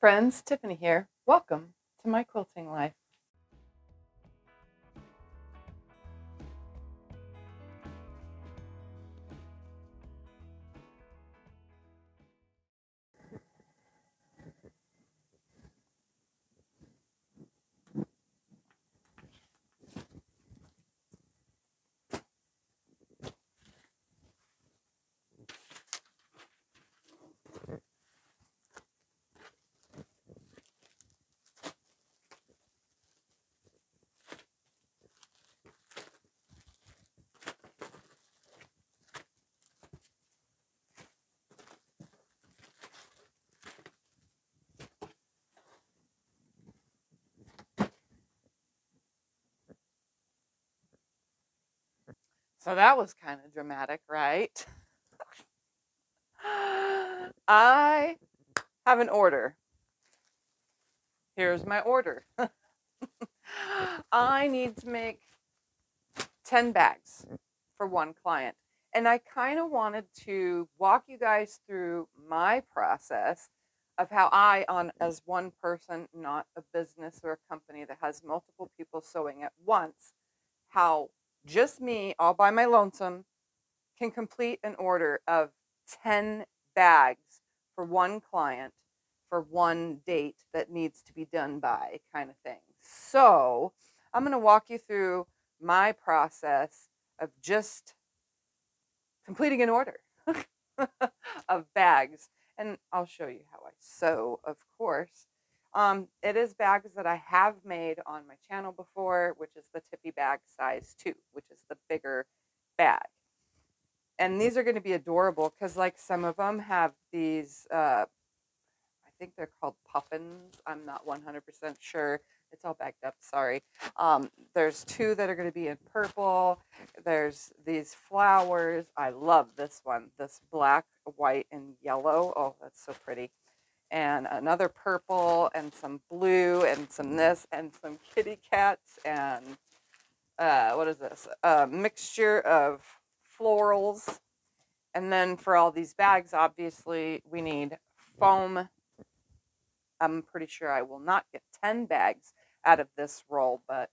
friends, Tiffany here. Welcome to my quilting life. So that was kind of dramatic, right? I have an order. Here's my order. I need to make 10 bags for one client. And I kind of wanted to walk you guys through my process of how as one person, not a business or a company that has multiple people sewing at once, how just me, all by my lonesome, can complete an order of 10 bags for one client for one date that needs to be done by, kind of thing. So I'm going to walk you through my process of just completing an order of bags. And I'll show you how I sew, of course. It is bags that I have made on my channel before, which is the Tippy bag size 2, which is the bigger bag. And these are going to be adorable because, like, some of them have these, I think they're called puffins. I'm not 100% sure. It's all backed up, sorry. There's 2 that are going to be in purple. There's these flowers. I love this one, this black, white, and yellow. Oh, that's so pretty. And another purple, and some blue, and some this, and some kitty cats, and what is this? A mixture of florals. And then for all these bags, obviously, we need foam. I'm pretty sure I will not get 10 bags out of this roll, but,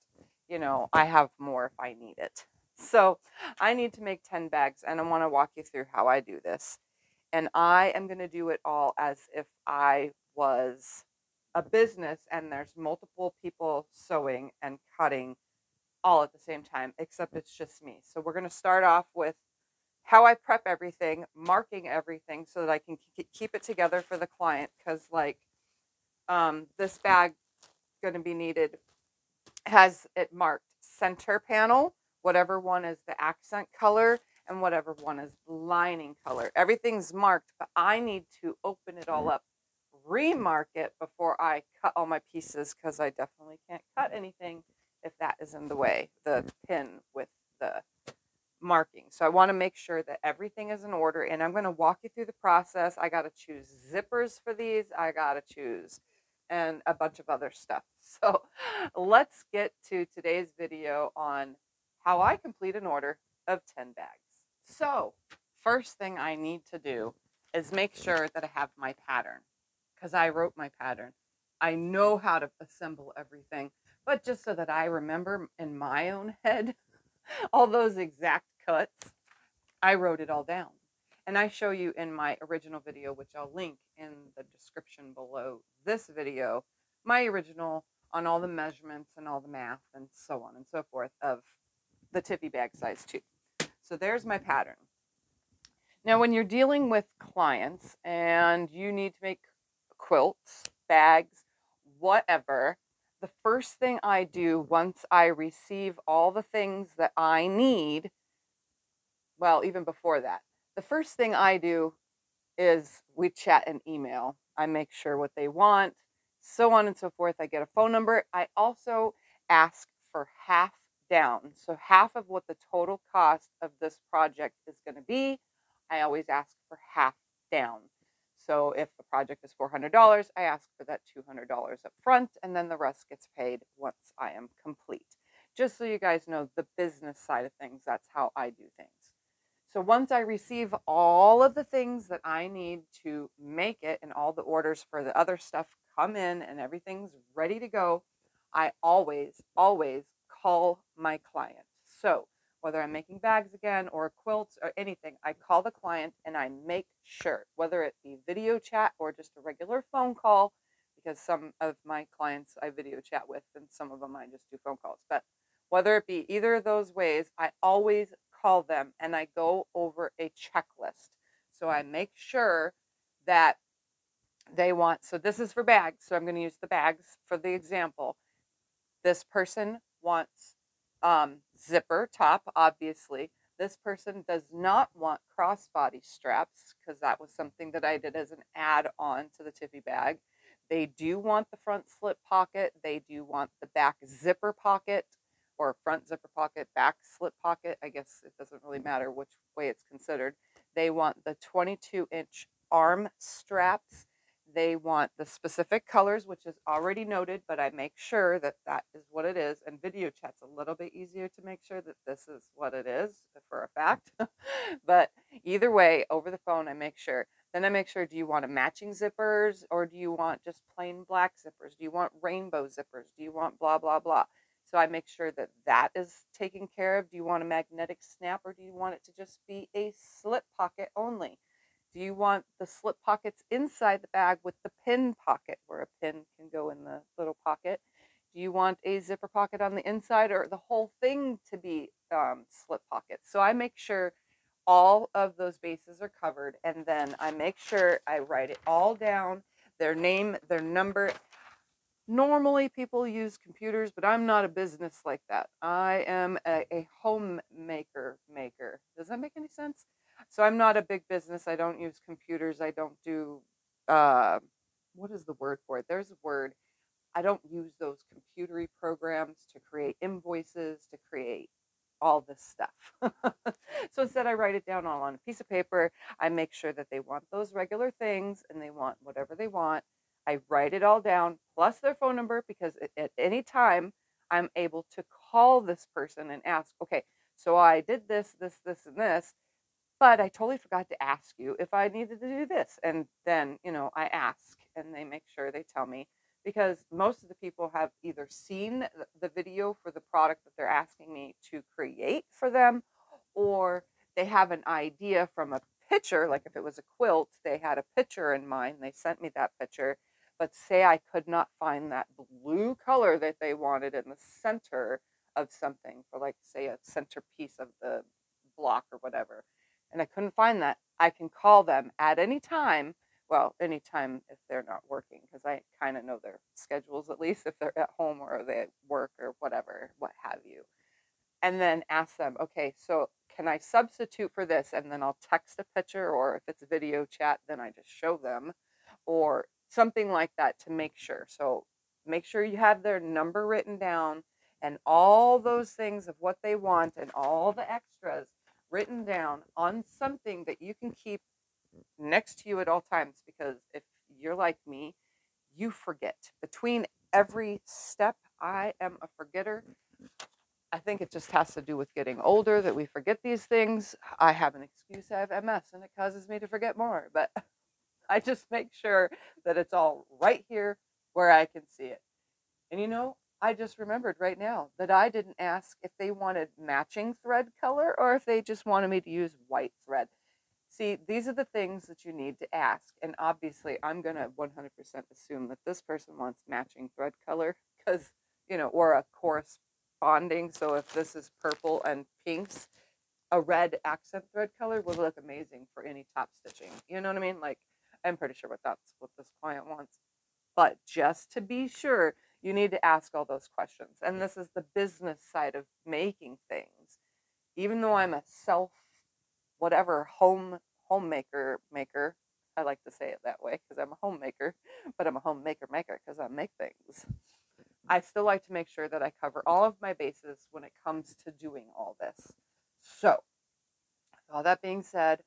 you know, I have more if I need it. So I need to make 10 bags, and I want to walk you through how I do this. And I am going to do it all as if I was a business and there's multiple people sewing and cutting all at the same time, except it's just me. So we're going to start off with how I prep everything, marking everything so that I can keep it together for the client. Because, like, this bag going to be needed has it marked center panel, whatever one is the accent color, and whatever one is the lining color. Everything's marked, but I need to open it all up, remark it before I cut all my pieces, because I definitely can't cut anything if that is in the way, the pin with the marking. So I want to make sure that everything is in order, and I'm going to walk you through the process. I got to choose zippers for these. I got to choose and a bunch of other stuff. So let's get to today's video on how I complete an order of 10 bags. So first thing I need to do is make sure that I have my pattern, because I wrote my pattern. I know how to assemble everything, but just so that I remember in my own head all those exact cuts, I wrote it all down. And I show you in my original video, which I'll link in the description below this video, my original on all the measurements and all the math and so on and so forth of the Tippy bag size 2. So there's my pattern. Now, when you're dealing with clients and you need to make quilts, bags, whatever, the first thing I do once I receive all the things that I need, well, even before that, the first thing I do is we chat and email. I make sure what they want, so on and so forth. I get a phone number. I also ask for half down. So half of what the total cost of this project is going to be, I always ask for half down. So if the project is $400, I ask for that $200 up front, and then the rest gets paid once I am complete. Just so you guys know the business side of things, that's how I do things. So once I receive all of the things that I need to make it and all the orders for the other stuff come in and everything's ready to go, I always, always call my client. So whether I'm making bags again or quilts or anything, I call the client and I make sure, whether it be video chat or just a regular phone call, because some of my clients I video chat with and some of them I just do phone calls. But whether it be either of those ways, I always call them and I go over a checklist. So I make sure that they want, so this is for bags. So I'm going to use the bags for the example. This person wants zipper top, obviously. This person does not want crossbody straps because that was something that I did as an add-on to the Tiffy bag. They do want the front slip pocket. They do want the back zipper pocket or front zipper pocket, back slip pocket. I guess it doesn't really matter which way it's considered. They want the 22-inch arm straps. They want the specific colors, which is already noted, but I make sure that that is what it is. And video chat's a little bit easier to make sure that this is what it is for a fact. But either way, over the phone, I make sure. Then I make sure, do you want a matching zippers or do you want just plain black zippers? Do you want rainbow zippers? Do you want blah, blah, blah? So I make sure that that is taken care of. Do you want a magnetic snap or do you want it to just be a slip pocket only? Do you want the slip pockets inside the bag with the pin pocket where a pin can go in the little pocket? Do you want a zipper pocket on the inside or the whole thing to be slip pockets? So I make sure all of those bases are covered, and then I make sure I write it all down, their name, their number. Normally people use computers, but I'm not a business like that. I am a homemaker maker. Does that make any sense? So I'm not a big business. I don't use computers. I don't do, what is the word for it? There's a word. I don't use those computery programs to create invoices, to create all this stuff. So instead, I write it down all on a piece of paper. I make sure that they want those regular things and they want whatever they want. I write it all down, plus their phone number, because at any time I'm able to call this person and ask, okay, so I did this, this, this, and this, but I totally forgot to ask you if I needed to do this. And then, I ask and they make sure they tell me, because most of the people have either seen the video for the product that they're asking me to create for them, or they have an idea from a picture. Like if it was a quilt, they had a picture in mind. They sent me that picture. But say I could not find that blue color that they wanted in the center of something for, like, say, a centerpiece of the block or whatever, and I couldn't find that, I can call them at any time. Well, anytime if they're not working, because I kind of know their schedules, at least if they're at home or they at work or whatever, what have you. And then ask them, okay, so can I substitute for this? And then I'll text a picture, or if it's video chat, then I just show them, or something like that to make sure. So make sure you have their number written down and all those things of what they want and all the extras written down on something that you can keep next to you at all times, because if you're like me, you forget. Between every step, I am a forgetter. I think it just has to do with getting older that we forget these things. I have an excuse. I have MS and it causes me to forget more, but I just make sure that it's all right here where I can see it. And I just remembered right now that I didn't ask if they wanted matching thread color or if they just wanted me to use white thread. See, these are the things that you need to ask. And obviously, I'm going to 100% assume that this person wants matching thread color because, or a corresponding. So if this is purple and pinks, a red accent thread color would look amazing for any top stitching. You know what I mean? Like, I'm pretty sure that's what this client wants. But just to be sure, you need to ask all those questions. And this is the business side of making things. Even though I'm a whatever homemaker maker, I like to say it that way because I'm a homemaker, but I'm a homemaker maker because I make things. I still like to make sure that I cover all of my bases when it comes to doing all this. So, with all that being said,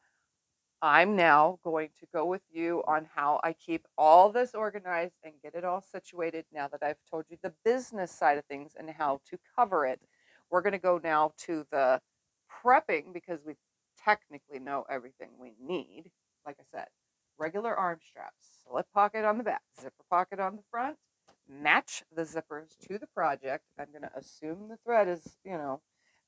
I'm now going to go with you on how I keep all this organized and get it all situated now that I've told you the business side of things and how to cover it. We're going to go now to the prepping because we technically know everything we need. Like I said, regular arm straps, slip pocket on the back, zipper pocket on the front, match the zippers to the project. I'm going to assume the thread is, you know,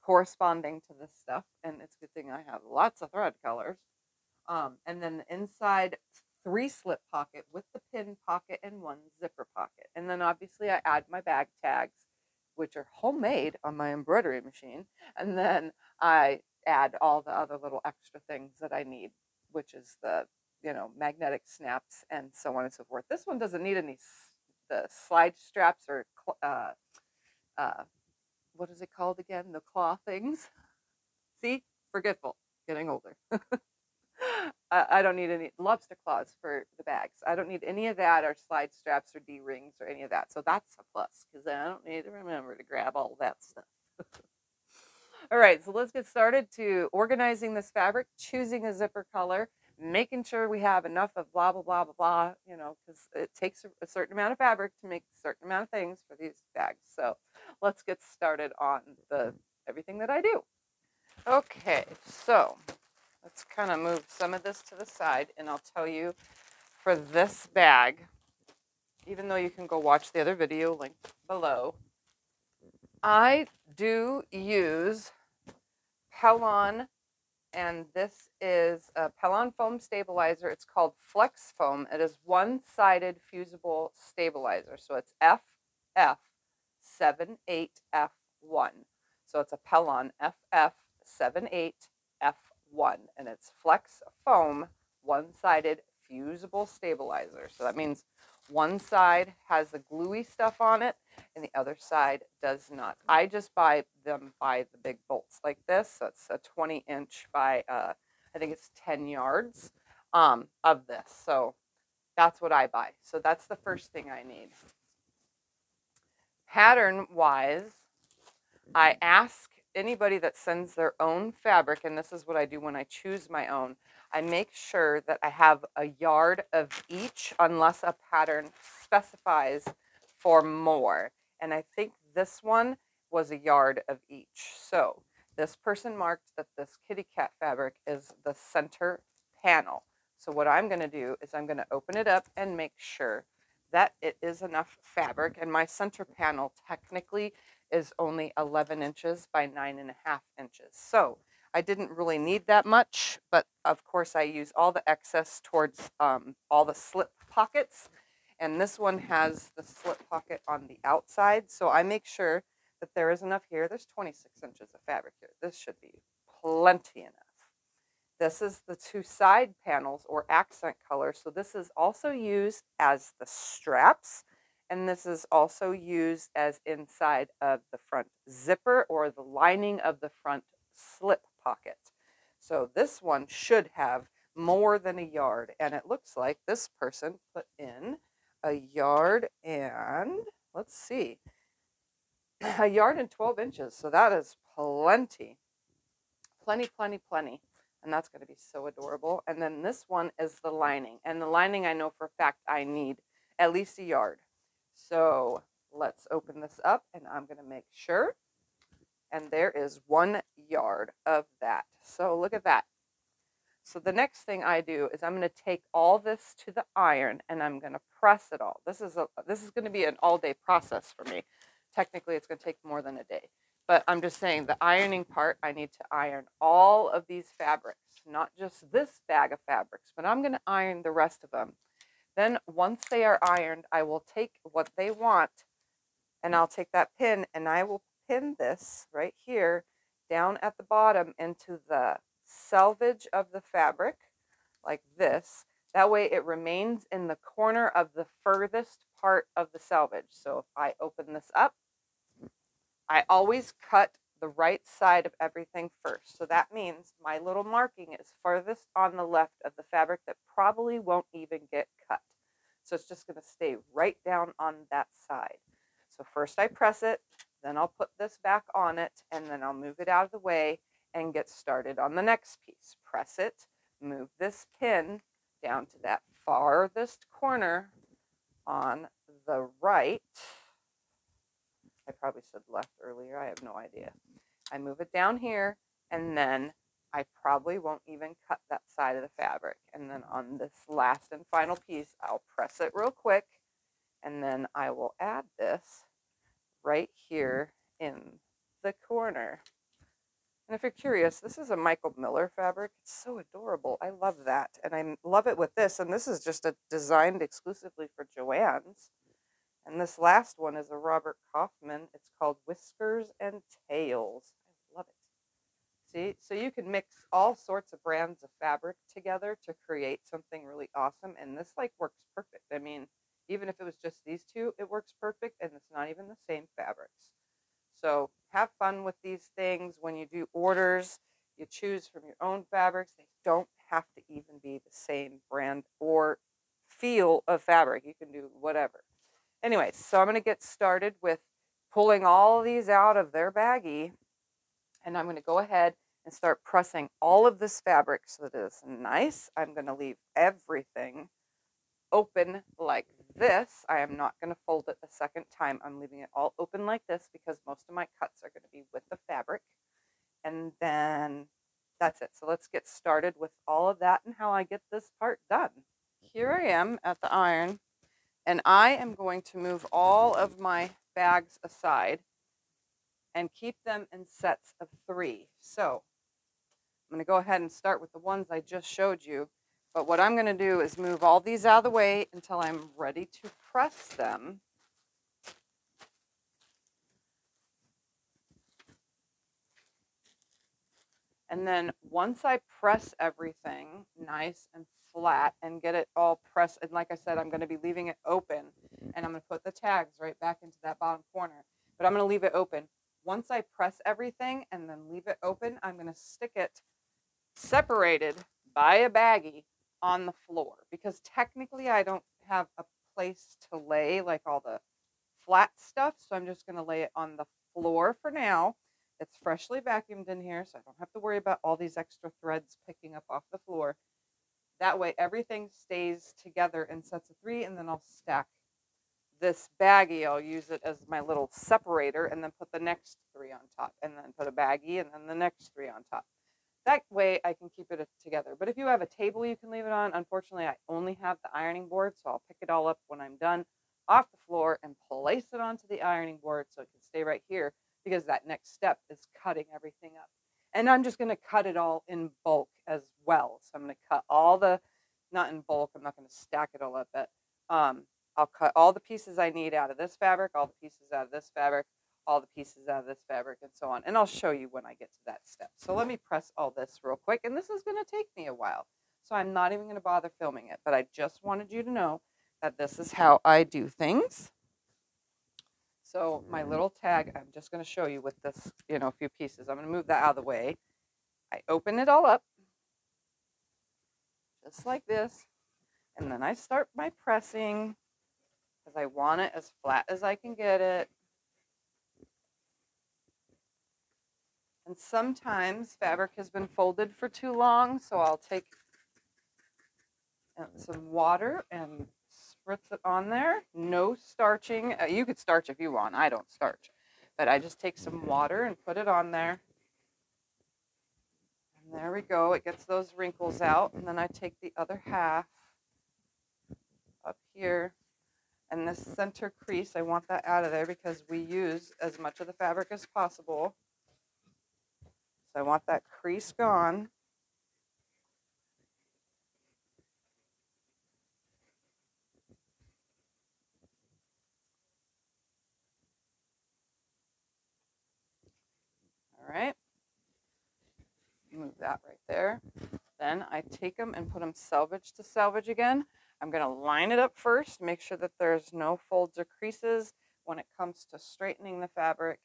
corresponding to this stuff, and it's a good thing I have lots of thread colors. And then the inside 3 slip pocket with the pin pocket and 1 zipper pocket. And then obviously I add my bag tags, which are homemade on my embroidery machine. And then I add all the other little extra things that I need, which is the, you know, magnetic snaps and so on and so forth. This one doesn't need any the slide straps or what is it called again? The claw things. See, forgetful, getting older. I don't need any lobster claws for the bags. I don't need any of that or slide straps or D-rings or any of that. So that's a plus because then I don't need to remember to grab all that stuff. All right, so let's get started to organizing this fabric, choosing a zipper color, making sure we have enough of blah, blah, blah, blah, blah, you know, because it takes a certain amount of fabric to make a certain amount of things for these bags. So let's get started on everything that I do. Okay, so let's kind of move some of this to the side, and I'll tell you for this bag, even though you can go watch the other video linked below, I do use Pellon, and this is a Pellon foam stabilizer. It's called Flex Foam. It is one-sided fusible stabilizer, so it's FF78F1. So it's a Pellon FF78F1, and it's Flex Foam one-sided fusible stabilizer. So that means one side has the gluey stuff on it and the other side does not. I just buy them by the big bolts like this. So it's a 20-inch by I think it's 10 yards of this. So that's what I buy. So that's the first thing I need. Pattern wise, I ask anybody that sends their own fabric, and this is what I do when I choose my own. I make sure that I have a yard of each unless a pattern specifies for more. And I think this one was a yard of each. So this person marked that this kitty cat fabric is the center panel. So what I'm going to do is I'm going to open it up and make sure that it is enough fabric. And my center panel technically is only 11 inches by 9.5 inches. So I didn't really need that much, but of course I use all the excess towards all the slip pockets. And this one has the slip pocket on the outside. So I make sure that there is enough here. There's 26 inches of fabric here. This should be plenty enough. This is the 2 side panels or accent color. So this is also used as the straps. And this is also used as inside of the front zipper or the lining of the front slip pocket. So this one should have more than a yard. And it looks like this person put in a yard and, let's see, a yard and 12 inches. So that is plenty. Plenty, plenty, plenty. And that's going to be so adorable. And then this one is the lining. And the lining I know for a fact I need at least a yard. So let's open this up and I'm going to make sure. And there is 1 yard of that. So look at that. So the next thing I do is I'm going to take all this to the iron and I'm going to press it all. This is going to be an all-day process for me. Technically, it's going to take more than a day. But I'm just saying the ironing part, I need to iron all of these fabrics, not just this bag of fabrics, but I'm going to iron the rest of them. Then once they are ironed, I will take what they want and I'll take that pin and I will pin this right here down at the bottom into the selvage of the fabric like this. That way it remains in the corner of the furthest part of the selvage. So if I open this up, I always cut the right side of everything first. So that means my little marking is furthest on the left of the fabric that probably won't even get cut. So it's just going to stay right down on that side. So first I press it, then I'll put this back on it, and then I'll move it out of the way and get started on the next piece. Press it, move this pin down to that farthest corner on the right. I probably said left earlier. I have no idea. I move it down here and then I probably won't even cut that side of the fabric. And then on this last and final piece, I'll press it real quick, and then I will add this right here in the corner. And if you're curious, this is a Michael Miller fabric. It's so adorable. I love that. And I love it with this. And this is just designed exclusively for Joann's. And this last one is a Robert Kaufman. It's called Whiskers and Tails. I love it. See, so you can mix all sorts of brands of fabric together to create something really awesome. And this like works perfect. I mean, even if it was just these two, it works perfect. And it's not even the same fabrics. So have fun with these things. When you do orders, you choose from your own fabrics. They don't have to even be the same brand or feel of fabric. You can do whatever. Anyway, so I'm going to get started with pulling all these out of their baggie. And I'm going to go ahead and start pressing all of this fabric so that it's nice. I'm going to leave everything open like this. I am not going to fold it a second time. I'm leaving it all open like this because most of my cuts are going to be with the fabric. And then that's it. So let's get started with all of that and how I get this part done. Here I am at the iron, and I am going to move all of my bags aside and keep them in sets of 3. So I'm going to go ahead and start with the ones I just showed you. But what I'm going to do is move all these out of the way until I'm ready to press them. And then once I press everything nice and flat and get it all pressed, and like I said, I'm going to be leaving it open, and I'm going to put the tags right back into that bottom corner. But I'm going to leave it open. Once I press everything and then leave it open, I'm going to stick it separated by a baggie on the floor, because technically I don't have a place to lay like all the flat stuff, so I'm just going to lay it on the floor for now. It's freshly vacuumed in here, so I don't have to worry about all these extra threads picking up off the floor. That way everything stays together in sets of 3, and then I'll stack this baggie. I'll use it as my little separator, and then put the next 3 on top, and then put a baggie, and then the next 3 on top. That way I can keep it together. But if you have a table you can leave it on, unfortunately I only have the ironing board, so I'll pick it all up when I'm done off the floor and place it onto the ironing board so it can stay right here, because that next step is cutting everything up. And I'm just going to cut it all in bulk as well. So I'm going to cut all the, not in bulk, I'm not going to stack it all up, but I'll cut all the pieces I need out of this fabric, all the pieces out of this fabric, all the pieces out of this fabric, and so on. And I'll show you when I get to that step. So let me press all this real quick. And this is going to take me a while, so I'm not even going to bother filming it. But I just wanted you to know that this is how I do things. So my little tag, I'm just going to show you with this, a few pieces. I'm going to move that out of the way. I open it all up, just like this. And then I start my pressing, because I want it as flat as I can get it. And sometimes fabric has been folded for too long, so I'll take some water and spritz it on there. No starching. You could starch if you want. I don't starch. But I just take some water and put it on there. And there we go. It gets those wrinkles out. And then I take the other half up here. And this center crease, I want that out of there because we use as much of the fabric as possible. So I want that crease gone. All right. Move that right there. Then I take them and put them selvage to selvage again. I'm going to line it up first, make sure that there's no folds or creases when it comes to straightening the fabric.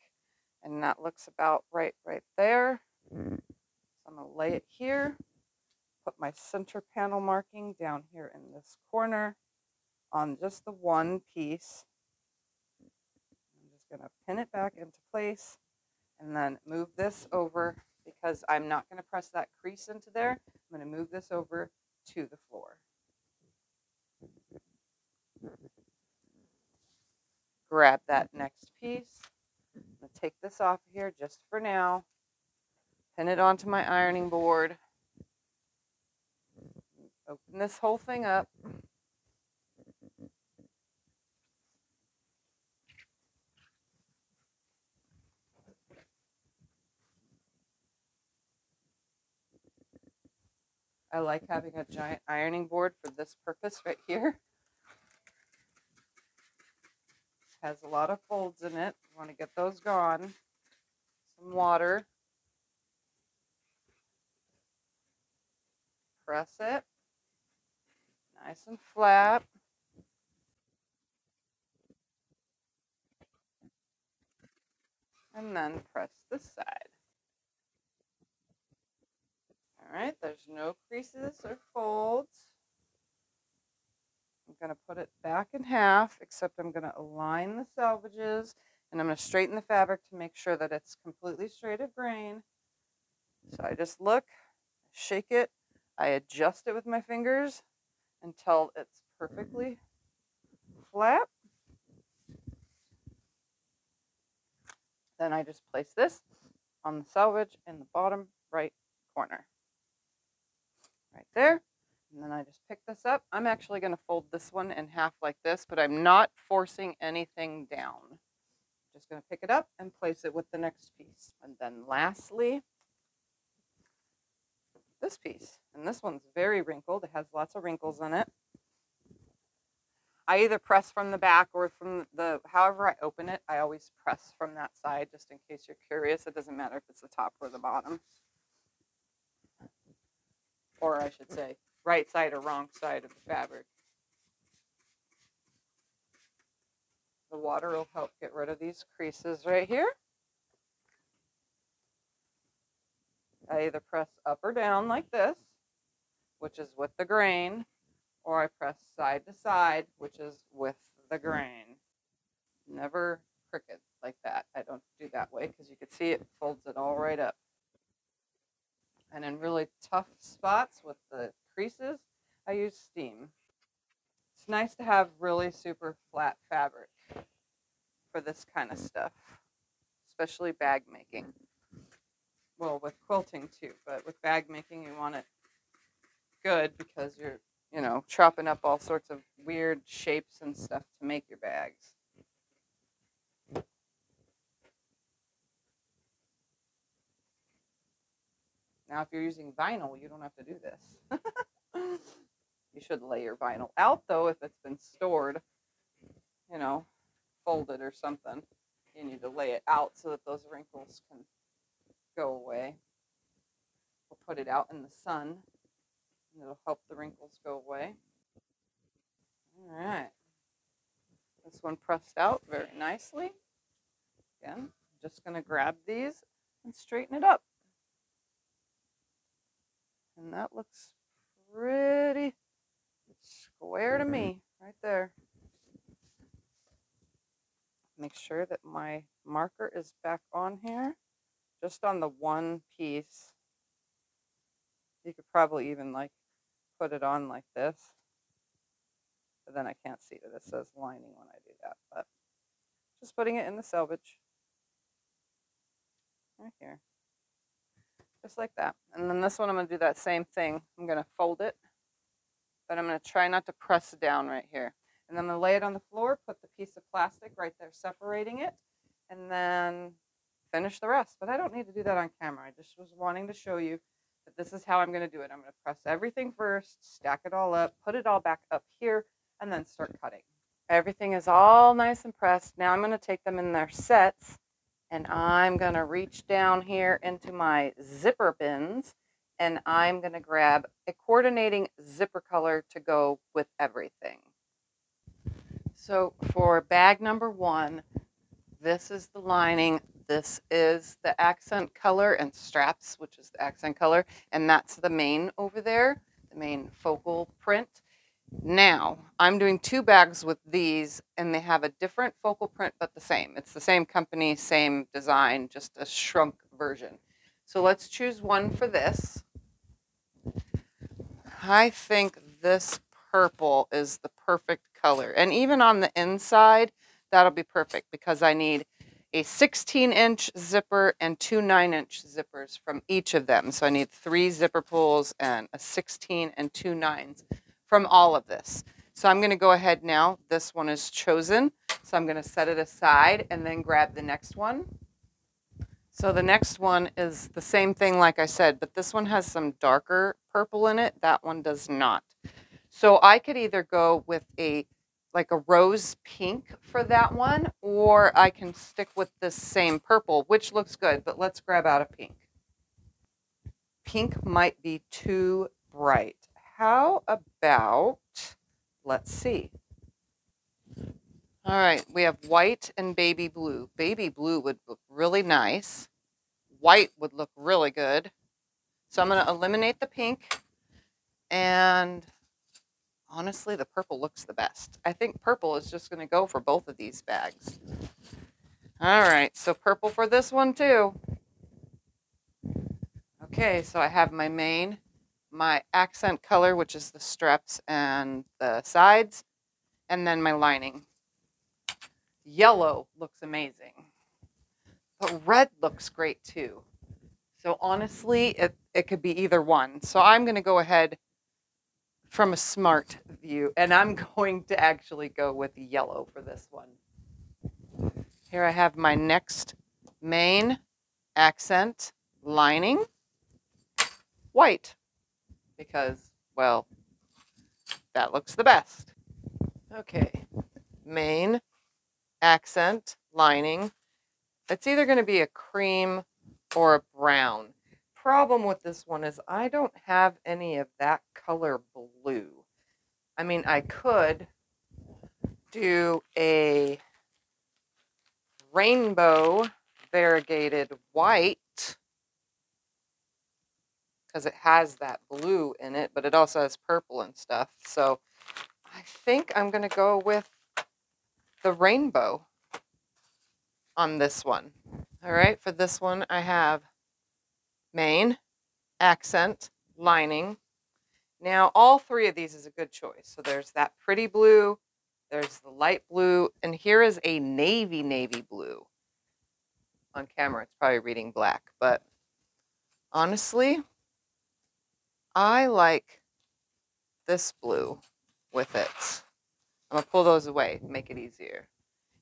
And that looks about right there. So I'm going to lay it here, put my center panel marking down here in this corner on just the one piece. I'm just going to pin it back into place and then move this over, because I'm not going to press that crease into there. I'm going to move this over to the floor. Grab that next piece. I'm going to take this off here just for now. pin it onto my ironing board, open this whole thing up. I like having a giant ironing board for this purpose right here. It has a lot of folds in it. You want to get those gone. Some water. Press it. Nice and flat. And then press this side. All right, there's no creases or folds. I'm going to put it back in half, except I'm going to align the selvages, and I'm going to straighten the fabric to make sure that it's completely straight of grain. So I just look, shake it, I adjust it with my fingers until it's perfectly flat. Then I just place this on the selvage in the bottom right corner. Right there. And then I just pick this up. I'm actually going to fold this one in half like this, but I'm not forcing anything down. Just going to pick it up and place it with the next piece. And then lastly, this piece. And this one's very wrinkled. It has lots of wrinkles in it. I either press from the back or from the, however I open it, I always press from that side, just in case you're curious. It doesn't matter if it's the top or the bottom. Or I should say, right side or wrong side of the fabric. The water will help get rid of these creases right here. I either press up or down like this, which is with the grain, or I press side to side, which is with the grain. Never crooked like that. I don't do that way because you can see it folds it all right up. And in really tough spots with the creases, I use steam. It's nice to have really super flat fabric for this kind of stuff, especially bag making. Well, with quilting too, but with bag making, you want it good because you're, chopping up all sorts of weird shapes and stuff to make your bags. Now, if you're using vinyl, you don't have to do this. You should lay your vinyl out, though, if it's been stored, folded or something. You need to lay it out so that those wrinkles can go away. We'll put it out in the sun, and it'll help the wrinkles go away. All right. This one pressed out very nicely. Again, I'm just going to grab these and straighten it up. And that looks pretty square to me right there. Make sure that my marker is back on here, just on the one piece. You could probably even put it on like this, but then I can't see that it says lining when I do that, but just putting it in the selvage right here, just like that. And then this one, I'm going to do that same thing. I'm going to fold it, but I'm going to try not to press down right here. And then I'm going to lay it on the floor, put the piece of plastic right there separating it, and then finish the rest. But I don't need to do that on camera. I just was wanting to show you that this is how I'm going to do it. I'm going to press everything first, stack it all up, put it all back up here, and then start cutting. Everything is all nice and pressed. Now I'm going to take them in their sets, and I'm going to reach down here into my zipper bins, and I'm going to grab a coordinating zipper color to go with everything. So for bag number 1, this is the lining, this is the accent color, and straps, which is the accent color, and that's the main over there, the main focal print. Now, I'm doing 2 bags with these, and they have a different focal print, but the same. It's the same company, same design, just a shrunk version. So let's choose one for this. I think this purple is the perfect color. And even on the inside, that'll be perfect because I need a 16-inch zipper and two 9-inch zippers from each of them. So I need 3 zipper pulls and a 16 and 2 9s from all of this. So I'm going to go ahead now. This one is chosen. So I'm going to set it aside and then grab the next one. So the next one is the same thing like I said, but this one has some darker purple in it. That one does not. So I could either go with like a rose pink for that one, or I can stick with this same purple, which looks good, but let's grab out a pink. Pink might be too bright. How about, let's see. All right, we have white and baby blue. Baby blue would look really nice. White would look really good. So I'm going to eliminate the pink, and honestly, the purple looks the best. I think purple is just going to go for both of these bags. All right, so purple for this one too. Okay, so I have my main, my accent color, which is the straps and the sides, and then my lining. Yellow looks amazing, but red looks great too. So honestly, it could be either one. So I'm going to go ahead from a smart view, and I'm going to actually go with yellow for this one. Here I have my next main accent lining, white, because, well, that looks the best. Okay, main accent lining. It's either going to be a cream or a brown. Problem with this one is I don't have any of that color blue. I mean, I could do a rainbow variegated white because it has that blue in it, but it also has purple and stuff. So I think I'm going to go with the rainbow on this one. All right, for this one, I have main, accent, lining. Now, all 3 of these is a good choice. So there's that pretty blue, there's the light blue, and here is a navy blue. On camera, it's probably reading black, but honestly, I like this blue with it. I'm going to pull those away, make it easier.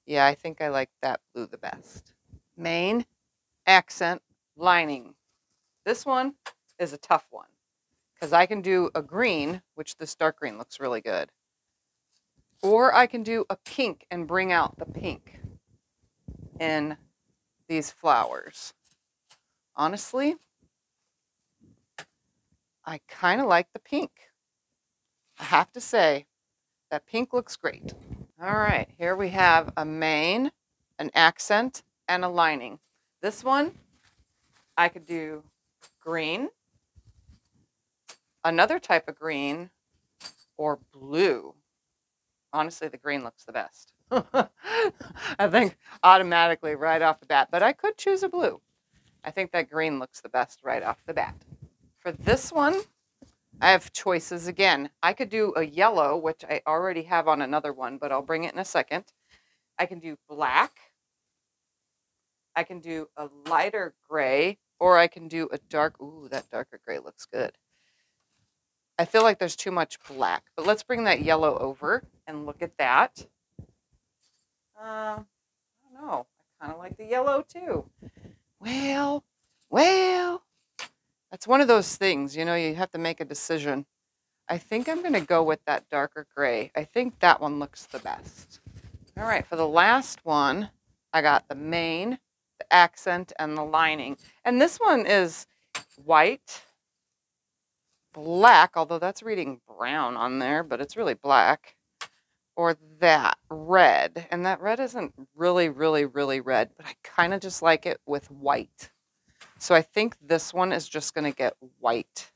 Yeah, I think I like that blue the best. Main, accent, lining. This one is a tough one because I can do a green, which this dark green looks really good. Or I can do a pink and bring out the pink in these flowers. Honestly, I kind of like the pink. I have to say, that pink looks great. All right, here we have a main, an accent, and a lining. This one, I could do green, another type of green, or blue. Honestly, the green looks the best. I think automatically right off the bat, but I could choose a blue. I think that green looks the best right off the bat. For this one, I have choices again. I could do a yellow, which I already have on another one, but I'll bring it in a second. I can do black. I can do a lighter gray, or I can do a dark, ooh, that darker gray looks good. I feel like there's too much black, but let's bring that yellow over and look at that. I don't know. I kind of like the yellow too. Well, that's one of those things, you know, you have to make a decision. I think I'm going to go with that darker gray. I think that one looks the best. All right, for the last one, I got the main, the accent, and the lining. And this one is white, black, although that's reading brown on there, but it's really black. Or that red. And that red isn't really red, but I kind of just like it with white. So I think this one is just going to get white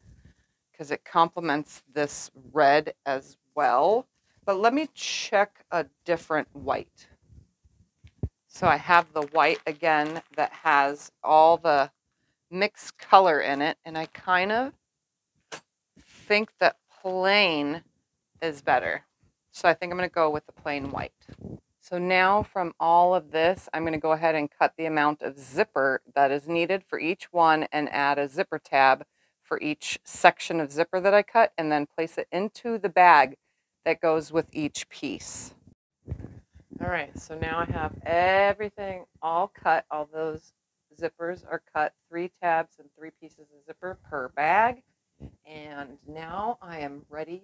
because it complements this red as well. But let me check a different white. So I have the white again that has all the mixed color in it. And I kind of think that plain is better. So I think I'm going to go with the plain white. So now from all of this, I'm going to go ahead and cut the amount of zipper that is needed for each one and add a zipper tab for each section of zipper that I cut, and then place it into the bag that goes with each piece. All right, so now I have everything all cut. All those zippers are cut, 3 tabs and 3 pieces of zipper per bag. And now I am ready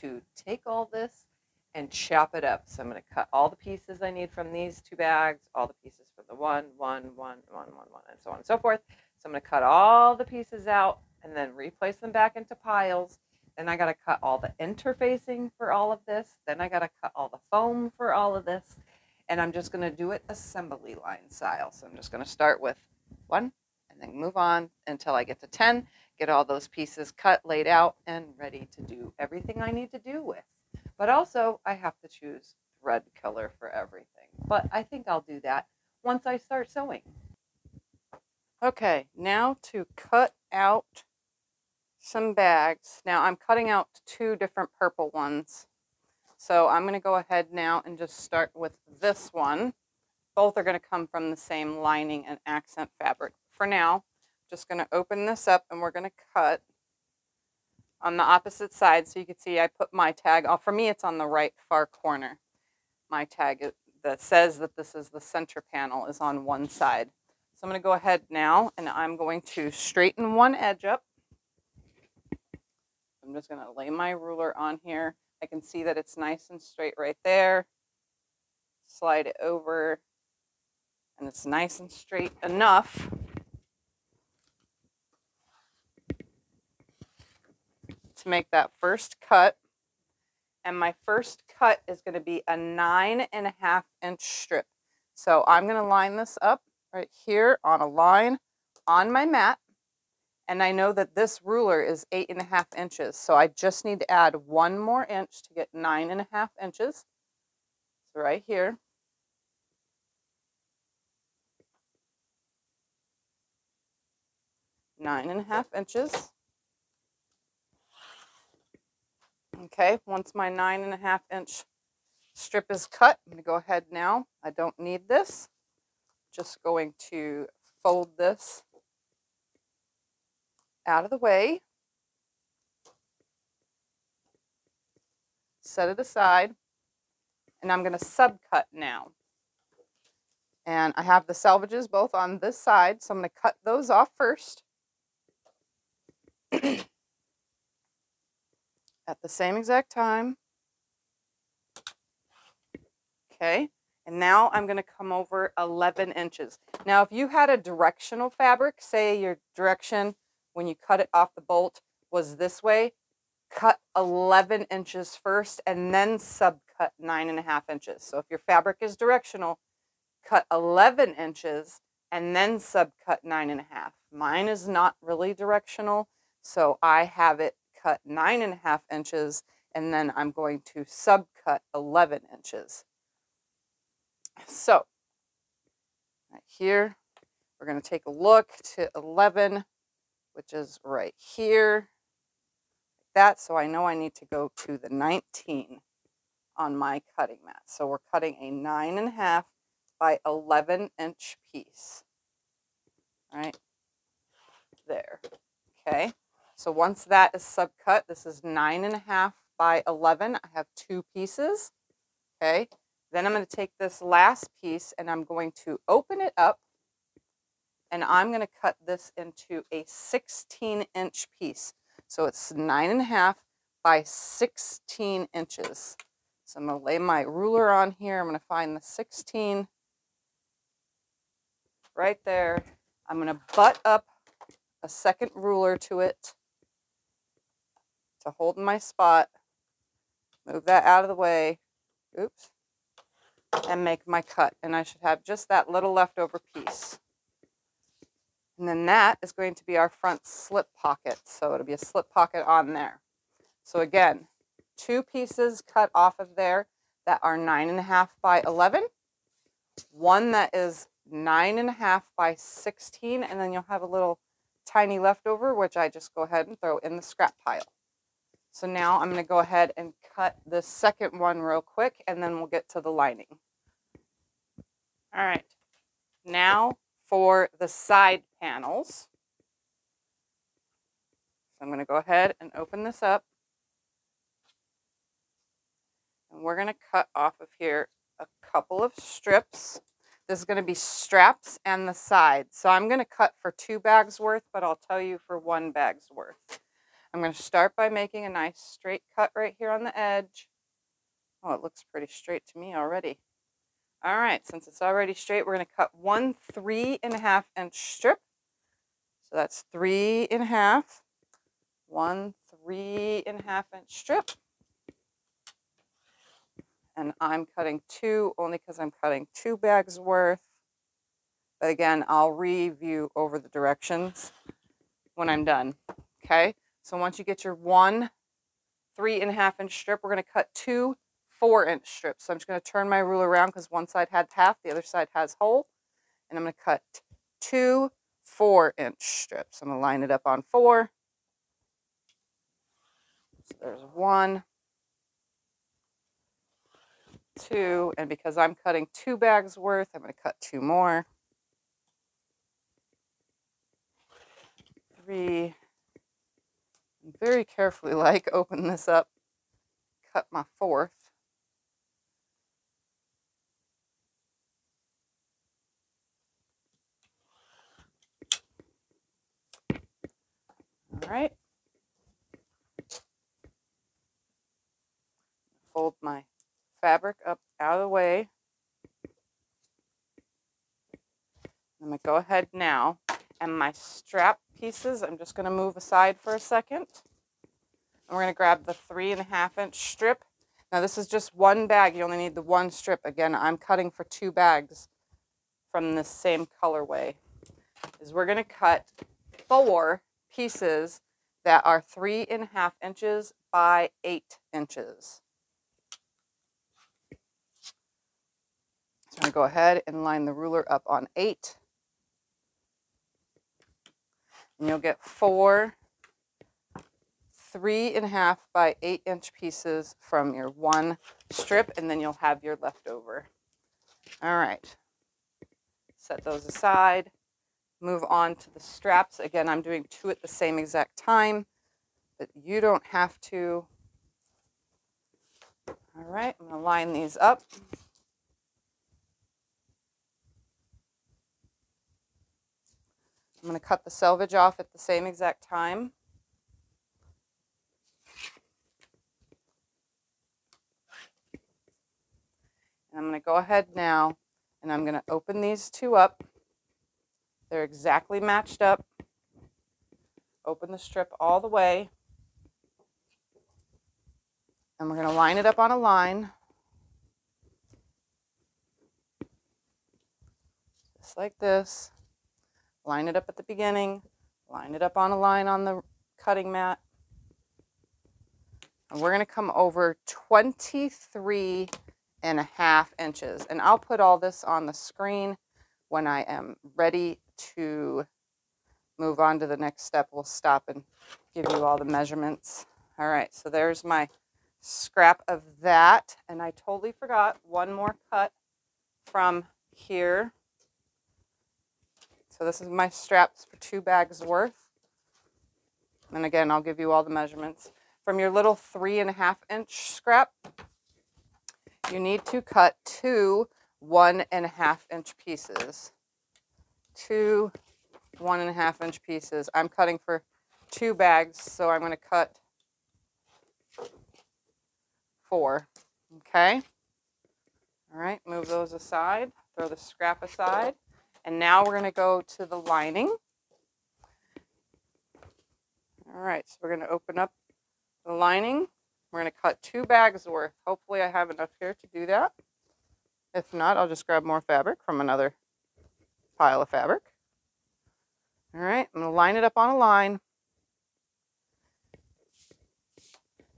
to take all this and chop it up. So I'm going to cut all the pieces I need from these 2 bags, all the pieces for the one, and so on and so forth. So I'm going to cut all the pieces out and then replace them back into piles. Then I got to cut all the interfacing for all of this. Then I got to cut all the foam for all of this. And I'm just going to do it assembly line style. So I'm just going to start with 1 and then move on until I get to 10. Get all those pieces cut, laid out, and ready to do everything I need to do with. But also, I have to choose thread color for everything. But I think I'll do that once I start sewing. Okay, now to cut out some bags. Now I'm cutting out 2 different purple ones. So I'm going to go ahead now and just start with this one. Both are going to come from the same lining and accent fabric. For now, just going to open this up and we're going to cut on the opposite side. So you can see I put my tag off. For me, it's on the right far corner. My tag that says that this is the center panel is on one side. So I'm going to go ahead now and I'm going to straighten one edge up. I'm just going to lay my ruler on here. I can see that it's nice and straight right there. Slide it over and it's nice and straight enough to make that first cut. And my first cut is going to be a 9.5 inch strip. So I'm going to line this up right here on a line on my mat. And I know that this ruler is 8.5 inches. So I just need to add 1 more inch to get 9.5 inches. So right here. Nine and a half inches. Okay, once my 9.5 inch strip is cut, I'm going to go ahead now. I don't need this. Just going to fold this out of the way. Set it aside. And I'm going to subcut now. And I have the selvages both on this side, so I'm going to cut those off first. At the same exact time. Okay, and now I'm going to come over 11 inches. Now, if you had a directional fabric, say your direction when you cut it off the bolt was this way, cut 11 inches first and then subcut 9.5 inches. So if your fabric is directional, cut 11 inches and then subcut 9.5. Mine is not really directional, so I have it cut 9.5 inches and then I'm going to subcut 11 inches. So right here, we're going to take a look to 11, which is right here. Like that, so I know I need to go to the 19 on my cutting mat. So we're cutting a 9.5 by 11 inch piece. Right there. Okay. So once that is subcut, this is 9.5 by 11. I have 2 pieces. Okay. Then I'm going to take this last piece and I'm going to open it up and I'm going to cut this into a 16-inch piece. So it's 9.5 by 16 inches. So I'm going to lay my ruler on here. I'm going to find the 16 right there. I'm going to butt up a second ruler to it to hold my spot. Move that out of the way. Oops. And make my cut. And I should have just that little leftover piece. And then that is going to be our front slip pocket. So it'll be a slip pocket on there. So again, 2 pieces cut off of there that are 9.5 by 11. One that is 9.5 by 16. And then you'll have a little tiny leftover, which I just go ahead and throw in the scrap pile. So now I'm going to go ahead and cut the second one real quick, and then we'll get to the lining. All right, now for the side panels. So I'm going to go ahead and open this up. And we're going to cut off of here a couple of strips. This is going to be straps and the sides. So I'm going to cut for 2 bags worth, but I'll tell you for 1 bag's worth. I'm going to start by making a nice straight cut right here on the edge. Oh, it looks pretty straight to me already. All right, since it's already straight, we're going to cut 1 3.5 inch strip. So that's 3.5, 1 3.5 inch strip. And I'm cutting 2 only because I'm cutting 2 bags worth. But again, I'll review over the directions when I'm done. Okay, so once you get your 1 3.5 inch strip, we're going to cut 2 4-inch strips. So I'm just going to turn my ruler around because one side had half, the other side has whole. And I'm going to cut 2 4-inch strips. I'm going to line it up on 4. So there's 1, 2, and because I'm cutting 2 bags worth, I'm going to cut 2 more. 3. And very carefully, like, open this up, cut my 4th. All right. Fold my fabric up out of the way. I'm going to go ahead now, and my strap pieces, I'm just going to move aside for a second. And we're going to grab the 3.5 inch strip. Now this is just 1 bag. You only need the 1 strip. Again, I'm cutting for 2 bags from this same colorway. Is we're going to cut 4 pieces that are 3.5 inches by 8 inches. So I'm going to go ahead and line the ruler up on 8. And you'll get 4 3.5 by 8 inch pieces from your 1 strip, and then you'll have your leftover. All right, set those aside. Move on to the straps. Again, I'm doing 2 at the same exact time, but you don't have to. All right, I'm going to line these up. I'm going to cut the selvage off at the same exact time. And I'm going to go ahead now, and I'm going to open these 2 up. They're exactly matched up. Open the strip all the way. And we're going to line it up on a line. Just like this. Line it up at the beginning. Line it up on a line on the cutting mat. And we're going to come over 23.5 inches. And I'll put all this on the screen when I am ready to move on to the next step. We'll stop and give you all the measurements. All right, so there's my scrap of that. And I totally forgot one more cut from here. So this is my straps for 2 bags worth. And again, I'll give you all the measurements. From your little 3.5 inch scrap, you need to cut 2 1.5 inch pieces. 2 1.5 inch pieces. I'm cutting for 2 bags, so I'm going to cut 4. Okay. All right, move those aside. Throw the scrap aside. And now we're going to go to the lining. All right, so we're going to open up the lining. We're going to cut 2 bags worth. Hopefully I have enough here to do that. If not, I'll just grab more fabric from another pile of fabric. All right, I'm going to line it up on a line.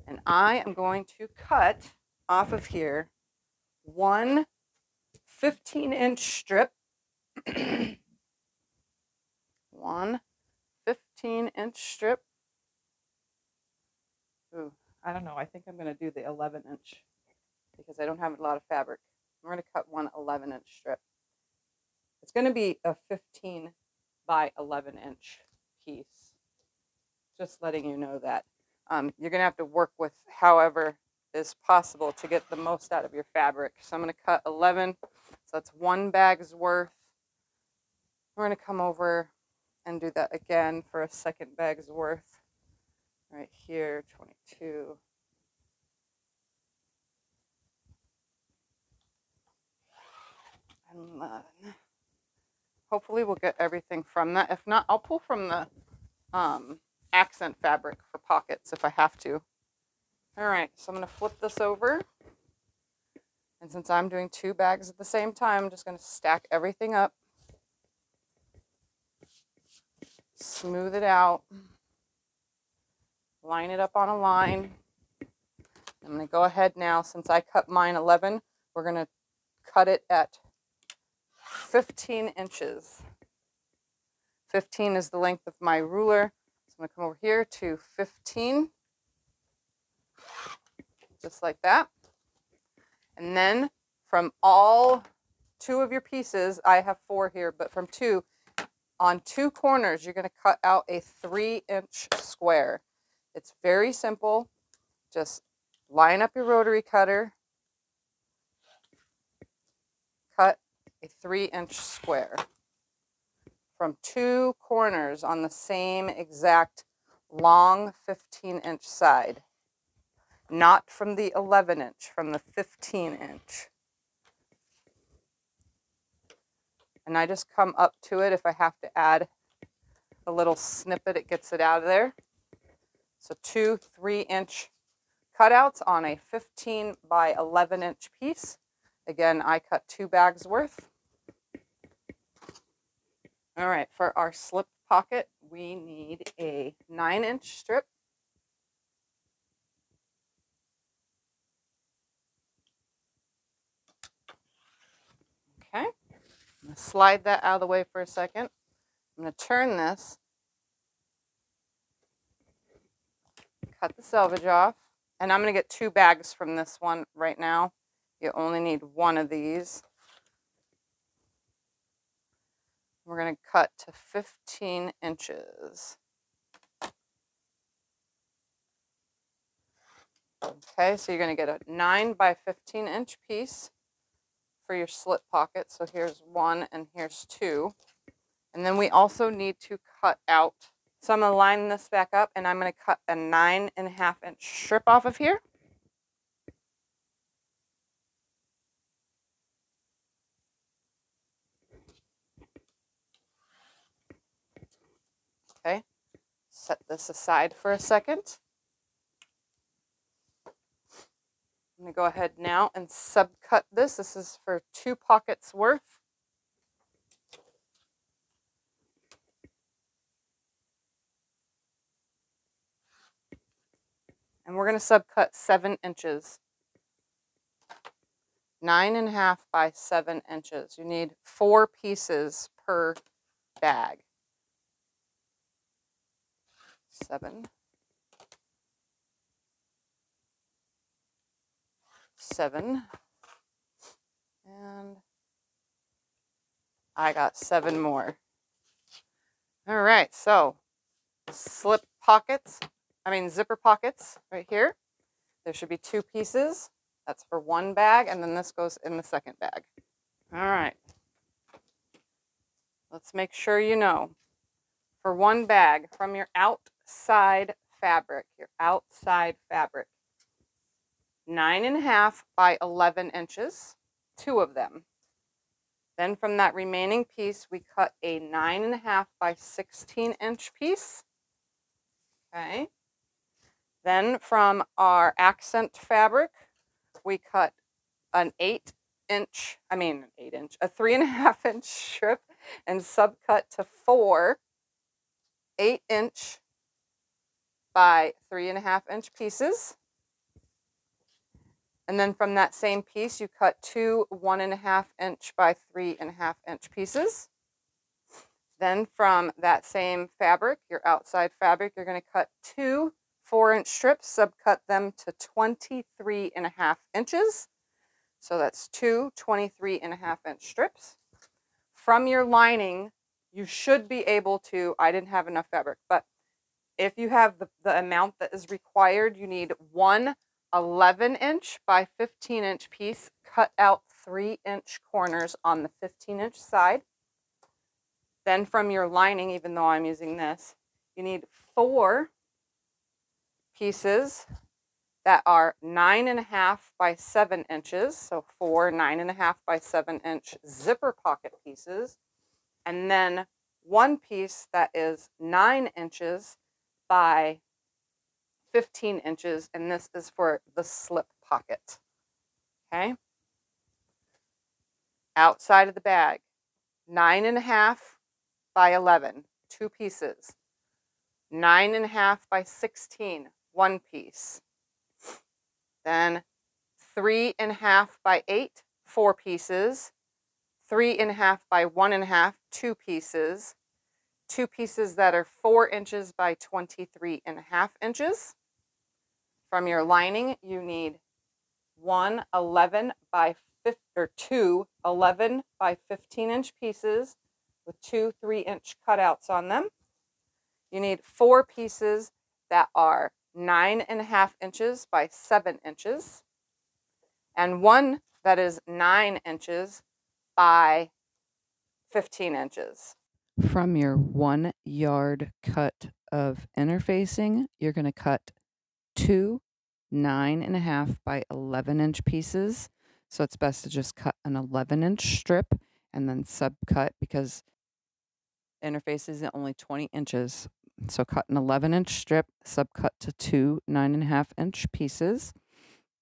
And I am going to cut off of here 1 15-inch strip. 1 15-inch strip. Ooh, I don't know. I think I'm going to do the 11-inch because I don't have a lot of fabric. I'm going to cut 1 11-inch strip. going to be a 15 by 11 inch piece. Just letting you know that. You're going to have to work with however is possible to get the most out of your fabric. So I'm going to cut 11. So that's 1 bag's worth. We're going to come over and do that again for a 2nd bag's worth. Right here, 22. And 11. Hopefully we'll get everything from that. If not, I'll pull from the accent fabric for pockets if I have to. All right, so I'm going to flip this over. And since I'm doing 2 bags at the same time, I'm just going to stack everything up. Smooth it out. Line it up on a line. I'm going to go ahead now, since I cut mine 11, we're going to cut it at 15 inches. 15 is the length of my ruler. So I'm going to come over here to 15. Just like that. And then from all 2 of your pieces, I have 4 here, but from 2, on 2 corners, you're going to cut out a 3-inch square. It's very simple. Just line up your rotary cutter, cut a 3-inch square from 2 corners on the same exact long 15-inch side. Not from the 11-inch, from the 15-inch. And I just come up to it. If I have to add a little snippet, it gets it out of there. So 2 3-inch cutouts on a 15 by 11-inch piece. Again, I cut 2 bags worth. All right, for our slip pocket, we need a 9-inch strip. Okay, I'm going to slide that out of the way for a second. I'm going to turn this, cut the selvage off, and I'm going to get 2 bags from this one right now. You only need 1 of these. We're going to cut to 15 inches. Okay, so you're going to get a 9 by 15-inch piece for your slip pocket. So here's 1 and here's 2. And then we also need to cut out. So I'm going to line this back up, and I'm going to cut a 9.5-inch strip off of here. Okay, set this aside for a second. I'm going to go ahead now and subcut this. This is for 2 pockets worth. And we're going to subcut 7 inches. 9.5 by 7 inches. You need 4 pieces per bag. 7. 7. And I got 7 more. All right, so slip pockets, zipper pockets right here. There should be 2 pieces. That's for 1 bag, and then this goes in the 2nd bag. All right. Let's make sure you know. For 1 bag, from your outside fabric, 9.5 by 11 inches, 2 of them. Then from that remaining piece, we cut a 9.5 by 16-inch piece. Okay. Then from our accent fabric, we cut an 3.5-inch strip and subcut to 4 8-inch by 3.5-inch pieces. And then from that same piece, you cut 2 1.5-inch by 3.5-inch pieces. Then from that same fabric, your outside fabric, you're going to cut 2 4-inch strips, subcut them to 23.5 inches. So that's 2 23.5-inch strips. from your lining, you should be able to, I didn't have enough fabric, but if you have the amount that is required, you need one 11-inch by 15-inch piece. Cut out 3-inch corners on the 15-inch side. Then from your lining, even though I'm using this, you need 4 pieces that are 9.5 by 7 inches. So 4 9.5 by 7-inch zipper pocket pieces. And then 1 piece that is 9 inches by 15 inches, and this is for the slip pocket. Okay. Outside of the bag, 9.5 by 11, 2 pieces. 9.5 by 16, 1 piece. Then 3.5 by 8, 4 pieces. 3.5 by 1.5, 2 pieces. 2 pieces that are 4 inches by 23.5 inches. From your lining, you need 2 11 by 15-inch pieces with 2 3-inch cutouts on them. You need 4 pieces that are 9.5 inches by 7 inches, and 1 that is 9 inches by 15 inches. From your 1 yard cut of interfacing, you're going to cut 2 9.5 by 11-inch pieces. So it's best to just cut an 11-inch strip and then subcut, because interface is only 20 inches. So cut an 11-inch strip, subcut to 2 9.5-inch pieces.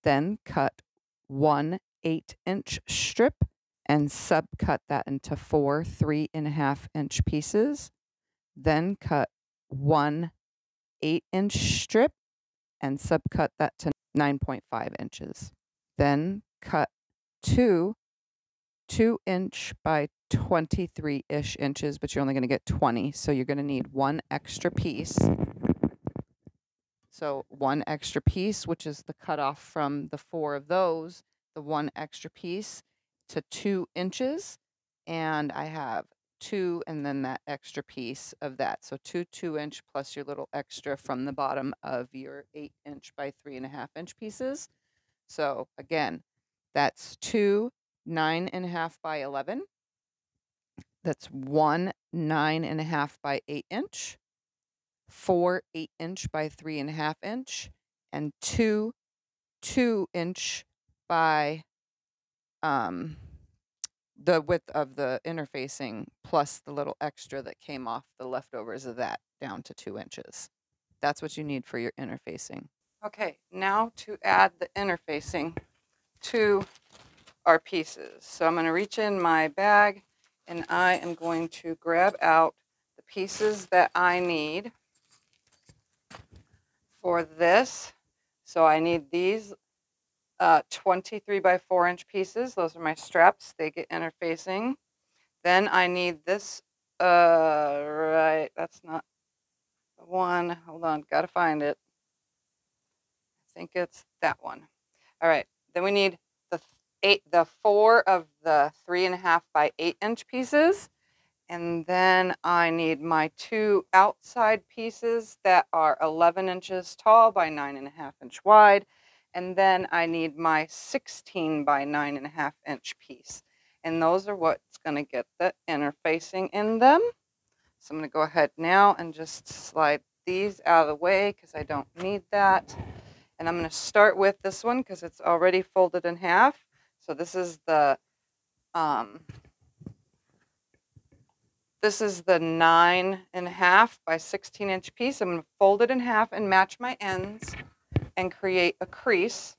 Then cut 1 8-inch strip and subcut that into 4 3.5-inch pieces. Then cut 1 8-inch strip and subcut that to 9.5 inches. Then cut 2 2-inch by 23-ish inches, but you're only going to get 20, so you're going to need 1 extra piece. So 1 extra piece, which is the cutoff from the 4 of those, the 1 extra piece to 2 inches, and I have 2 and then that extra piece of that. So 2 2-inch plus your little extra from the bottom of your 8-inch by 3.5-inch pieces. So again, that's 2 9.5 by 11. That's 1 9.5 by 8-inch, 4 8-inch by 3.5-inch, and 2 2-inch by the width of the interfacing plus the little extra that came off the leftovers of that down to 2 inches. That's what you need for your interfacing. Okay, now to add the interfacing to our pieces. So I'm going to reach in my bag and I am going to grab out the pieces that I need for this. So I need these 23 by 4-inch pieces. Those are my straps. They get interfacing. Then I need this, right, that's not the one. Hold on, gotta find it. I think it's that one. All right, then we need the 4 of the 3.5 by 8-inch pieces. And then I need my 2 outside pieces that are 11 inches tall by 9.5 inch wide. And then I need my 16 by 9.5 inch piece. And those are what's going to get the interfacing in them. So I'm going to go ahead now and just slide these out of the way because I don't need that. And I'm going to start with this one because it's already folded in half. So this is the 9.5 by 16-inch piece. I'm going to fold it in half and match my ends and create a crease.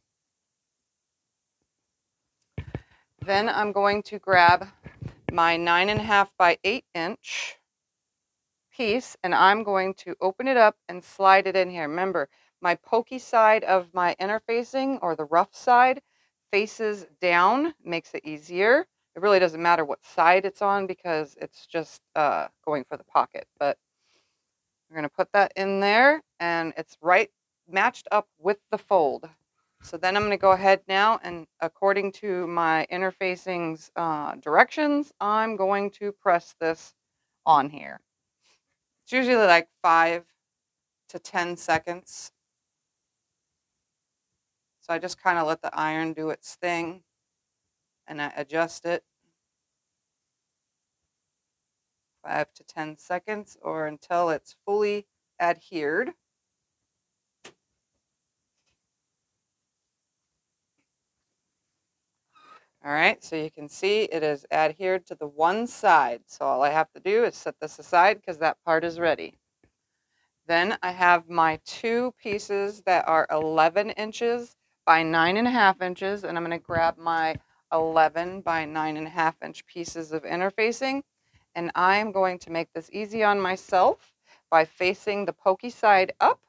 Then I'm going to grab my 9.5 by 8-inch piece and I'm going to open it up and slide it in here. Remember, my pokey side of my interfacing, or the rough side, faces down, makes it easier. It really doesn't matter what side it's on because it's just going for the pocket. But we're going to put that in there and it's right matched up with the fold. So then I'm going to go ahead now, and according to my interfacing's directions, I'm going to press this on here. It's usually like 5 to 10 seconds. So I just kind of let the iron do its thing, and I adjust it 5 to 10 seconds or until it's fully adhered. All right, so you can see it is adhered to the one side. So all I have to do is set this aside because that part is ready. Then I have my 2 pieces that are 11 inches by 9.5 inches, and I'm going to grab my 11 by 9.5 inch pieces of interfacing, and I'm going to make this easy on myself by facing the pokey side up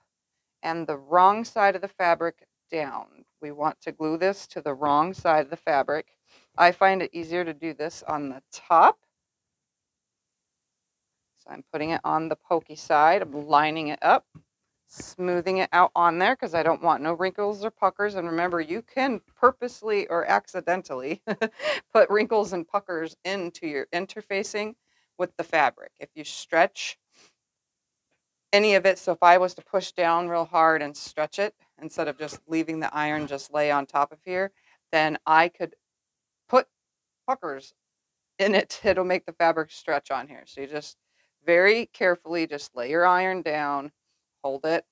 and the wrong side of the fabric down. We want to glue this to the wrong side of the fabric. I find it easier to do this on the top. So I'm putting it on the pokey side. I'm lining it up, smoothing it out on there because I don't want no wrinkles or puckers. And remember, you can purposely or accidentally put wrinkles and puckers into your interfacing with the fabric. If you stretch any of it, so if I was to push down real hard and stretch it, instead of just leaving the iron just lay on top of here, then I could put puckers in it. It'll make the fabric stretch on here. So you just very carefully just lay your iron down, hold it,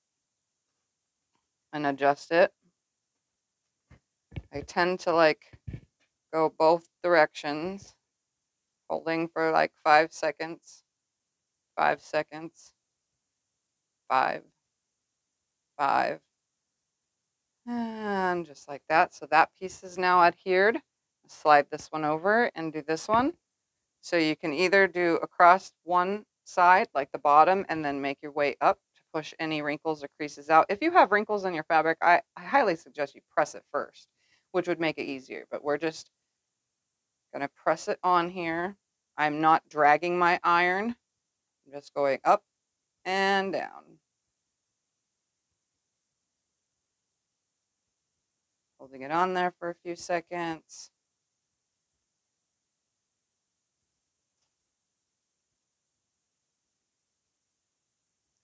and adjust it. I tend to like go both directions, holding for like 5 seconds, 5 seconds, 5, 5, and just like that. So that piece is now adhered. Slide this one over and do this one. So you can either do across one side, like the bottom, and then make your way up to push any wrinkles or creases out. If you have wrinkles in your fabric, I highly suggest you press it first, which would make it easier. But we're just going to press it on here. I'm not dragging my iron. I'm just going up and down. Holding it on there for a few seconds.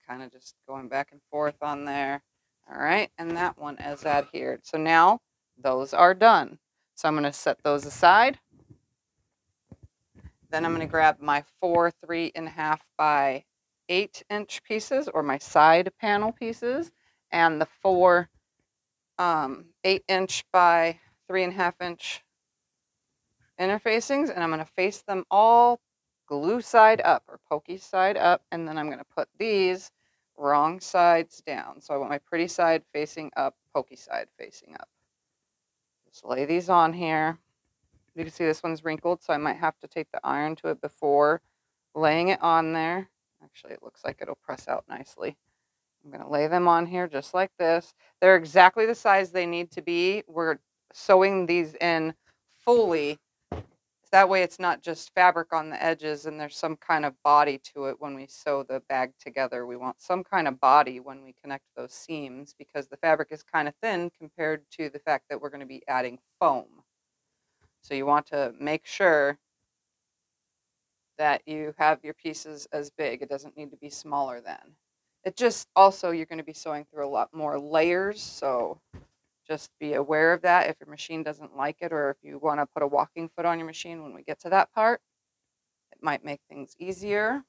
Kind of just going back and forth on there. All right, and that one is adhered. So now those are done. So I'm going to set those aside. Then I'm going to grab my 4 3.5 by 8 inch pieces, or my side panel pieces, and the 4 8 inch by 3.5 inch interfacings, and I'm going to face them all glue side up or pokey side up, and then I'm going to put these wrong sides down. So I want my pretty side facing up, pokey side facing up. Just lay these on here. You can see this one's wrinkled, so I might have to take the iron to it before laying it on there. Actually, it looks like it'll press out nicely. I'm going to lay them on here just like this. They're exactly the size they need to be. We're sewing these in fully. That way it's not just fabric on the edges and there's some kind of body to it when we sew the bag together. We want some kind of body when we connect those seams because the fabric is kind of thin compared to the fact that we're going to be adding foam. So you want to make sure that you have your pieces as big. It doesn't need to be smaller than. It just also, you're going to be sewing through a lot more layers, so just be aware of that if your machine doesn't like it, or if you want to put a walking foot on your machine when we get to that part. It might make things easier.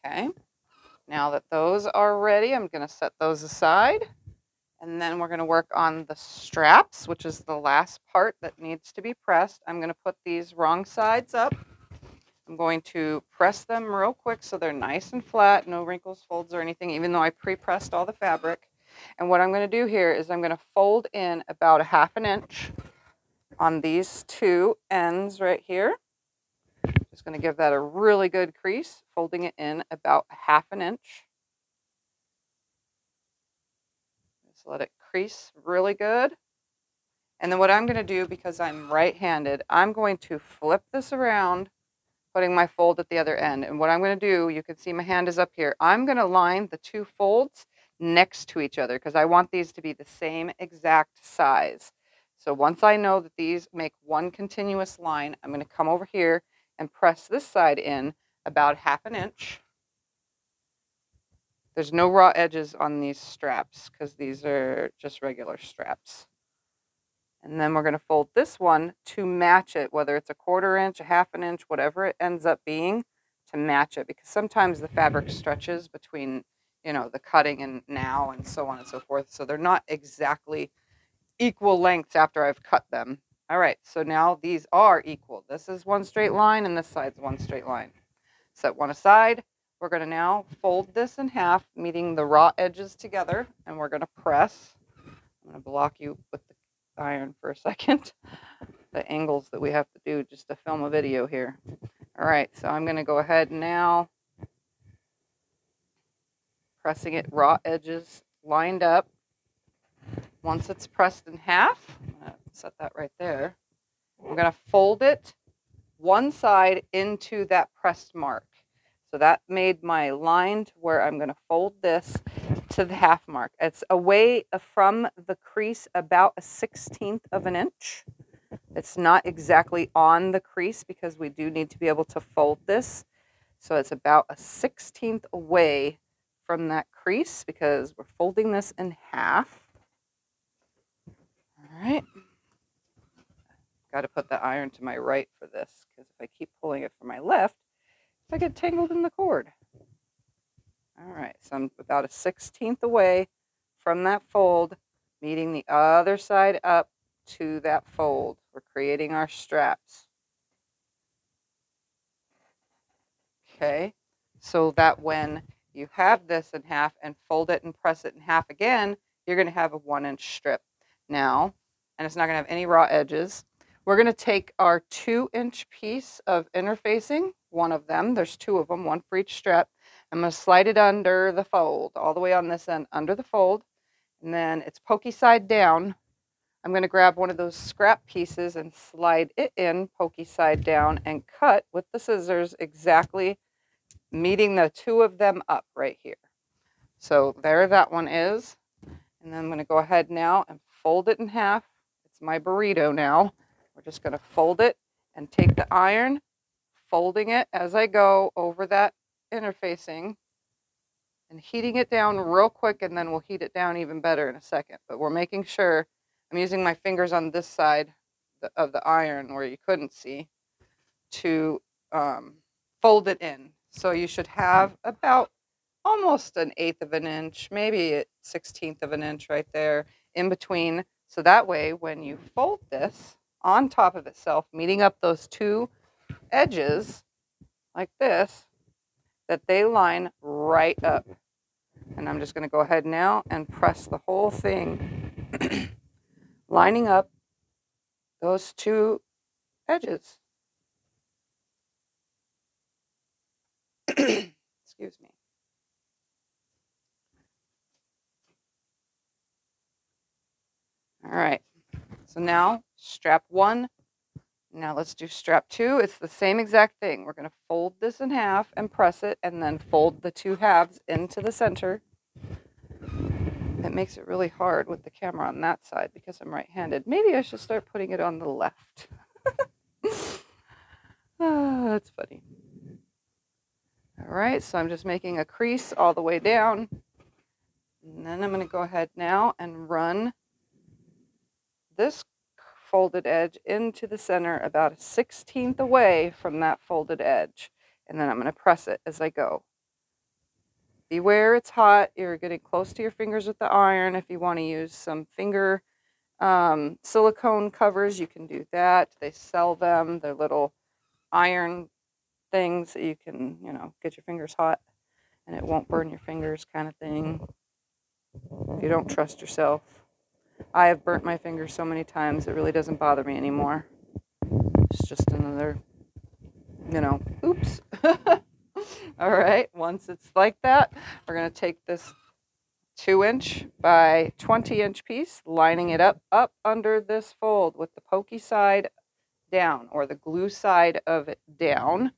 Okay, now that those are ready, I'm going to set those aside. And then we're going to work on the straps, which is the last part that needs to be pressed. I'm going to put these wrong sides up. I'm going to press them real quick so they're nice and flat, no wrinkles, folds, or anything, even though I pre-pressed all the fabric. And what I'm going to do here is I'm going to fold in about 1/2 inch on these 2 ends right here. Just going to give that a really good crease, folding it in about 1/2 inch. Just let it crease really good. And then what I'm going to do, because I'm right-handed, I'm going to flip this around, putting my fold at the other end. And what I'm going to do, you can see my hand is up here. I'm going to line the two folds next to each other because I want these to be the same exact size. So once I know that these make one continuous line, I'm going to come over here and press this side in about 1/2 inch. There's no raw edges on these straps because these are just regular straps. And then we're going to fold this one to match it, whether it's 1/4 inch, 1/2 inch, whatever it ends up being, to match it. Because sometimes the fabric stretches between, you know, the cutting and now and so on and so forth. So they're not exactly equal lengths after I've cut them. All right, so now these are equal. This is one straight line and this side's one straight line. Set one aside. We're going to now fold this in half, meeting the raw edges together, and we're going to press. I'm going to block you with the iron for a second. The angles that we have to do just to film a video here. All right, so I'm going to go ahead now, pressing it raw edges lined up. Once it's pressed in half, I'm going to set that right there. I'm going to fold it one side into that pressed mark. So that made my line to where I'm going to fold this to the half mark. It's away from the crease about a 1/16 of an inch. It's not exactly on the crease because we do need to be able to fold this. So it's about a 1/16 away from that crease because we're folding this in half. All right. Got to put the iron to my right for this because if I keep pulling it from my left, I get tangled in the cord. All right, so I'm about a 1/16 away from that fold, meeting the other side up to that fold. We're creating our straps. Okay, so that when you have this in half and fold it and press it in half again, you're going to have a 1-inch strip now, and it's not going to have any raw edges. We're going to take our 2-inch piece of interfacing, one of them, there's 2 of them, one for each strap. I'm going to slide it under the fold, all the way on this end, under the fold, and then it's pokey side down. I'm going to grab one of those scrap pieces and slide it in pokey side down and cut with the scissors exactly meeting the 2 of them up right here. So there that one is. And then I'm going to go ahead now and fold it in half. It's my burrito now. We're just going to fold it and take the iron, folding it as I go over that interfacing and heating it down real quick, and then we'll heat it down even better in a second. But we're making sure I'm using my fingers on this side of the iron where you couldn't see to fold it in. So you should have about almost 1/8 of an inch, maybe a 1/16 of an inch right there in between. So that way, when you fold this on top of itself, meeting up those 2 edges like this, that they line right up. And I'm just going to go ahead now and press the whole thing, lining up those 2 edges. Excuse me. All right, so now strap 1. Now let's do strap 2. It's the same exact thing. We're going to fold this in half and press it, and then fold the 2 halves into the center. It makes it really hard with the camera on that side because I'm right-handed. Maybe I should start putting it on the left. Oh, that's funny. All right, so I'm just making a crease all the way down. And then I'm going to go ahead now and run this folded edge into the center about a 1/16 away from that folded edge. And then I'm going to press it as I go. Beware, it's hot. You're getting close to your fingers with the iron. If you want to use some finger silicone covers, you can do that. They sell them. They're little iron things that you can, you know, get your fingers hot and it won't burn your fingers kind of thing. If you don't trust yourself. I have burnt my fingers so many times, it really doesn't bother me anymore. It's just another, you know, oops. All right, once it's like that, we're going to take this 2-inch by 20-inch piece, lining it up under this fold with the pokey side down, or the glue side of it down.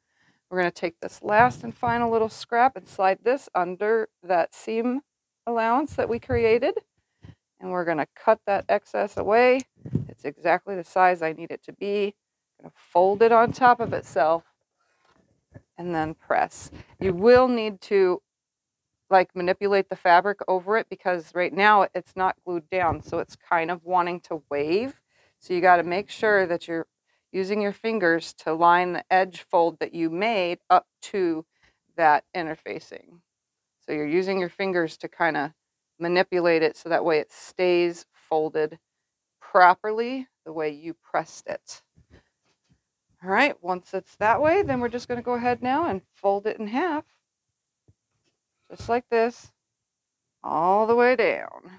We're going to take this last and final little scrap and slide this under that seam allowance that we created. And we're going to cut that excess away. It's exactly the size I need it to be. I'm going to fold it on top of itself and then press. You will need to manipulate the fabric over it, because right now it's not glued down, so it's kind of wanting to wave. So you got to make sure that you're using your fingers to line the edge fold that you made up to that interfacing. So you're using your fingers to kind of manipulate it so that way it stays folded properly the way you pressed it. All right, once it's that way, then we're just going to go ahead now and fold it in half. Just like this, all the way down.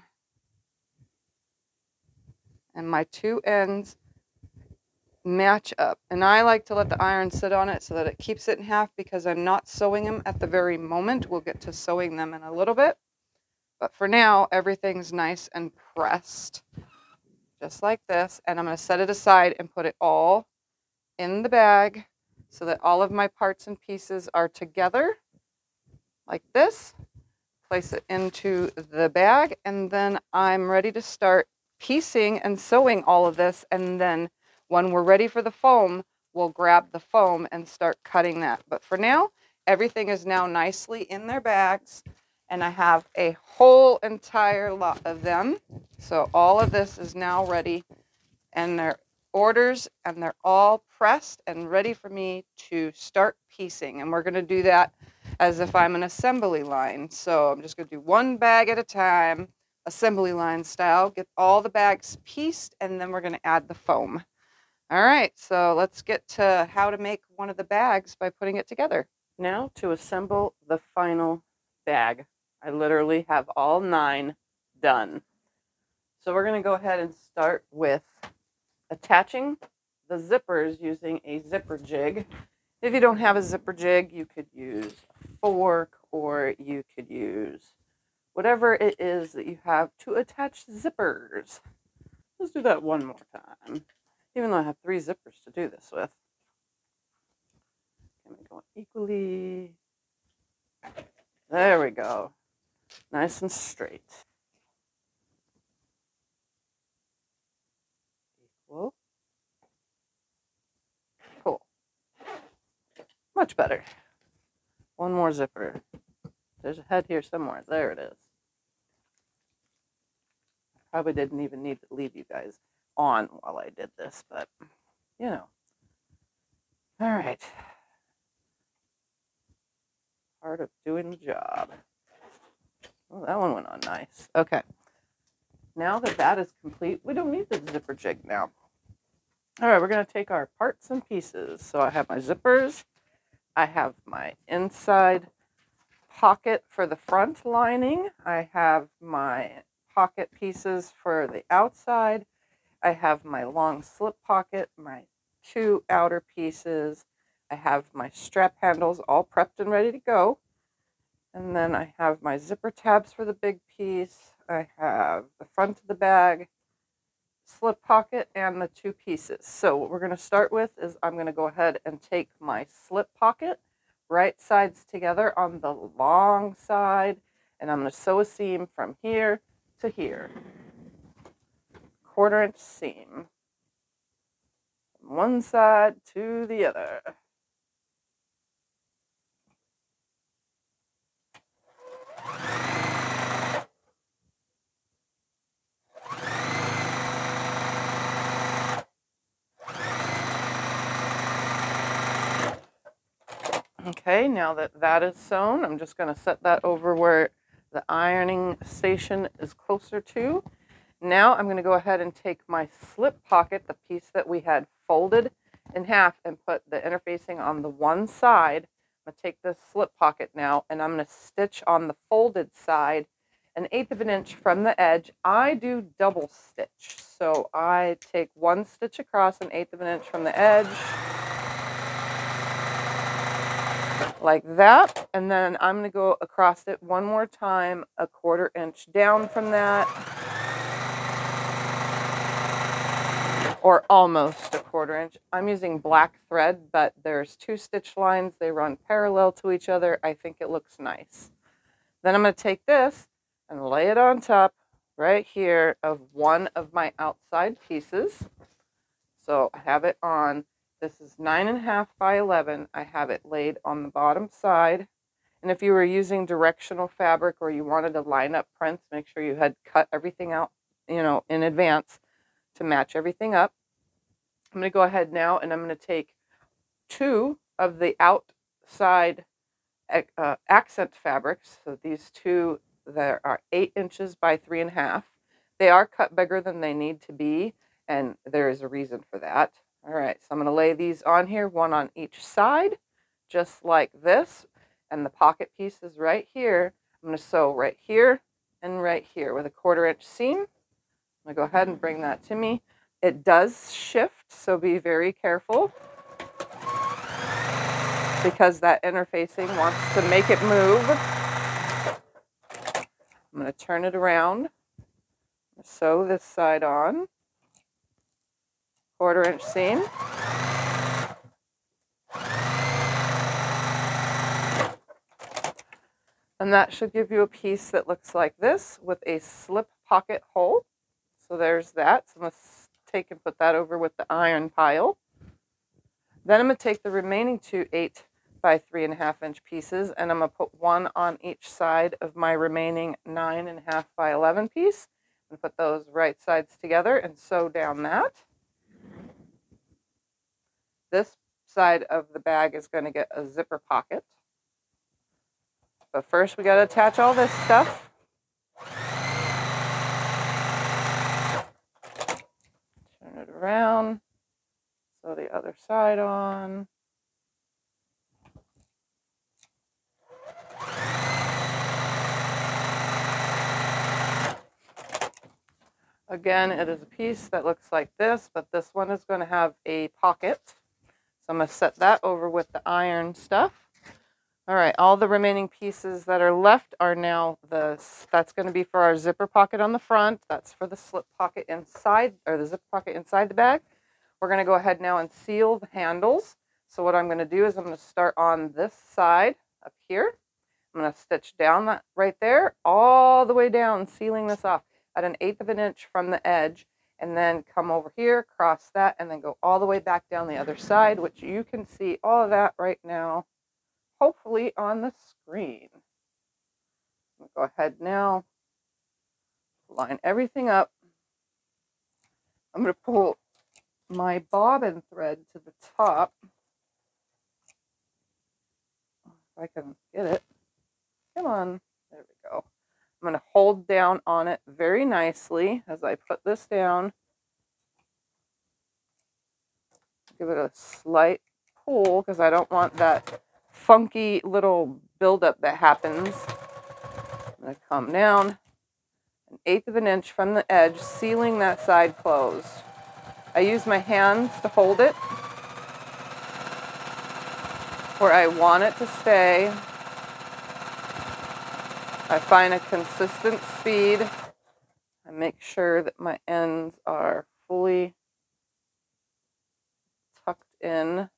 And my two ends match up. And I like to let the iron sit on it so that it keeps it in half, because I'm not sewing them at the very moment. We'll get to sewing them in a little bit. But for now, everything's nice and pressed. Just like this. And I'm going to set it aside and put it all in the bag so that all of my parts and pieces are together. Like this, place it into the bag, and then I'm ready to start piecing and sewing all of this. And then when we're ready for the foam, we'll grab the foam and start cutting that. But for now, everything is now nicely in their bags, and I have a whole entire lot of them. So all of this is now ready, and they're orders, and they're all pressed and ready for me to start piecing. And we're going to do that as if I'm an assembly line. So I'm just going to do one bag at a time, assembly line style, get all the bags pieced, and then we're going to add the foam. All right, so let's get to how to make one of the bags by putting it together. Now to assemble the final bag. I literally have all 9 done. So we're going to go ahead and start with attaching the zippers using a zipper jig. If you don't have a zipper jig, you could use a fork, or you could use whatever it is that you have to attach zippers. Let's do that one more time, even though I have 3 zippers to do this with. Can we go equally? There we go. Nice and straight. Equal. Cool. Much better. One more zipper. There's a head here somewhere. There it is. I probably didn't even need to leave you guys on while I did this, but you know. All right. Part of doing the job. Oh, that one went on nice. Okay. Now that that is complete, we don't need the zipper jig now. All right, we're going to take our parts and pieces. So I have my zippers. I have my inside pocket for the front lining. I have my pocket pieces for the outside. I have my long slip pocket, my 2 outer pieces. I have my strap handles all prepped and ready to go. And then I have my zipper tabs for the big piece. I have the front of the bag, slip pocket, and the 2 pieces. So what we're going to start with is I'm going to go ahead and take my slip pocket, right sides together on the long side, and I'm going to sew a seam from here to here. 1/4 inch seam. From one side to the other. Okay, now that that is sewn, I'm just going to set that over where the ironing station is closer to. Now I'm going to go ahead and take my slip pocket, the piece that we had folded in half, and put the interfacing on the one side. I'm going to take this slip pocket now, and I'm going to stitch on the folded side 1/8 of an inch from the edge. I do double stitch, so I take 1 stitch across 1/8 of an inch from the edge. like that. And then I'm going to go across it one more time, a 1/4 inch down from that, or almost a 1/4 inch. I'm using black thread, but there's 2 stitch lines. They run parallel to each other. I think it looks nice. Then I'm going to take this and lay it on top right here of one of my outside pieces. So I have it on, this is 9.5 by 11. I have it laid on the bottom side. And if you were using directional fabric or you wanted to line up prints, make sure you had cut everything out, in advance to match everything up. I'm going to go ahead now and I'm going to take 2 of the outside accent fabrics. So these 2 that are 8 inches by 3.5. They are cut bigger than they need to be, and there is a reason for that. All right, so I'm going to lay these on here, one on each side, just like this. And the pocket piece is right here. I'm going to sew right here and right here with a 1/4 inch seam. I'm going to go ahead and bring that to me. It does shift, so be very careful, because that interfacing wants to make it move. I'm going to turn it around, sew this side on, 1/4 inch seam. And that should give you a piece that looks like this with a slip pocket hole. So there's that. So I'm going to take and put that over with the iron pile. Then I'm going to take the remaining 2 8 by 3.5 inch pieces, and I'm going to put one on each side of my remaining 9.5 by 11 piece, and put those right sides together and sew down that. This side of the bag is going to get a zipper pocket. But first we got to attach all this stuff. Turn it around, sew the other side on. Again, it is a piece that looks like this, but this one is going to have a pocket. So I'm going to set that over with the iron stuff. All right, all the remaining pieces that are left are now that's going to be for our zipper pocket on the front. That's for the slip pocket inside, or the zipper pocket inside the bag. We're going to go ahead now and seal the handles. So what I'm going to do is I'm going to start on this side up here. I'm going to stitch down that right there, all the way down, sealing this off at 1/8 of an inch from the edge, and then come over here, cross that, and then go all the way back down the other side, which you can see all of that right now, hopefully on the screen. I'm going to go ahead now, line everything up. I'm going to pull my bobbin thread to the top, if I can get it. Come on, there we go. I'm going to hold down on it very nicely as I put this down. Give it a slight pull because I don't want that funky little buildup that happens. I'm going to come down 1/8 of an inch from the edge, sealing that side closed. I use my hands to hold it where I want it to stay. I find a consistent speed. I make sure that my ends are fully tucked in.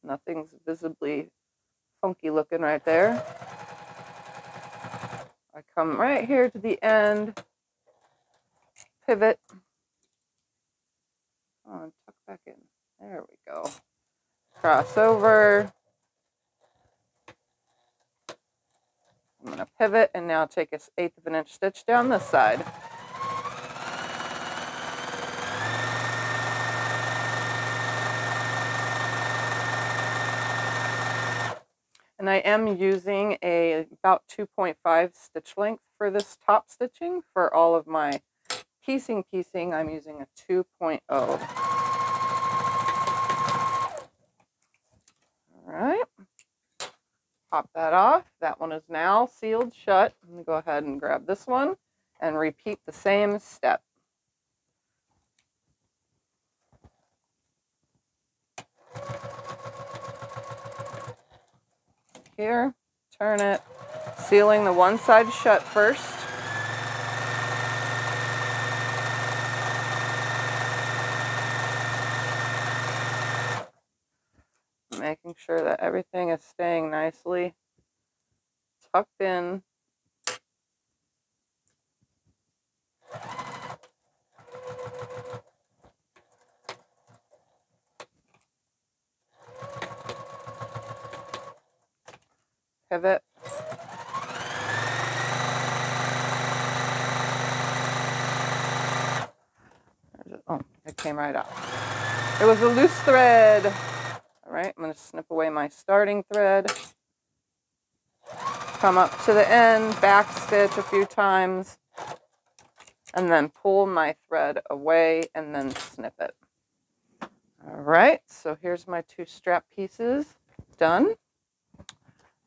Nothing's visibly funky looking right there. I come right here to the end, pivot, and tuck back in. There we go. Cross over. I'm going to pivot and now take a 1/8 of an inch stitch down this side. And I am using about 2.5 stitch length for this top stitching. For all of my piecing, I'm using a 2.0. All right. Pop that off. That one is now sealed shut. I'm going to go ahead and grab this one and repeat the same step. here, turn it, sealing the one side shut first. Making sure that everything is staying nicely tucked in. Pivot. Oh, it came right out. It was a loose thread. All right, I'm going to snip away my starting thread. Come up to the end, back stitch a few times, and then pull my thread away and then snip it. All right, so here's my 2 strap pieces done.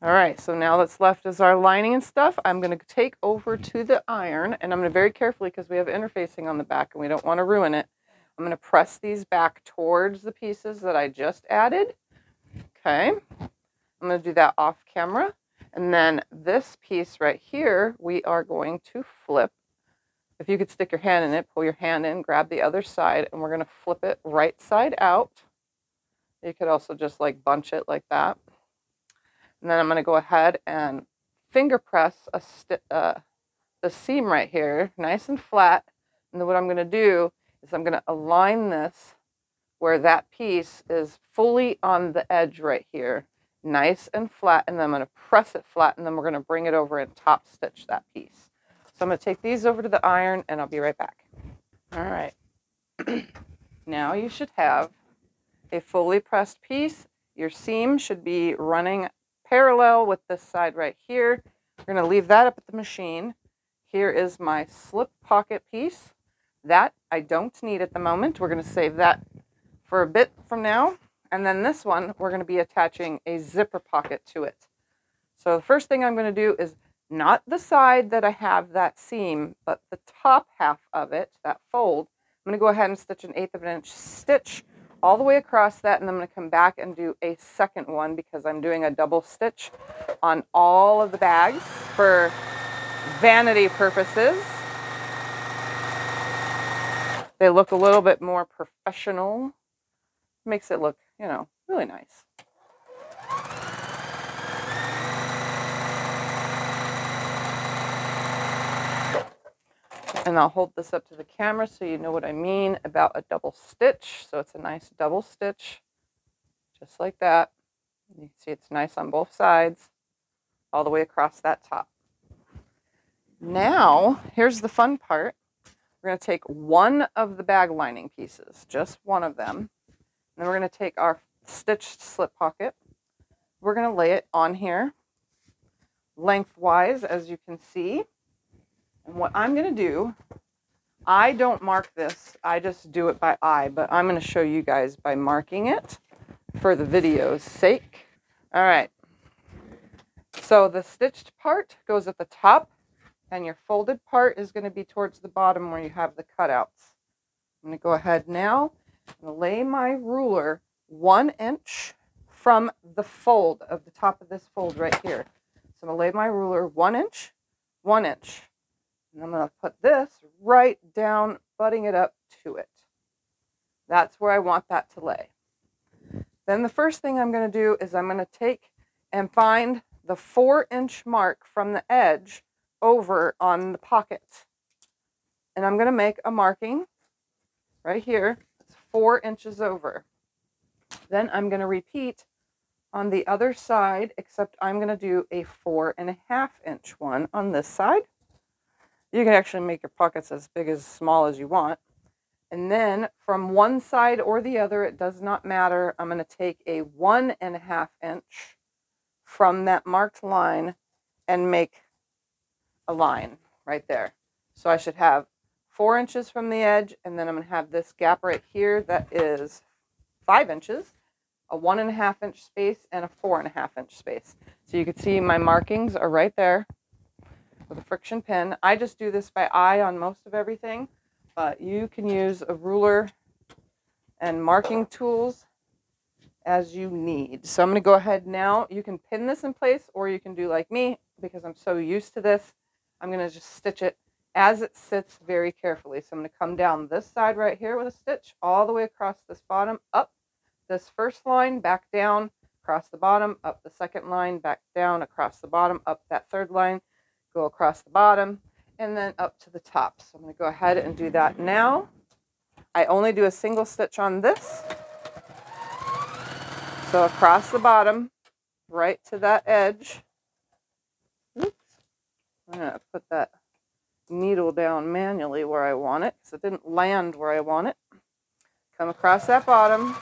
All right, so now that's left is our lining and stuff. I'm going to take over to the iron, and I'm going to very carefully, because we have interfacing on the back and we don't want to ruin it, I'm going to press these back towards the pieces that I just added. Okay, I'm going to do that off camera. And then this piece right here, we are going to flip. If you could stick your hand in it, pull your hand in, grab the other side, and we're going to flip it right side out. You could also just like bunch it like that. And then I'm going to go ahead and finger press the seam right here, nice and flat. And then what I'm going to do is I'm going to align this where that piece is fully on the edge right here, nice and flat. And then I'm going to press it flat, and then we're going to bring it over and top stitch that piece. So I'm going to take these over to the iron, and I'll be right back. All right. Now you should have a fully pressed piece. Your seam should be running parallel with this side right here. We're going to leave that up at the machine. Here is my slip pocket piece. That I don't need at the moment. We're going to save that for a bit from now. And then this one, we're going to be attaching a zipper pocket to it. So the first thing I'm going to do is not the side that I have that seam, but the top half of it, that fold. I'm going to go ahead and stitch an 1/8 of an inch stitch all the way across that, and I'm going to come back and do a second one because I'm doing a double stitch on all of the bags for vanity purposes. They look a little bit more professional. Makes it look, you know, really nice. And I'll hold this up to the camera so you know what I mean about a double stitch. So it's a nice double stitch, just like that. You can see it's nice on both sides, all the way across that top. Now, here's the fun part. We're going to take one of the bag lining pieces, just one of them. And then we're going to take our stitched slip pocket. We're going to lay it on here, lengthwise, as you can see. And what I'm going to do, I don't mark this, I just do it by eye, but I'm going to show you guys by marking it for the video's sake. All right. So the stitched part goes at the top, and your folded part is going to be towards the bottom where you have the cutouts. I'm going to go ahead now and lay my ruler 1 inch from the fold of the top of this fold right here. So I'm going to lay my ruler 1 inch, 1 inch. And I'm going to put this right down, butting it up to it. That's where I want that to lay. Then the first thing I'm going to do is I'm going to take and find the 4-inch mark from the edge over on the pocket. And I'm going to make a marking right here. It's 4 inches over. Then I'm going to repeat on the other side, except I'm going to do a 4.5 inch one on this side. You can actually make your pockets as big as small as you want. And then from one side or the other, it does not matter. I'm going to take a 1.5 inch from that marked line and make a line right there. So I should have 4 inches from the edge, and then I'm going to have this gap right here that is 5 inches, a 1.5 inch space, and a 4.5 inch space. So you can see my markings are right there with a friction pin. I just do this by eye on most of everything, but you can use a ruler and marking tools as you need. So I'm going to go ahead now. You can pin this in place, or you can do like me, because I'm so used to this. I'm going to just stitch it as it sits very carefully. So I'm going to come down this side right here with a stitch all the way across this bottom, up this first line, back down, across the bottom, up the second line, back down, across the bottom, up that third line, go across the bottom, and then up to the top. So I'm going to go ahead and do that now. I only do a single stitch on this. So across the bottom, right to that edge. Oops. I'm going to put that needle down manually where I want it, because it didn't land where I want it. Come across that bottom,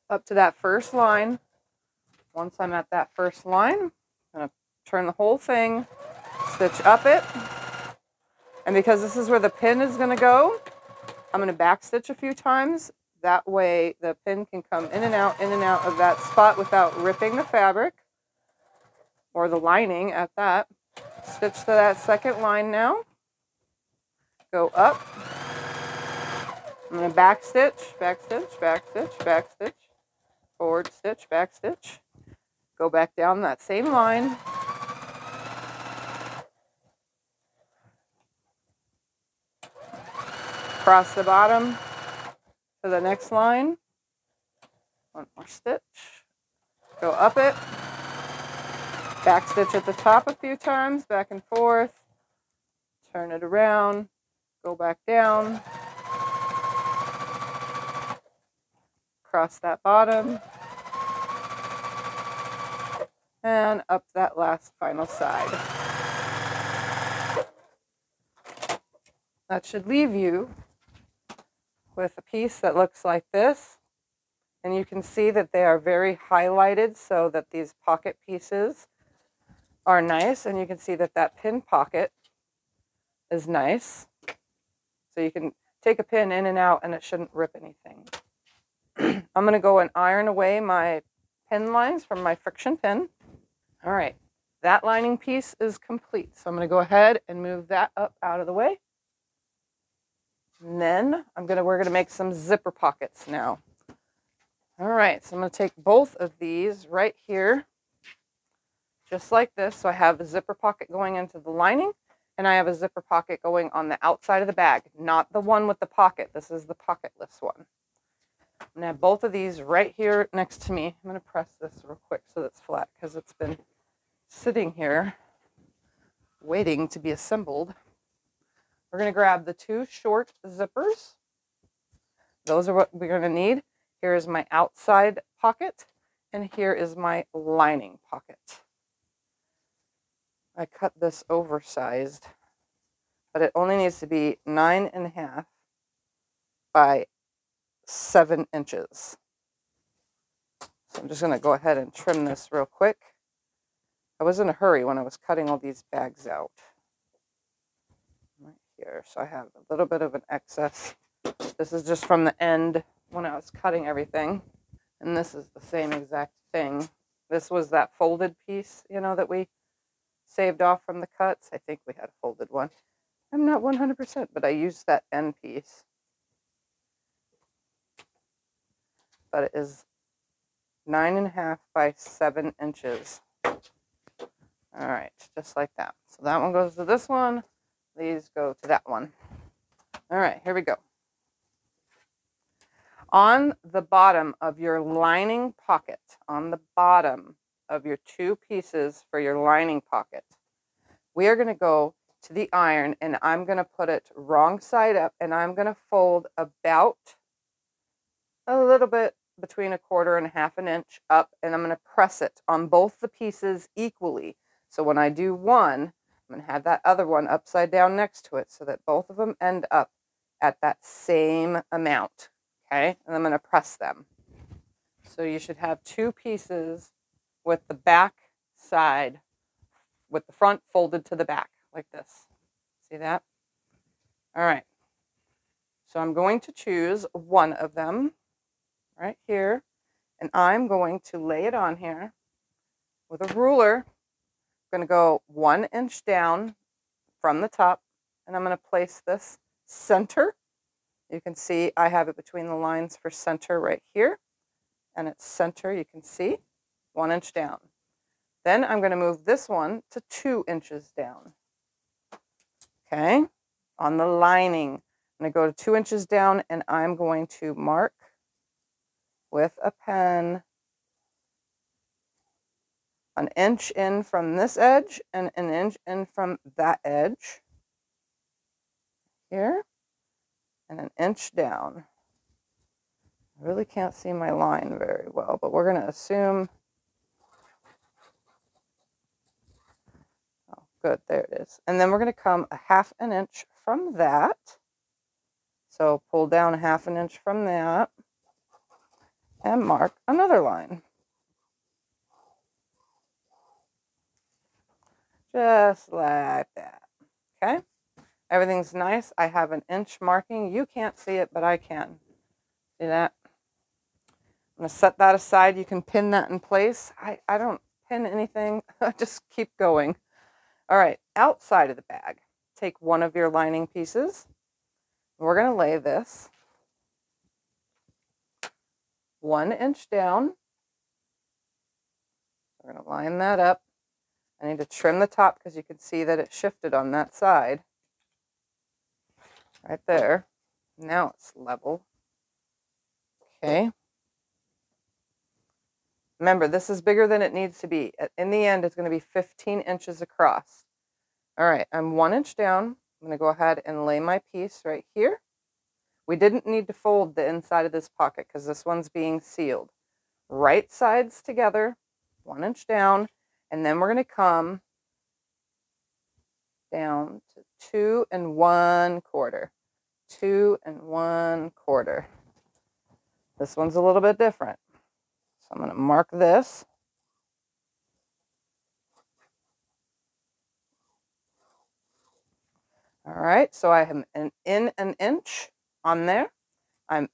up to that first line. Once I'm at that first line, I'm going to turn the whole thing, stitch up it. And because this is where the pin is going to go, I'm going to back stitch a few times. That way the pin can come in and out of that spot without ripping the fabric or the lining at that. Stitch to that second line now. Go up. I'm going to back stitch, back stitch, back stitch, back stitch, forward stitch, back stitch. Go back down that same line. Cross the bottom to the next line. One more stitch. Go up it. Back stitch at the top a few times, back and forth. Turn it around. Go back down. Cross that bottom. And up that last final side. That should leave you with a piece that looks like this. And you can see that they are very highlighted so that these pocket pieces are nice. And you can see that that pin pocket is nice. So you can take a pin in and out and it shouldn't rip anything. I'm going to go and iron away my pin lines from my friction pin. All right, that lining piece is complete. So I'm going to go ahead and move that up out of the way. And then we're going to make some zipper pockets now. All right, so I'm going to take both of these right here, just like this. So I have a zipper pocket going into the lining, and I have a zipper pocket going on the outside of the bag, not the one with the pocket. This is the pocketless one. I'm going to have both of these right here next to me. I'm going to press this real quick so that's flat, because it's been sitting here waiting to be assembled. We're going to grab the two short zippers. Those are what we're going to need. Here is my outside pocket, and here is my lining pocket. I cut this oversized, but it only needs to be 9.5 by 7 inches. So I'm just going to go ahead and trim this real quick. I was in a hurry when I was cutting all these bags out. Right here, so I have a little bit of an excess. This is just from the end when I was cutting everything. And this is the same exact thing. This was that folded piece, you know, that we saved off from the cuts. I think we had a folded one. I'm not 100%, but I used that end piece. But it is 9.5 by 7 inches. All right, just like that. So that one goes to this one. These go to that one. All right, here we go. On the bottom of your lining pocket, on the bottom of your two pieces for your lining pocket, we are going to go to the iron, and I'm going to put it wrong side up, and I'm going to fold about a little bit between 1/4 and 1/2 inch up, and I'm going to press it on both the pieces equally. So when I do one, I'm going to have that other one upside down next to it so that both of them end up at that same amount. Okay, and I'm going to press them. So you should have two pieces with the back side, with the front folded to the back, like this. See that? All right. So I'm going to choose one of them right here, and I'm going to lay it on here with a ruler. I'm going to go 1 inch down from the top, and I'm going to place this center. You can see I have it between the lines for center right here. and its center, you can see, 1 inch down. Then I'm going to move this one to 2 inches down. Okay, on the lining, I'm going to go to 2 inches down, and I'm going to mark with a pen 1 inch in from this edge and 1 inch in from that edge here, and 1 inch down. I really can't see my line very well, but we're going to assume, oh, good, there it is. And then we're going to come a 1/2 inch from that. So pull down 1/2 inch from that and mark another line. Just like that. Okay, everything's nice. I have 1 inch marking. You can't see it, but I can. See that? I'm going to set that aside. You can pin that in place. I don't pin anything. Just keep going. All right, outside of the bag, take one of your lining pieces. We're going to lay this 1 inch down. We're going to line that up. I need to trim the top because you can see that it shifted on that side. Right there. Now it's level. Okay. Remember, this is bigger than it needs to be. In the end, it's going to be 15 inches across. All right, I'm 1 inch down. I'm going to go ahead and lay my piece right here. We didn't need to fold the inside of this pocket because this one's being sealed. Right sides together, 1 inch down, and then we're going to come down to 2 1/4. 2 1/4. This one's a little bit different. So I'm going to mark this. All right, so I am in 1 inch on there. I'm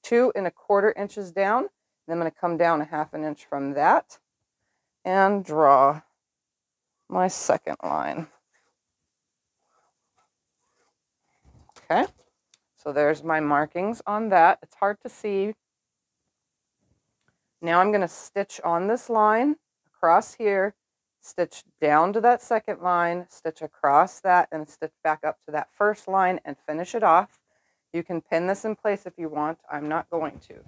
2 1/4 inches down. Then I'm going to come down a 1/2 inch from that and draw my second line. Okay, so there's my markings on that. It's hard to see. Now I'm going to stitch on this line across here, stitch down to that second line, stitch across that, and stitch back up to that first line and finish it off. You can pin this in place if you want. I'm not going to.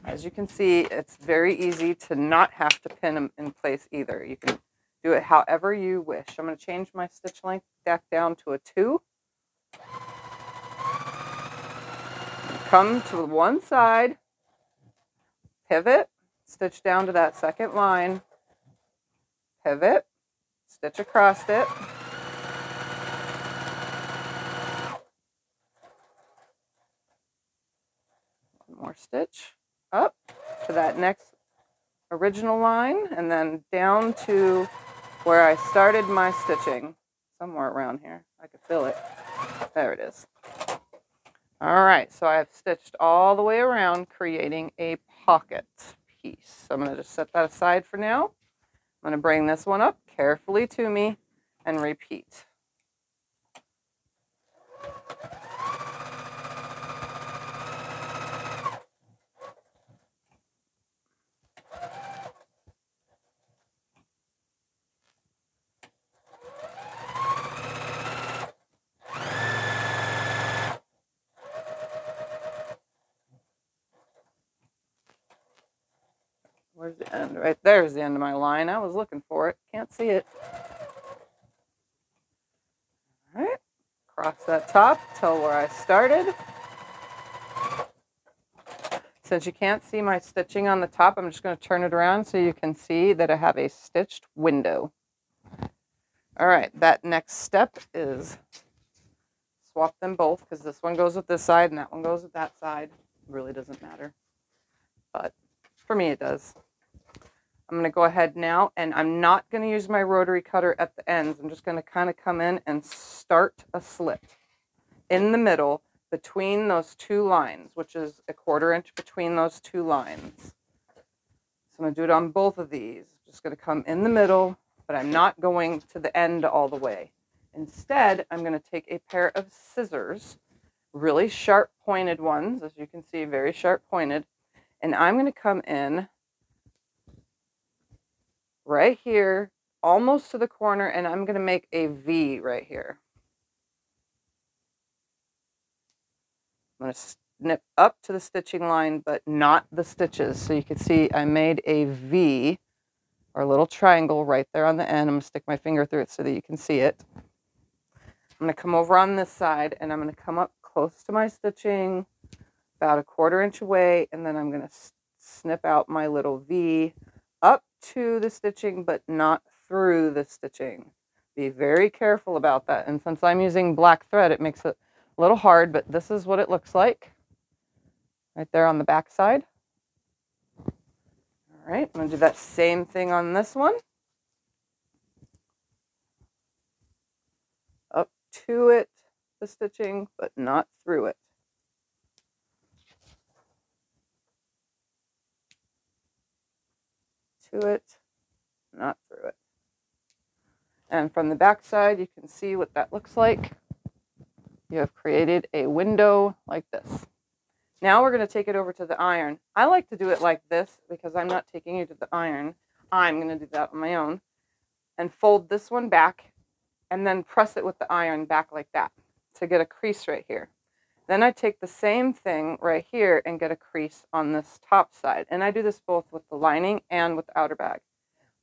As you can see, it's very easy to not have to pin them in place either. You can do it however you wish. I'm going to change my stitch length back down to a 2. Come to one side, pivot, stitch down to that second line, pivot, stitch across it, one more stitch up to that next original line, and then down to where I started my stitching, somewhere around here. I could feel it. There it is. All right, so I've stitched all the way around, creating a pocket piece. So I'm going to just set that aside for now. I'm going to bring this one up carefully to me and repeat. Where's the end? Right there's the end of my line. I was looking for it. Can't see it. All right. Cross that top till where I started. Since you can't see my stitching on the top, I'm just going to turn it around so you can see that I have a stitched window. All right. That next step is swap them both because this one goes with this side and that one goes with that side. It really doesn't matter. But for me, it does. I'm going to go ahead now, and I'm not going to use my rotary cutter at the ends. I'm just going to kind of come in and start a slit in the middle between those two lines, which is a 1/4 inch between those two lines. So I'm going to do it on both of these. Just going to come in the middle, but I'm not going to the end all the way. Instead, I'm going to take a pair of scissors, really sharp pointed ones, as you can see, very sharp pointed, And I'm going to come in right here, almost to the corner, and I'm going to make a V right here. I'm going to snip up to the stitching line, but not the stitches. So you can see I made a V, or a little triangle right there on the end. I'm going to stick my finger through it so that you can see it. I'm going to come over on this side, and I'm going to come up close to my stitching, about 1/4 inch away, and then I'm going to snip out my little V up to the stitching, but not through the stitching. Be very careful about that. And since I'm using black thread, it makes it a little hard, but this is what it looks like right there on the back side. All right, I'm going to do that same thing on this one. Up to it, the stitching, but not through it. To it, not through it. And from the back side, you can see what that looks like. You have created a window like this. Now we're going to take it over to the iron. I like to do it like this because I'm not taking you to the iron. I'm going to do that on my own. And fold this one back and then press it with the iron back like that to get a crease right here. Then I take the same thing right here and get a crease on this top side. And I do this both with the lining and with the outer bag.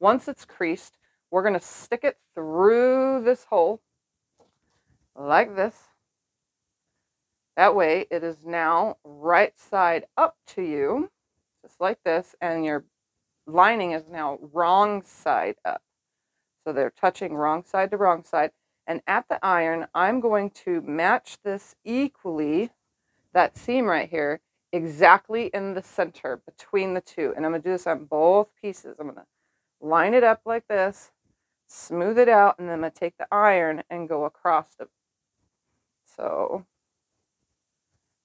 Once it's creased, we're going to stick it through this hole like this. That way it is now right side up to you, just like this, and your lining is now wrong side up. So they're touching wrong side to wrong side. And at the iron, I'm going to match this equally, that seam right here, exactly in the center between the two. And I'm going to do this on both pieces. I'm going to line it up like this, smooth it out, and then I'm going to take the iron and go across it. So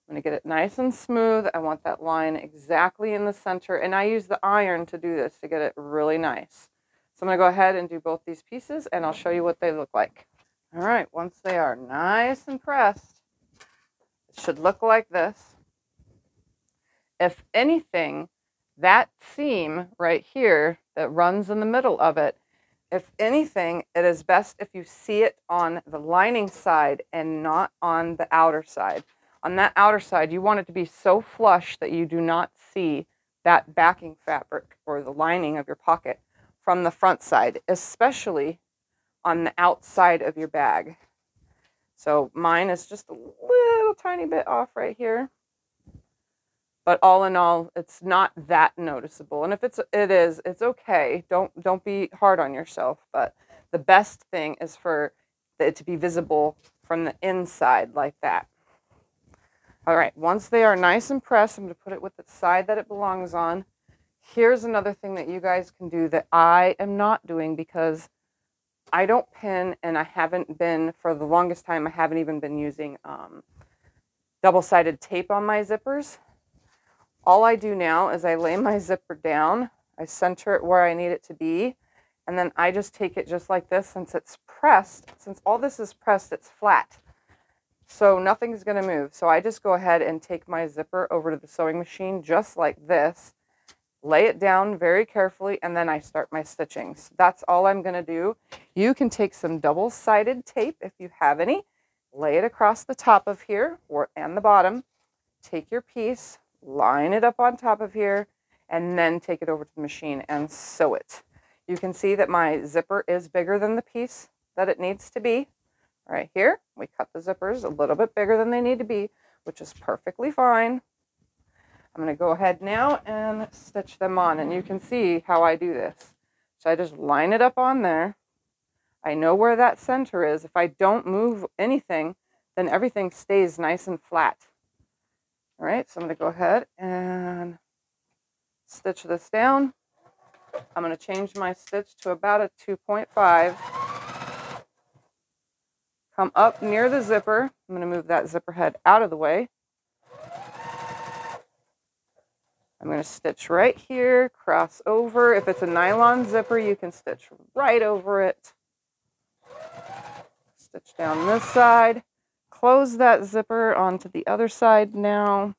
I'm going to get it nice and smooth. I want that line exactly in the center. And I use the iron to do this to get it really nice. So I'm going to go ahead and do both these pieces, and I'll show you what they look like. All right, once they are nice and pressed, it should look like this. If anything, that seam right here that runs in the middle of it, if anything, it is best if you see it on the lining side and not on the outer side. On that outer side, you want it to be so flush that you do not see that backing fabric or the lining of your pocket from the front side, especially on the outside of your bag. So mine is just a little tiny bit off right here. But all in all, it's not that noticeable. And if it is, it's okay. Don't be hard on yourself. But the best thing is for it to be visible from the inside like that. All right, once they are nice and pressed, I'm going to put it with the side that it belongs on. Here's another thing that you guys can do that I am not doing because I don't pin, and I haven't been, for the longest time, I haven't even been using double-sided tape on my zippers. All I do now is I lay my zipper down, I center it where I need it to be, and then I just take it just like this. Since it's pressed, since all this is pressed, it's flat. So nothing's going to move. So I just go ahead and take my zipper over to the sewing machine just like this, lay it down very carefully, and then I start my stitching. So that's all I'm going to do. You can take some double-sided tape if you have any, lay it across the top of here and the bottom, take your piece, line it up on top of here, and then take it over to the machine and sew it. You can see that my zipper is bigger than the piece that it needs to be. Right here, we cut the zippers a little bit bigger than they need to be, which is perfectly fine. I'm going to go ahead now and stitch them on, and you can see how I do this. So I just line it up on there. I know where that center is. If I don't move anything, then everything stays nice and flat. All right, so I'm going to go ahead and stitch this down. I'm going to change my stitch to about a 2.5. Come up near the zipper. I'm going to move that zipper head out of the way. I'm going to stitch right here, cross over. If it's a nylon zipper, you can stitch right over it. Stitch down this side. Close that zipper onto the other side now.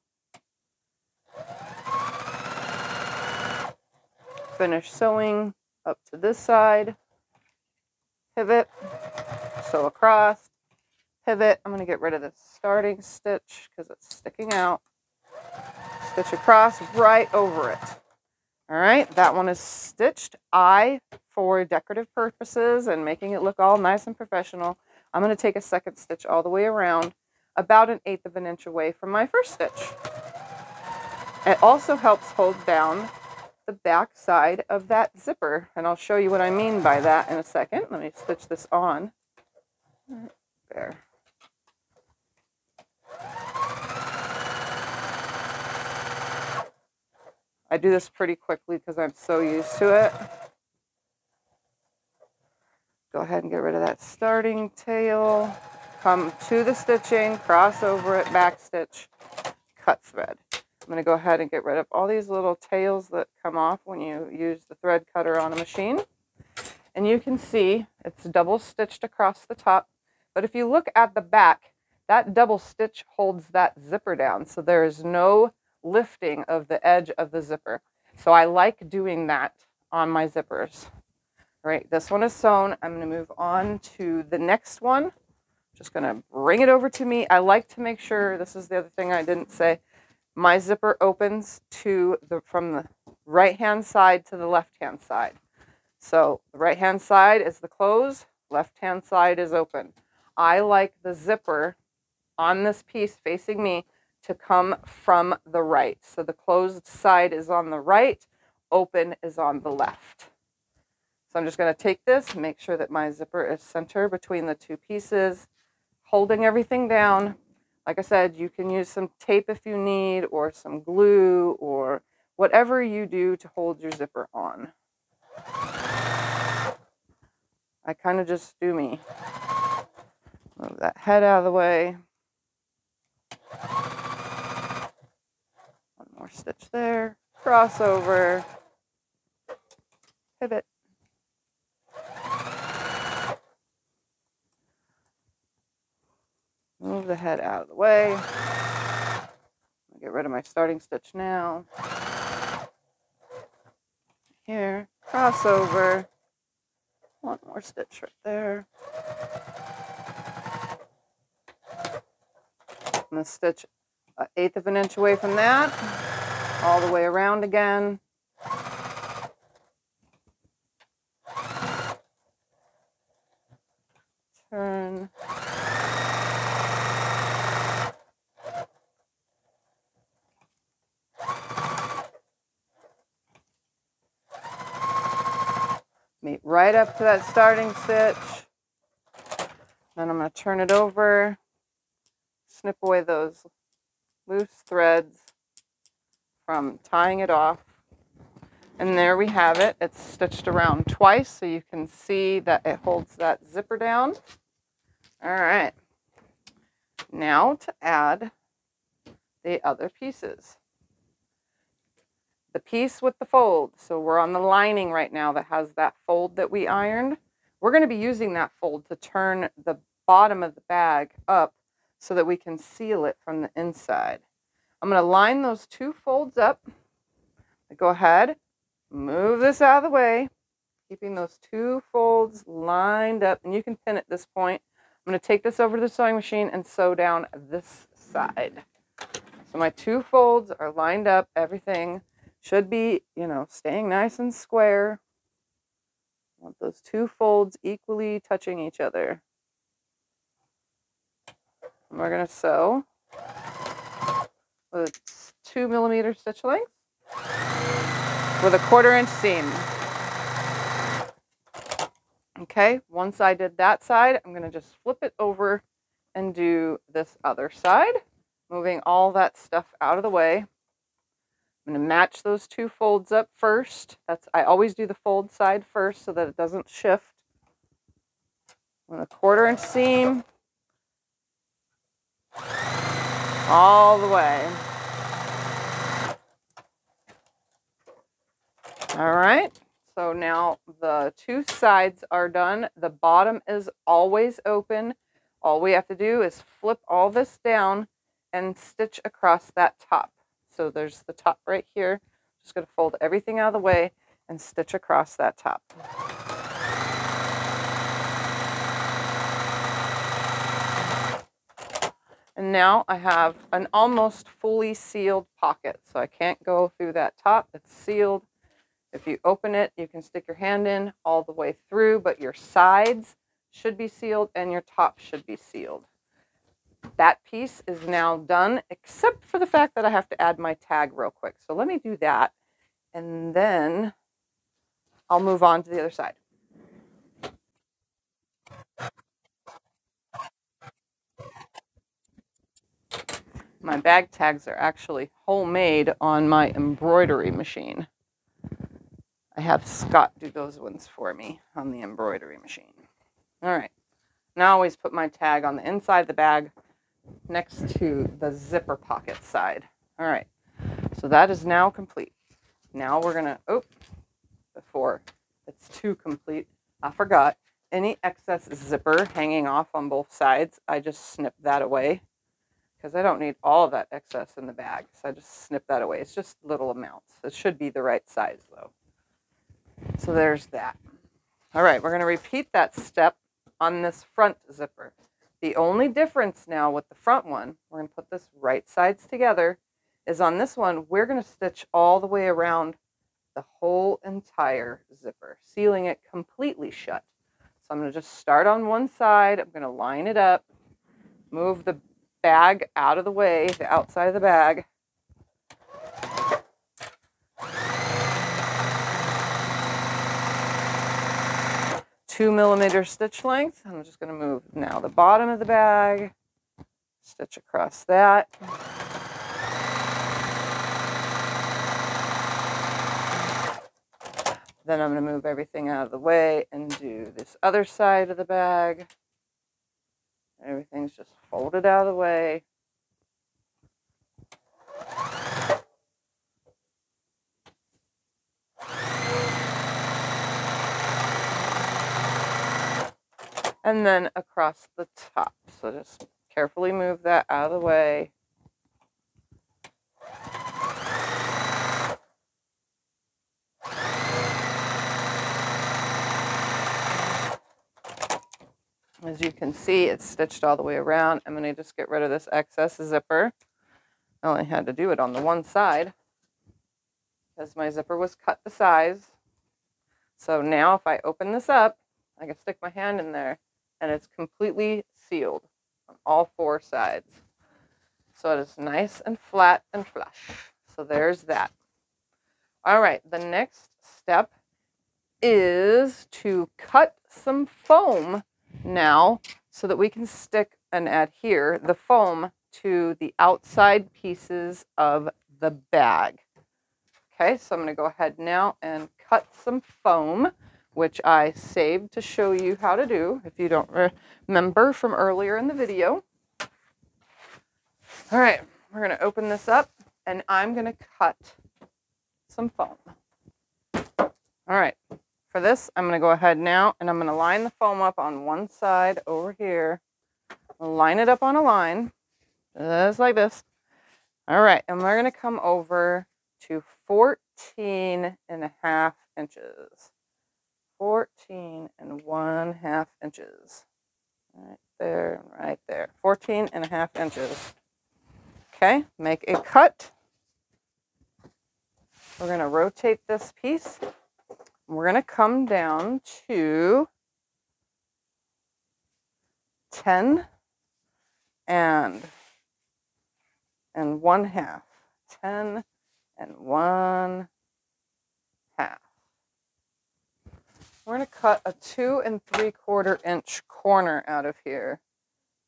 finish sewing up to this side, pivot, sew across, pivot. I'm going to get rid of this starting stitch because it's sticking out. Stitch across right over it. All right, that one is stitched. For decorative purposes and making it look all nice and professional, I'm going to take a second stitch all the way around, about 1/8 of an inch away from my first stitch. It also helps hold down the back side of that zipper, and I'll show you what I mean by that in a second. Let me stitch this on. There. I do this pretty quickly because I'm so used to it. Go ahead and get rid of that starting tail. Come to the stitching, cross over it, back stitch, cut thread. I'm going to go ahead and get rid of all these little tails that come off when you use the thread cutter on a machine. And you can see it's double stitched across the top. But if you look at the back, that double stitch holds that zipper down. So there is no lifting of the edge of the zipper. So I like doing that on my zippers. All right, this one is sewn. I'm going to move on to the next one. Just going to bring it over to me. I like to make sure, this is the other thing I didn't say, my zipper opens from the right-hand side to the left-hand side. So the right-hand side is the close, left-hand side is open. I like the zipper on this piece facing me to come from the right. So the closed side is on the right, open is on the left. So I'm just going to take this, make sure that my zipper is center between the two pieces, holding everything down. Like I said, you can use some tape if you need, or some glue, or whatever you do to hold your zipper on. I kind of just do me. Move that head out of the way. One more stitch there. Cross over. Pivot. Move the head out of the way. I'll get rid of my starting stitch now. Here, cross over. One more stitch right there. I'm going to stitch 1/8 of an inch away from that, all the way around again. Turn. Meet right up to that starting stitch. Then I'm going to turn it over, snip away those loose threads from tying it off. And there we have it. It's stitched around twice, so you can see that it holds that zipper down. All right. Now to add the other pieces. The piece with the fold. So we're on the lining right now that has that fold that we ironed. We're going to be using that fold to turn the bottom of the bag up so that we can seal it from the inside. I'm going to line those two folds up. Go ahead, move this out of the way, keeping those two folds lined up. And you can pin at this point. I'm going to take this over to the sewing machine and sew down this side. So my two folds are lined up. Everything should be, staying nice and square. I want those two folds equally touching each other. And we're going to sew with 2 millimeter stitch length with a 1/4 inch seam. Okay, once I did that side, I'm going to just flip it over and do this other side, moving all that stuff out of the way. I'm going to match those two folds up first. I always do the fold side first so that it doesn't shift. With a 1/4 inch seam all the way. All right, so now the two sides are done. The bottom is always open. All we have to do is flip all this down and stitch across that top. So there's the top right here. Just going to fold everything out of the way and stitch across that top. And now I have an almost fully sealed pocket, so I can't go through that top. It's sealed. If you open it, you can stick your hand in all the way through, but your sides should be sealed and your top should be sealed. That piece is now done, except for the fact that I have to add my tag real quick. So let me do that, and then I'll move on to the other side. My bag tags are actually homemade on my embroidery machine. I have Scott do those ones for me on the embroidery machine. All right. Now I always put my tag on the inside of the bag next to the zipper pocket side. All right. So that is now complete. Now we're going to, before it's too complete, I forgot. Any excess zipper hanging off on both sides, I just snip that away, because I don't need all of that excess in the bag. So I just snip that away. It's just little amounts. It should be the right size, though. So there's that. All right, we're going to repeat that step on this front zipper. The only difference now with the front one, we're going to put this right sides together, is on this one, we're going to stitch all the way around the whole entire zipper, sealing it completely shut. So I'm going to just start on one side. I'm going to line it up, move the bag out of the way, the outside of the bag. $2mm stitch length. I'm just going to move now the bottom of the bag, stitch across that. Then I'm going to move everything out of the way and do this other side of the bag. Everything's just folded out of the way. And then across the top. So just carefully move that out of the way. As you can see, it's stitched all the way around. I'm going to just get rid of this excess zipper. I only had to do it on the one side because my zipper was cut to size. So now if I open this up, I can stick my hand in there and it's completely sealed on all four sides. So it is nice and flat and flush. So there's that. All right, the next step is to cut some foam now so that we can stick and adhere the foam to the outside pieces of the bag. Okay, so I'm going to go ahead now and cut some foam, which I saved to show you how to do if you don't remember from earlier in the video. All right, we're going to open this up and I'm going to cut some foam. All right, for this, I'm going to go ahead now and I'm going to line the foam up on one side over here. Line it up on a line, just like this. All right, and we're going to come over to 14.5 inches. 14.5 inches. Right there, right there. 14.5 inches. Okay, make a cut. We're going to rotate this piece. We're going to come down to 10 and 1/2. 10 and 1/2. We're going to cut a 2 3/4 inch corner out of here.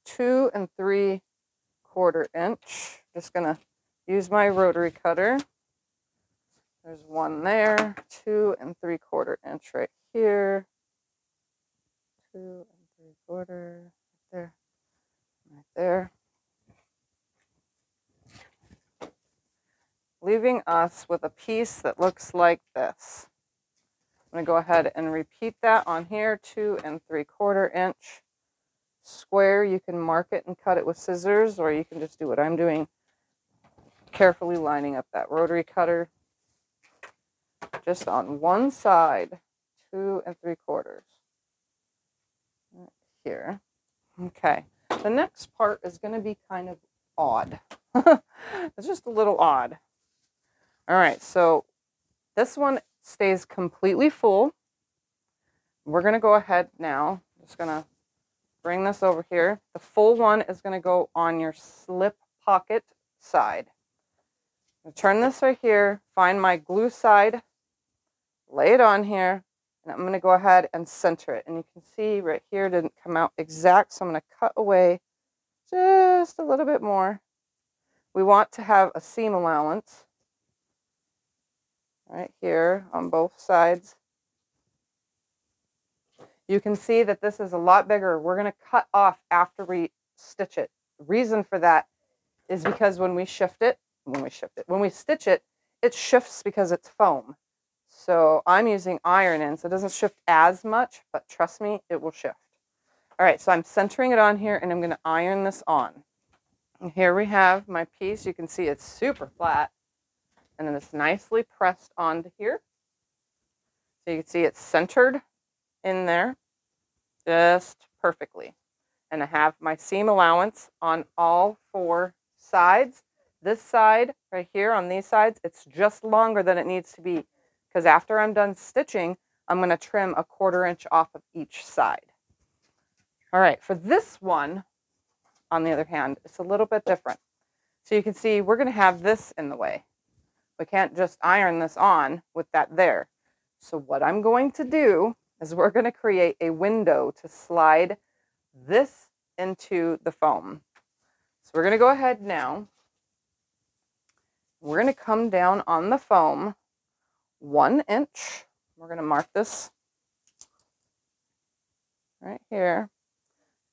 2 3/4 inch. Just going to use my rotary cutter. There's one there. 2 3/4 inch right here. 2 3/4 right there. Right there. Leaving us with a piece that looks like this. I'm going to go ahead and repeat that on here. 2 3/4 inch square. You can mark it and cut it with scissors, or you can just do what I'm doing, carefully lining up that rotary cutter. just on one side, 2 3/4 right here. Okay, the next part is going to be kind of odd. It's just a little odd. All right, so this one stays completely full. We're going to go ahead now. Just going to bring this over here. The full one is going to go on your slip pocket side. I'm going to turn this right here, find my glue side, lay it on here, and I'm going to go ahead and center it. And you can see right here it didn't come out exact, so I'm going to cut away just a little bit more. We want to have a seam allowance right here on both sides. You can see that this is a lot bigger. We're going to cut off after we stitch it. The reason for that is because when we stitch it, it shifts because it's foam. So I'm using iron in, so it doesn't shift as much, but trust me, it will shift. All right, so I'm centering it on here, and I'm going to iron this on. And here we have my piece. You can see it's super flat, and then it's nicely pressed onto here. So you can see it's centered in there just perfectly. And I have my seam allowance on all 4 sides. This side right here on these sides, it's just longer than it needs to be, because after I'm done stitching, I'm going to trim 1/4 inch off of each side. All right, for this one, on the other hand, it's a little bit different. So you can see we're going to have this in the way. We can't just iron this on with that there. So what I'm going to do is we're going to create a window to slide this into the foam. So we're going to go ahead now. We're going to come down on the foam 1 inch. We're going to mark this right here.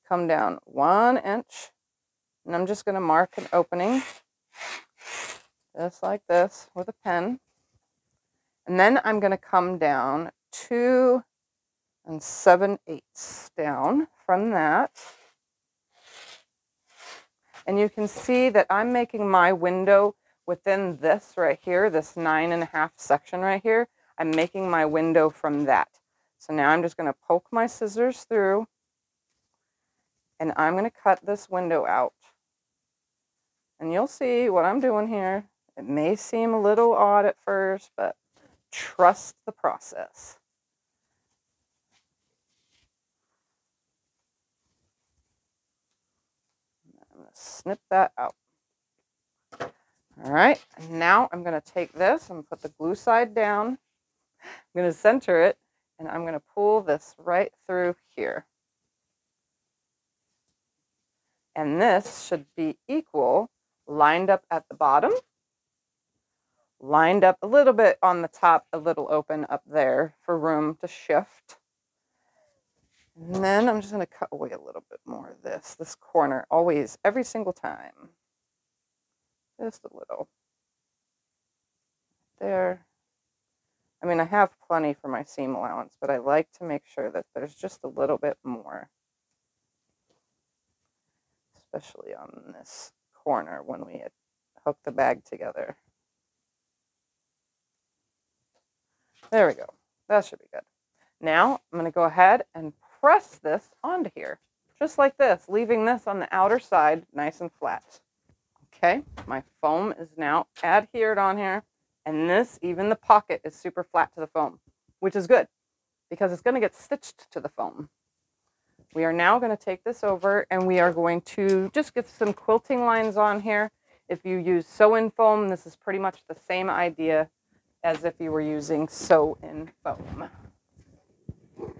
Come down 1 inch. And I'm just going to mark an opening just like this with a pen. And then I'm going to come down 2 7/8 down from that. And you can see that I'm making my window within this right here, this 9.5 section right here. I'm making my window from that. So now I'm just going to poke my scissors through, and I'm going to cut this window out. And you'll see what I'm doing here. It may seem a little odd at first, but trust the process. I'm going to snip that out. All right, now I'm going to take this and put the glue side down. I'm going to center it, and I'm going to pull this right through here. And this should be equal, lined up at the bottom, lined up a little bit on the top, a little open up there for room to shift. And then I'm just going to cut away a little bit more of this corner, always, every single time. Just a little. There. I mean, I have plenty for my seam allowance, but I like to make sure that there's just a little bit more. Especially on this corner when we hook the bag together. There we go. That should be good. Now I'm going to go ahead and press this onto here, just like this, leaving this on the outer side nice and flat. Okay, my foam is now adhered on here, and this, even the pocket, is super flat to the foam, which is good because it's going to get stitched to the foam. We are now going to take this over, and we are going to just get some quilting lines on here. If you use sew-in foam, this is pretty much the same idea as if you were using sew-in foam. And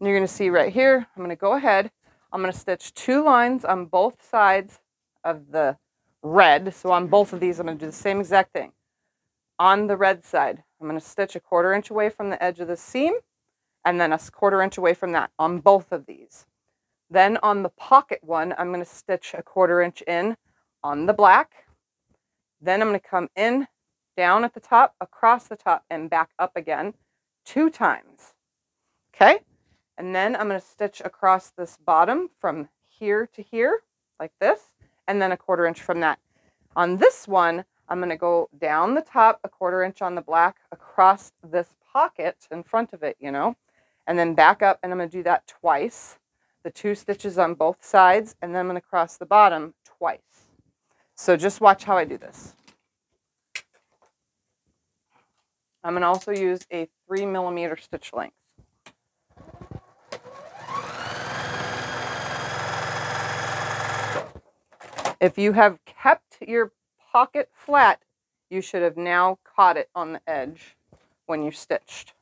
you're going to see right here, I'm going to go ahead. I'm going to stitch 2 lines on both sides of the red. So on both of these, I'm going to do the same exact thing. On the red side, I'm going to stitch 1/4 inch away from the edge of the seam, and then 1/4 inch away from that on both of these. Then on the pocket one, I'm going to stitch 1/4 inch in on the black. Then I'm going to come in, down at the top, across the top, and back up again 2 times. Okay? And then I'm going to stitch across this bottom from here to here, like this, and then 1/4 inch from that. On this one, I'm going to go down the top, a 1/4 inch on the black, across this pocket in front of it, you know, and then back up, and I'm going to do that twice. The 2 stitches on both sides, and then I'm going to cross the bottom twice. So just watch how I do this. I'm going to also use a 3mm stitch length. If you have kept your pocket flat, you should have now caught it on the edge when you stitched.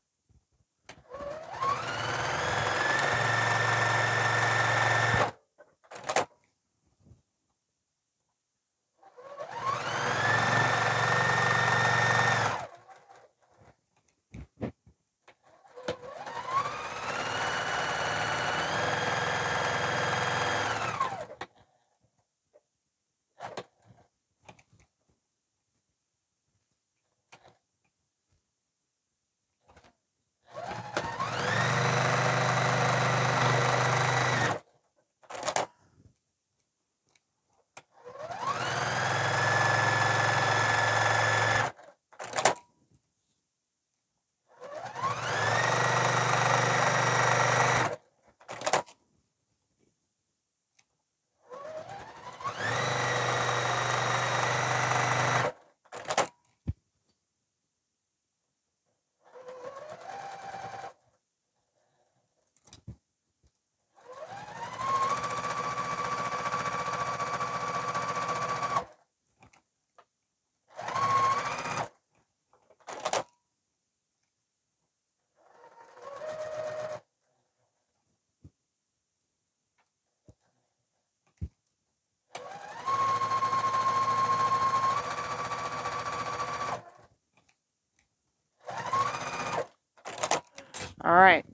All right,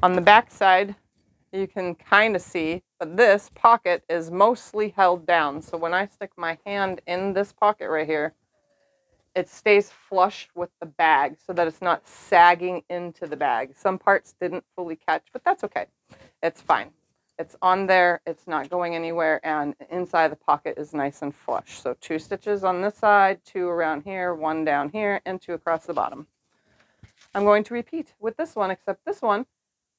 on the back side, you can kind of see, but this pocket is mostly held down. So when I stick my hand in this pocket right here, it stays flush with the bag so that it's not sagging into the bag. Some parts didn't fully catch, but that's okay. It's fine. It's on there, it's not going anywhere, and inside the pocket is nice and flush. So 2 stitches on this side, 2 around here, 1 down here, and 2 across the bottom. I'm going to repeat with this one, except this one,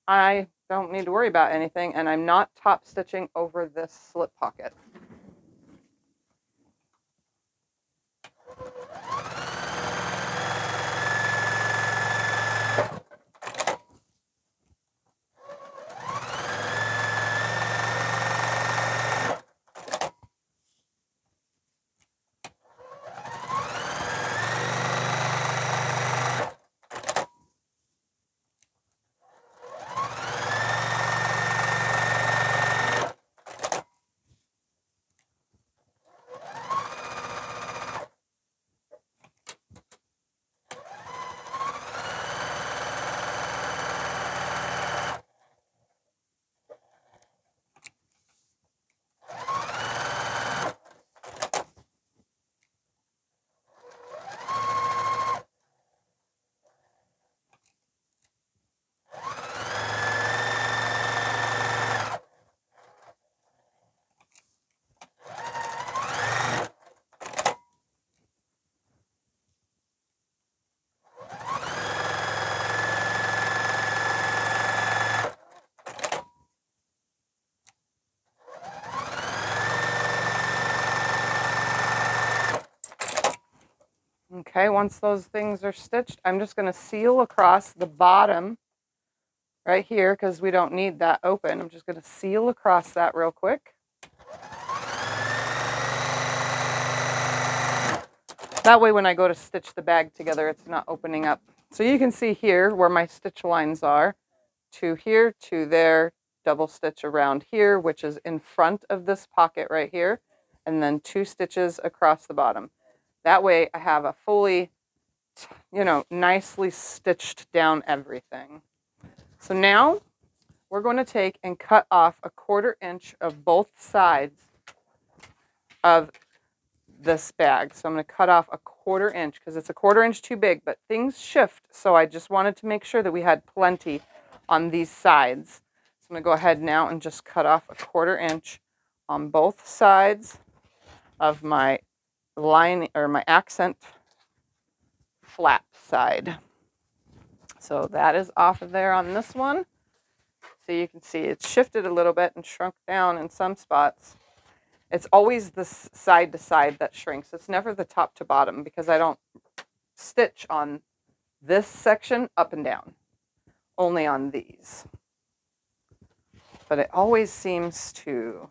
I don't need to worry about anything, and I'm not top stitching over this slip pocket. Okay, once those things are stitched, I'm just going to seal across the bottom right here because we don't need that open. I'm just going to seal across that real quick. That way when I go to stitch the bag together, it's not opening up. So you can see here where my stitch lines are. 2 here, 2 there, double stitch around here, which is in front of this pocket right here, and then 2 stitches across the bottom. That way I have a fully, you know, nicely stitched down everything. So now we're going to take and cut off a 1/4 inch of both sides of this bag. So I'm going to cut off a 1/4 inch because it's a 1/4 inch too big, but things shift. So I just wanted to make sure that we had plenty on these sides. So I'm going to go ahead now and just cut off a 1/4 inch on both sides of my line or my accent flap side. So that is off of there on this one. So you can see it's shifted a little bit and shrunk down in some spots. It's always the side to side that shrinks. It's never the top to bottom because I don't stitch on this section up and down, only on these. But it always seems to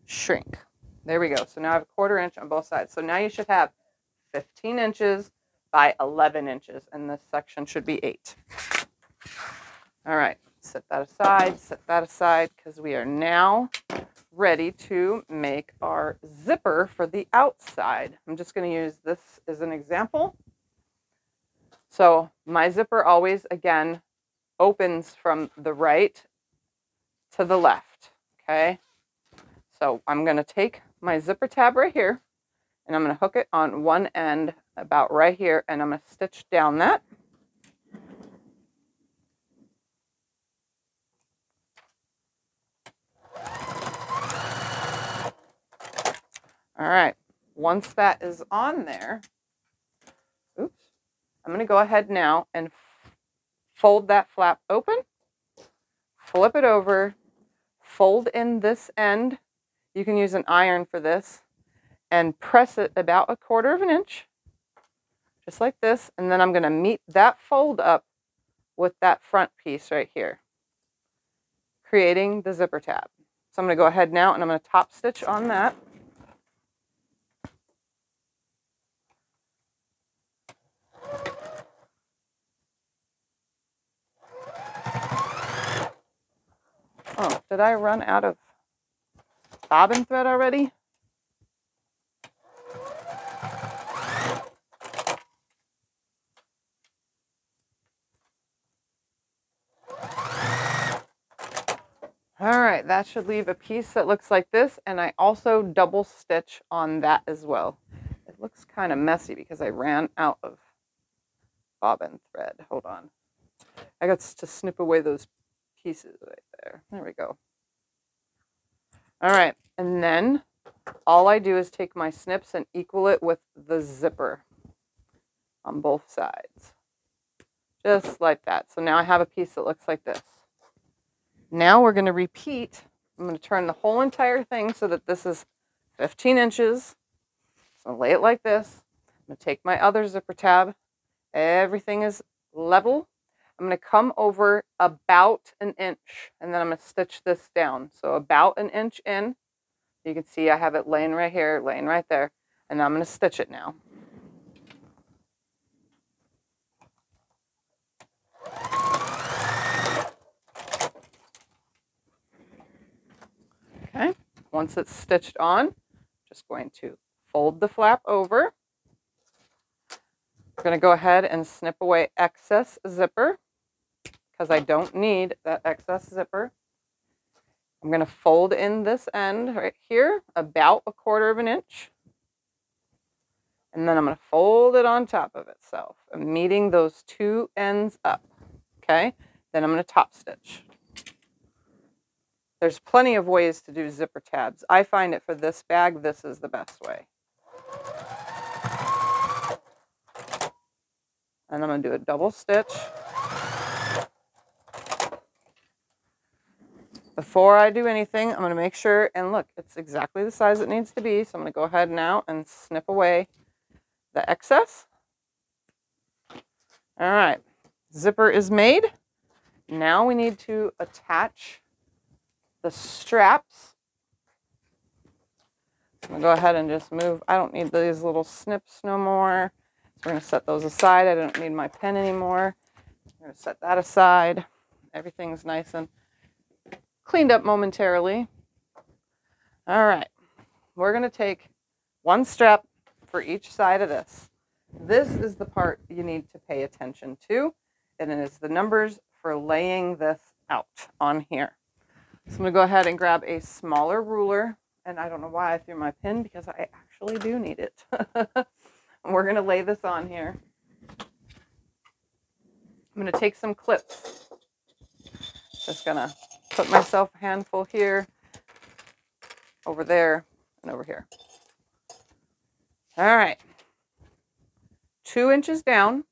shrink. There we go. So now I have a 1/4 inch on both sides. So now you should have 15 inches by 11 inches, and this section should be 8. All right, set that aside, because we are now ready to make our zipper for the outside. I'm just going to use this as an example. So my zipper always, again, opens from the right to the left, okay? So I'm going to take my zipper tab right here, and I'm going to hook it on one end about right here, and I'm going to stitch down that. All right, once that is on there, oops, I'm going to go ahead now and fold that flap open, flip it over, fold in this end. You can use an iron for this, and press it about 1/4 inch, just like this, and then I'm going to meet that fold up with that front piece right here, creating the zipper tab. So I'm going to go ahead now and I'm going to top stitch on that. Oh, did I run out of bobbin thread already? All right, that should leave a piece that looks like this, and I also double stitch on that as well. It looks kind of messy because I ran out of bobbin thread. Hold on. I got to snip away those pieces right there. There we go. All right, and then all I do is take my snips and equal it with the zipper on both sides. Just like that. So now I have a piece that looks like this. Now we're going to repeat. I'm going to turn the whole entire thing so that this is 15 inches. So lay it like this. I'm going to take my other zipper tab. Everything is level. I'm going to come over about 1 inch, and then I'm going to stitch this down. So about 1 inch in. You can see I have it laying right here, laying right there. And I'm going to stitch it now. Okay, once it's stitched on, just going to fold the flap over. We're going to go ahead and snip away excess zipper because I don't need that excess zipper. I'm going to fold in this end right here about 1/4 inch. And then I'm going to fold it on top of itself, meeting those two ends up. Okay, then I'm going to top stitch. There's plenty of ways to do zipper tabs. I find it for this bag, this is the best way. And I'm going to do a double stitch. Before I do anything, I'm going to make sure, and look, it's exactly the size it needs to be. So I'm going to go ahead now and snip away the excess. All right, zipper is made. Now we need to attach the straps. I'm going to go ahead and just move. I don't need these little snips no more. So we're going to set those aside. I don't need my pen anymore. I'm going to set that aside. Everything's nice and cleaned up momentarily. All right. We're going to take one strap for each side of this. This is the part you need to pay attention to, and it is the numbers for laying this out on here. So I'm going to go ahead and grab a smaller ruler, and I don't know why I threw my pin because I actually do need it. We're going to lay this on here. I'm going to take some clips. Just going to put myself a handful here, over there, and over here. All right. 2 inches down.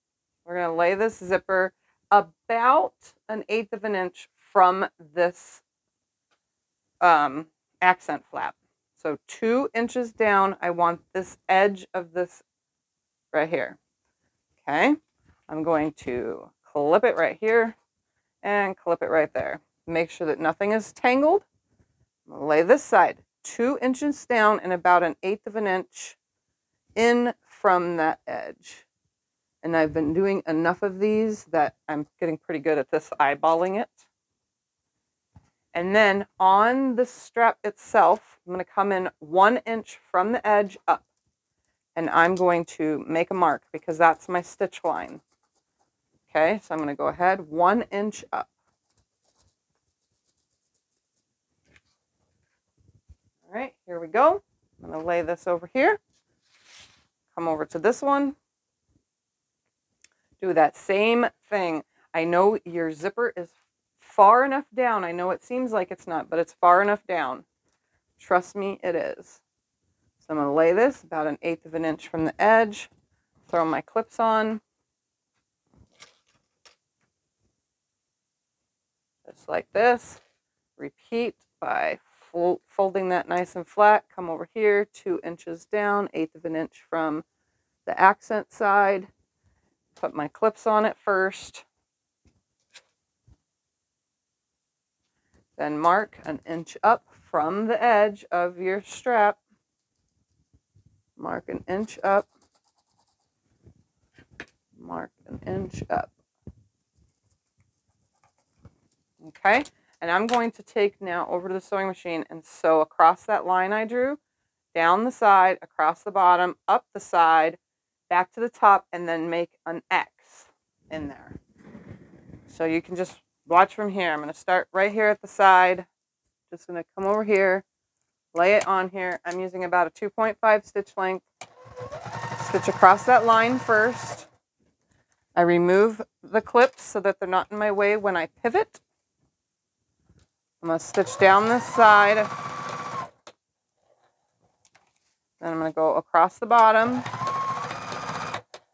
We're going to lay this zipper about 1/8 of an inch from this accent flap. So 2 inches down, I want this edge of this right here. Okay. I'm going to clip it right here and clip it right there. Make sure that nothing is tangled. I'm going to lay this side 2 inches down and about 1/8 of an inch in from that edge. And I've been doing enough of these that I'm getting pretty good at this eyeballing it. And then on the strap itself, I'm going to come in 1 inch from the edge up. And I'm going to make a mark because that's my stitch line. Okay, so I'm going to go ahead 1 inch up. All right, here we go. I'm going to lay this over here. Come over to this one. Do that same thing. I know your zipper is far enough down. I know it seems like it's not, but it's far enough down. Trust me, it is. So I'm going to lay this about 1/8 of an inch from the edge. Throw my clips on. Just like this. Repeat by folding that nice and flat. Come over here, 2 inches down, 1/8 of an inch from the accent side. Put my clips on it first. Then mark 1 inch up from the edge of your strap. Mark 1 inch up. Mark 1 inch up. Okay, and I'm going to take now over to the sewing machine and sew across that line I drew, down the side, across the bottom, up the side, back to the top, and then make an X in there. So you can just watch from here. I'm going to start right here at the side. Just going to come over here, lay it on here. I'm using about a 2.5 stitch length. Stitch across that line first. I remove the clips so that they're not in my way when I pivot. I'm going to stitch down this side. Then I'm going to go across the bottom.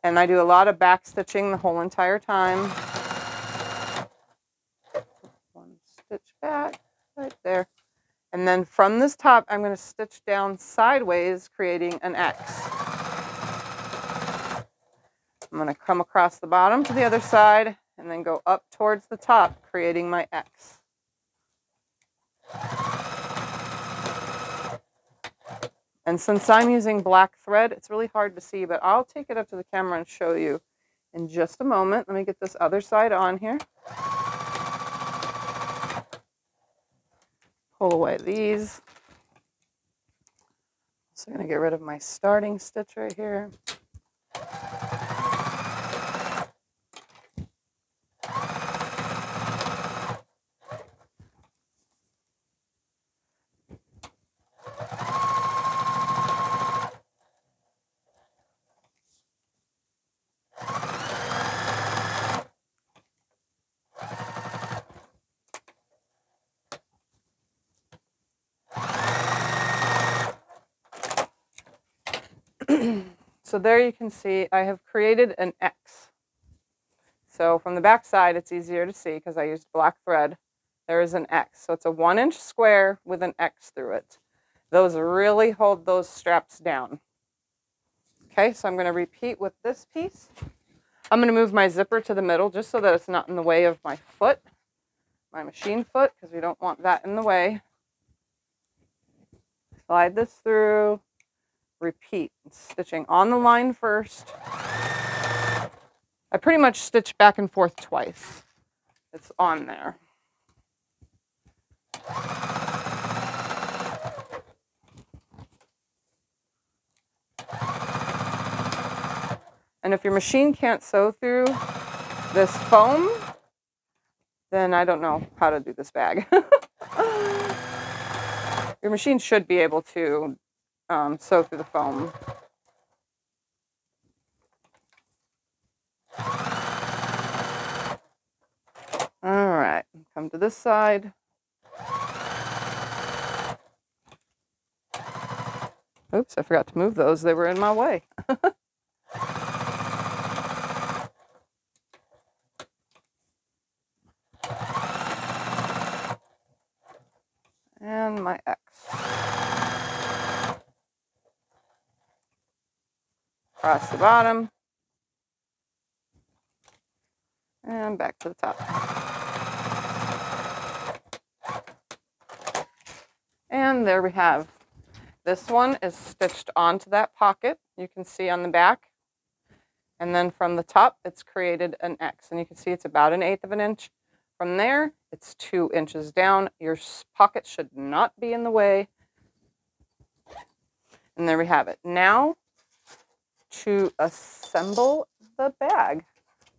And I do a lot of back stitching the whole entire time. One stitch back, right there. And then from this top, I'm going to stitch down sideways, creating an X. I'm going to come across the bottom to the other side, and then go up towards the top, creating my X. And since I'm using black thread, it's really hard to see, but I'll take it up to the camera and show you in just a moment. Let me get this other side on here. Pull away these. So I'm going to get rid of my starting stitch right here. So there you can see I have created an X. So from the back side, it's easier to see because I used black thread. There is an X. So it's a 1 inch square with an X through it. Those really hold those straps down. Okay, so I'm going to repeat with this piece. I'm going to move my zipper to the middle just so that it's not in the way of my foot, my machine foot, because we don't want that in the way. Slide this through. Repeat, stitching on the line first. I pretty much stitch back and forth twice. It's on there. And if your machine can't sew through this foam, then I don't know how to do this bag. Your machine should be able to sew through the foam. All right, come to this side. Oops, I forgot to move those. They were in my way. And my X. Across the bottom. And back to the top. And there we have. This one is stitched onto that pocket. You can see on the back. And then from the top, it's created an X. And you can see it's about 1/8 of an inch. From there, it's 2 inches down. Your pocket should not be in the way. And there we have it. Now, to assemble the bag.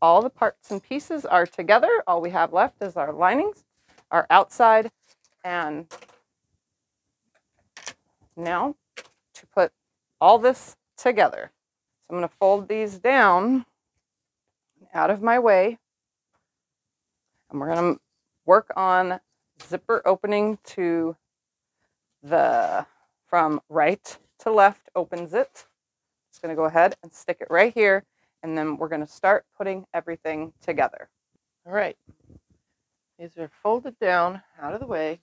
All the parts and pieces are together. All we have left is our linings, our outside, and now to put all this together. So I'm going to fold these down out of my way, and we're going to work on zipper opening to the, from right to left opens it. Just going to go ahead and stick it right here, and then we're going to start putting everything together. All right, these are folded down out of the way.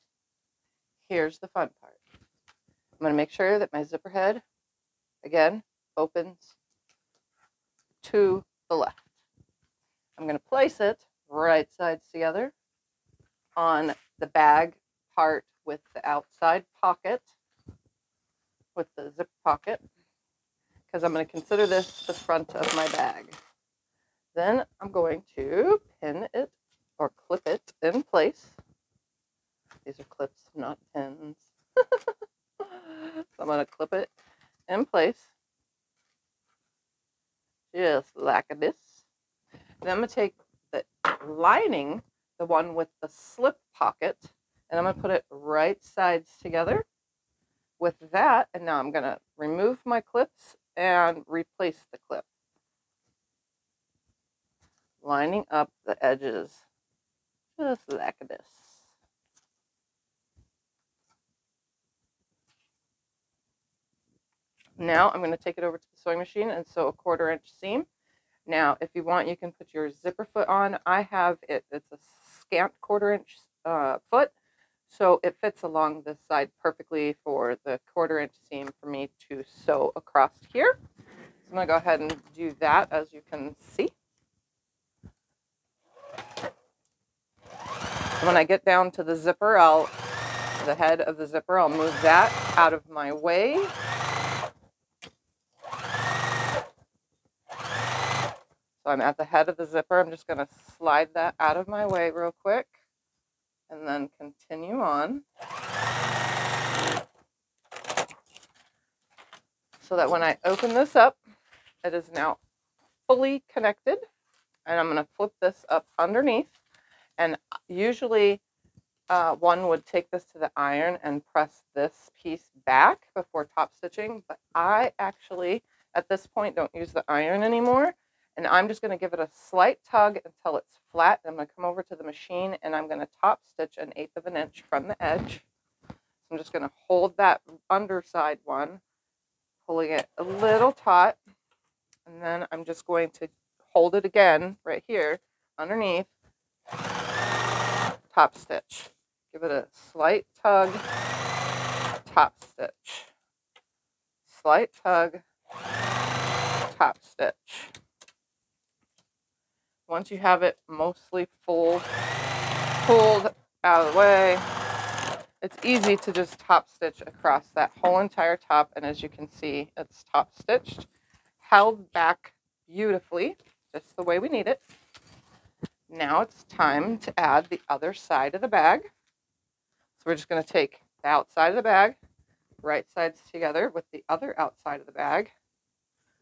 Here's the fun part. I'm going to make sure that my zipper head, again, opens to the left. I'm going to place it right sides together on the bag part with the outside pocket, with the zip pocket, because I'm going to consider this the front of my bag. Then I'm going to pin it or clip it in place. These are clips, not pins. So I'm going to clip it in place, just like this. Then I'm going to take the lining, the one with the slip pocket, and I'm going to put it right sides together with that. And now I'm going to remove my clips and replace the clip, lining up the edges just like this. Now I'm going to take it over to the sewing machine and sew a 1/4 inch seam. Now, if you want, you can put your zipper foot on. I have it, it's a scant 1/4 inch foot, so it fits along this side perfectly for the 1/4 inch seam for me to sew across here. So I'm going to go ahead and do that, as you can see. When I get down to the zipper, the head of the zipper, I'll move that out of my way. So I'm at the head of the zipper. I'm just going to slide that out of my way real quick and then continue on, so that when I open this up, it is now fully connected. And I'm going to flip this up underneath. And usually one would take this to the iron and press this piece back before top stitching. But I actually, at this point, don't use the iron anymore. And I'm just going to give it a slight tug until it's flat. I'm going to come over to the machine and I'm going to top stitch 1/8 of an inch from the edge. So I'm just going to hold that underside one, pulling it a little taut. And then I'm just going to hold it again right here underneath, top stitch. Give it a slight tug, top stitch. Slight tug, top stitch. Once you have it mostly pulled out of the way, it's easy to just top stitch across that whole entire top. And as you can see, it's top stitched, held back beautifully, just the way we need it. Now it's time to add the other side of the bag. So we're just going to take the outside of the bag, right sides together with the other outside of the bag.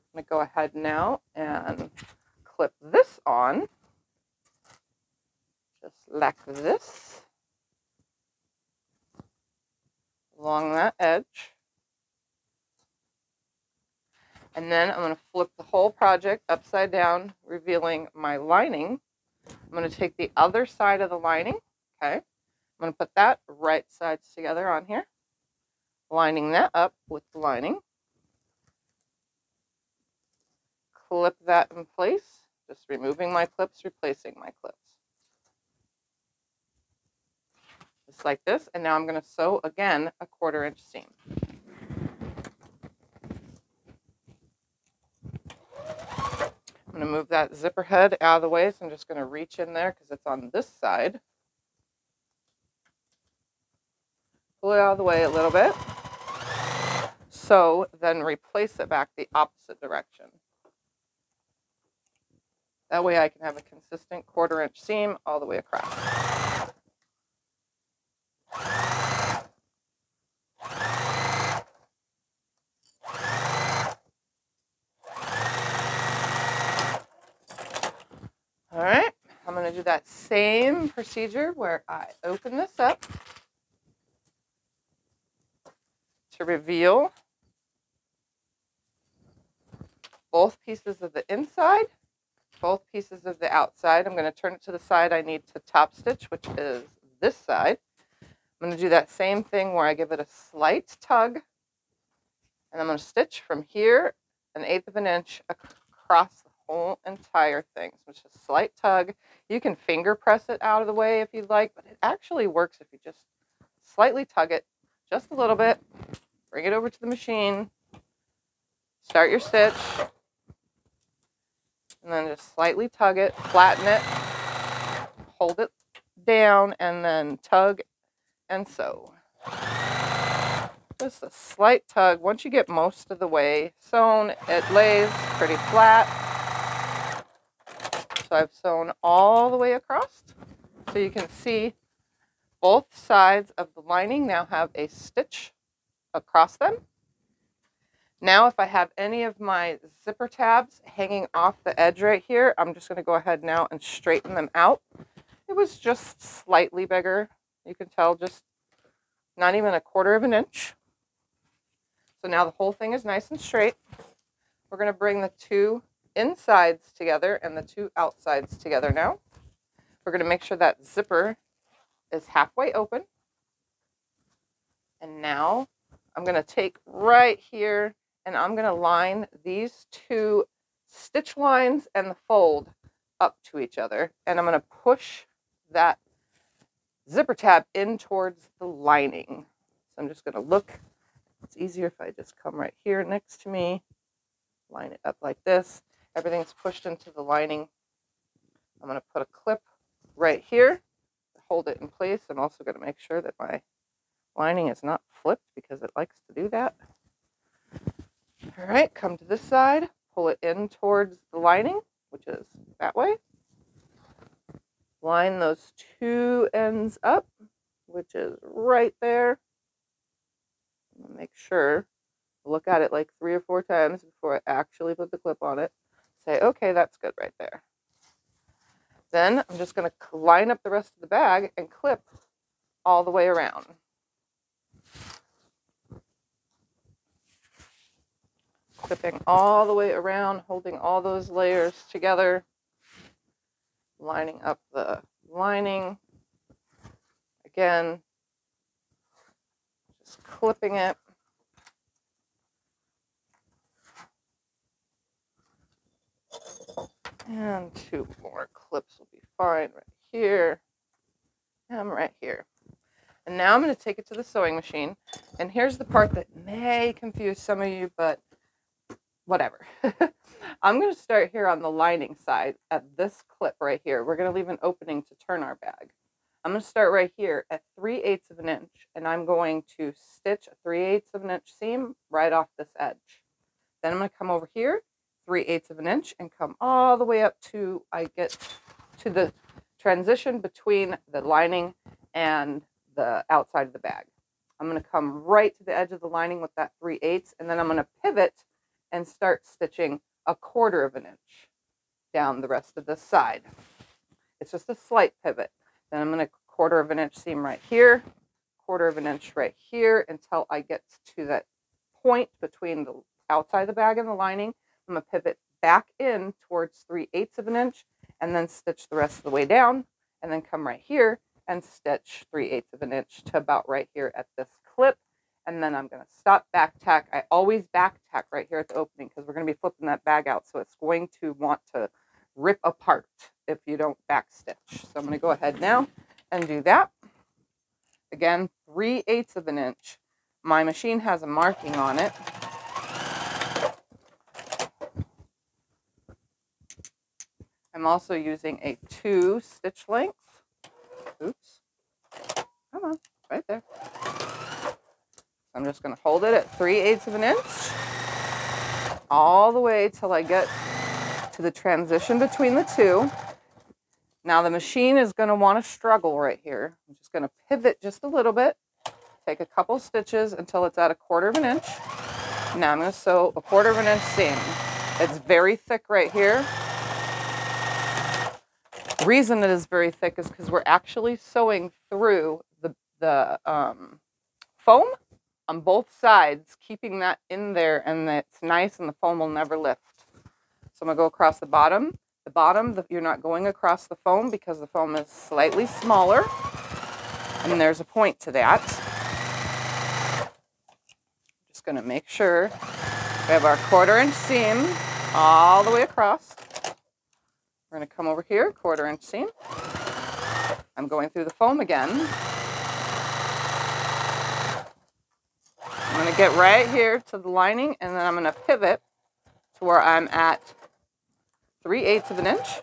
I'm going to go ahead now and clip this on, just like this, along that edge. And then I'm going to flip the whole project upside down, revealing my lining. I'm going to take the other side of the lining, okay? I'm going to put that right sides together on here, lining that up with the lining. clip that in place, just removing my clips, replacing my clips. Just like this, and now I'm going to sew again a 1/4 inch seam. I'm going to move that zipper head out of the way, so I'm just going to reach in there because it's on this side. Pull it out of the way a little bit. So then replace it back the opposite direction. That way I can have a consistent 1/4 inch seam all the way across. All right, I'm going to do that same procedure where I open this up to reveal both pieces of the inside, both pieces of the outside. I'm going to turn it to the side I need to top stitch, which is this side. I'm going to do that same thing where I give it a slight tug, and I'm going to stitch from here 1/8 of an inch across the whole entire thing. So it's just a slight tug. You can finger press it out of the way if you'd like, but it actually works if you just slightly tug it just a little bit, bring it over to the machine, start your stitch, and then just slightly tug it, flatten it, hold it down, and then tug and sew. Just a slight tug. Once you get most of the way sewn, it lays pretty flat. So I've sewn all the way across. So you can see both sides of the lining now have a stitch across them. Now if I have any of my zipper tabs hanging off the edge right here, I'm just going to go ahead now and straighten them out. It was just slightly bigger. You can tell, just not even a 1/4 of an inch. So now the whole thing is nice and straight. We're going to bring the two insides together and the two outsides together now. We're going to make sure that zipper is halfway open. And now I'm going to take right here and I'm going to line these two stitch lines and the fold up to each other. And I'm going to push that zipper tab in towards the lining. So I'm just going to look. It's easier if I just come right here next to me, line it up like this. Everything's pushed into the lining. I'm going to put a clip right here to hold it in place. I'm also going to make sure that my lining is not flipped because it likes to do that. All right, come to this side, pull it in towards the lining, which is that way. Line those two ends up, which is right there. Make sure, look at it like 3 or 4 times before I actually put the clip on it. Say, okay, that's good right there. Then I'm just going to line up the rest of the bag and clip all the way around. Clipping all the way around, holding all those layers together, lining up the lining. Again, just clipping it. And 2 more clips will be fine right here and right here. And now I'm going to take it to the sewing machine. And here's the part that may confuse some of you, but whatever. I'm going to start here on the lining side at this clip right here. We're going to leave an opening to turn our bag. I'm going to start right here at 3/8 of an inch, and I'm going to stitch a 3/8 of an inch seam right off this edge. Then I'm going to come over here 3/8 of an inch and come all the way up to I get to the transition between the lining and the outside of the bag. I'm going to come right to the edge of the lining with that 3/8, and then I'm going to pivot and start stitching a 1/4 of an inch down the rest of this side. It's just a slight pivot. Then I'm going to 1/4 of an inch seam right here, 1/4 of an inch right here until I get to that point between the outside of the bag and the lining. I'm going to pivot back in towards 3/8 of an inch and then stitch the rest of the way down, and then come right here and stitch 3/8 of an inch to about right here at this clip. and then I'm going to stop back tack. I always back tack right here at the opening because we're going to be flipping that bag out, so it's going to want to rip apart if you don't back stitch. So I'm going to go ahead now and do that. Again, 3/8 of an inch. My machine has a marking on it. I'm also using a 2 stitch length. Oops. Come on, right there. I'm just going to hold it at 3/8 of an inch all the way till I get to the transition between the two. Now the machine is going to want to struggle right here. I'm just going to pivot just a little bit, take a couple stitches until it's at 1/4 of an inch. Now I'm going to sew a 1/4 of an inch seam. It's very thick right here. The reason it is very thick is because we're actually sewing through the foam on both sides, keeping that in there, and it's nice and the foam will never lift. So I'm going to go across the bottom. The bottom, you're not going across the foam because the foam is slightly smaller, and there's a point to that. Just going to make sure we have our 1/4 inch seam all the way across. We're going to come over here, 1/4 inch seam. I'm going through the foam again. I'm going to get right here to the lining, and then I'm going to pivot to where I'm at 3/8 of an inch.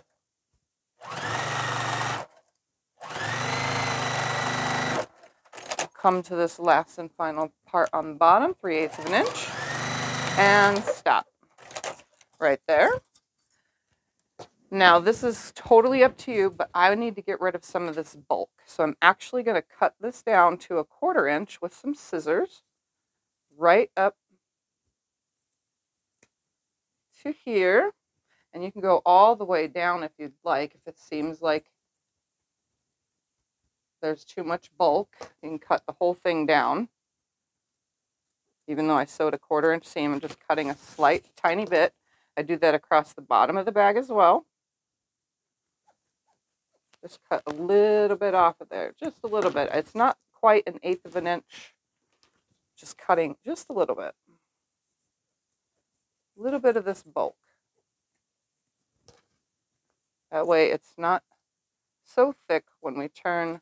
Come to this last and final part on the bottom, 3/8 of an inch, and stop right there. Now this is totally up to you, but I need to get rid of some of this bulk. So I'm actually going to cut this down to 1/4 inch with some scissors right up to here. And you can go all the way down if you'd like. If it seems like there's too much bulk, you can cut the whole thing down. Even though I sewed a 1/4 inch seam, I'm just cutting a slight tiny bit. I do that across the bottom of the bag as well. Just cut a little bit off of there, just a little bit. It's not quite 1/8 of an inch. Just cutting just a little bit. A little bit of this bulk. That way it's not so thick when we turn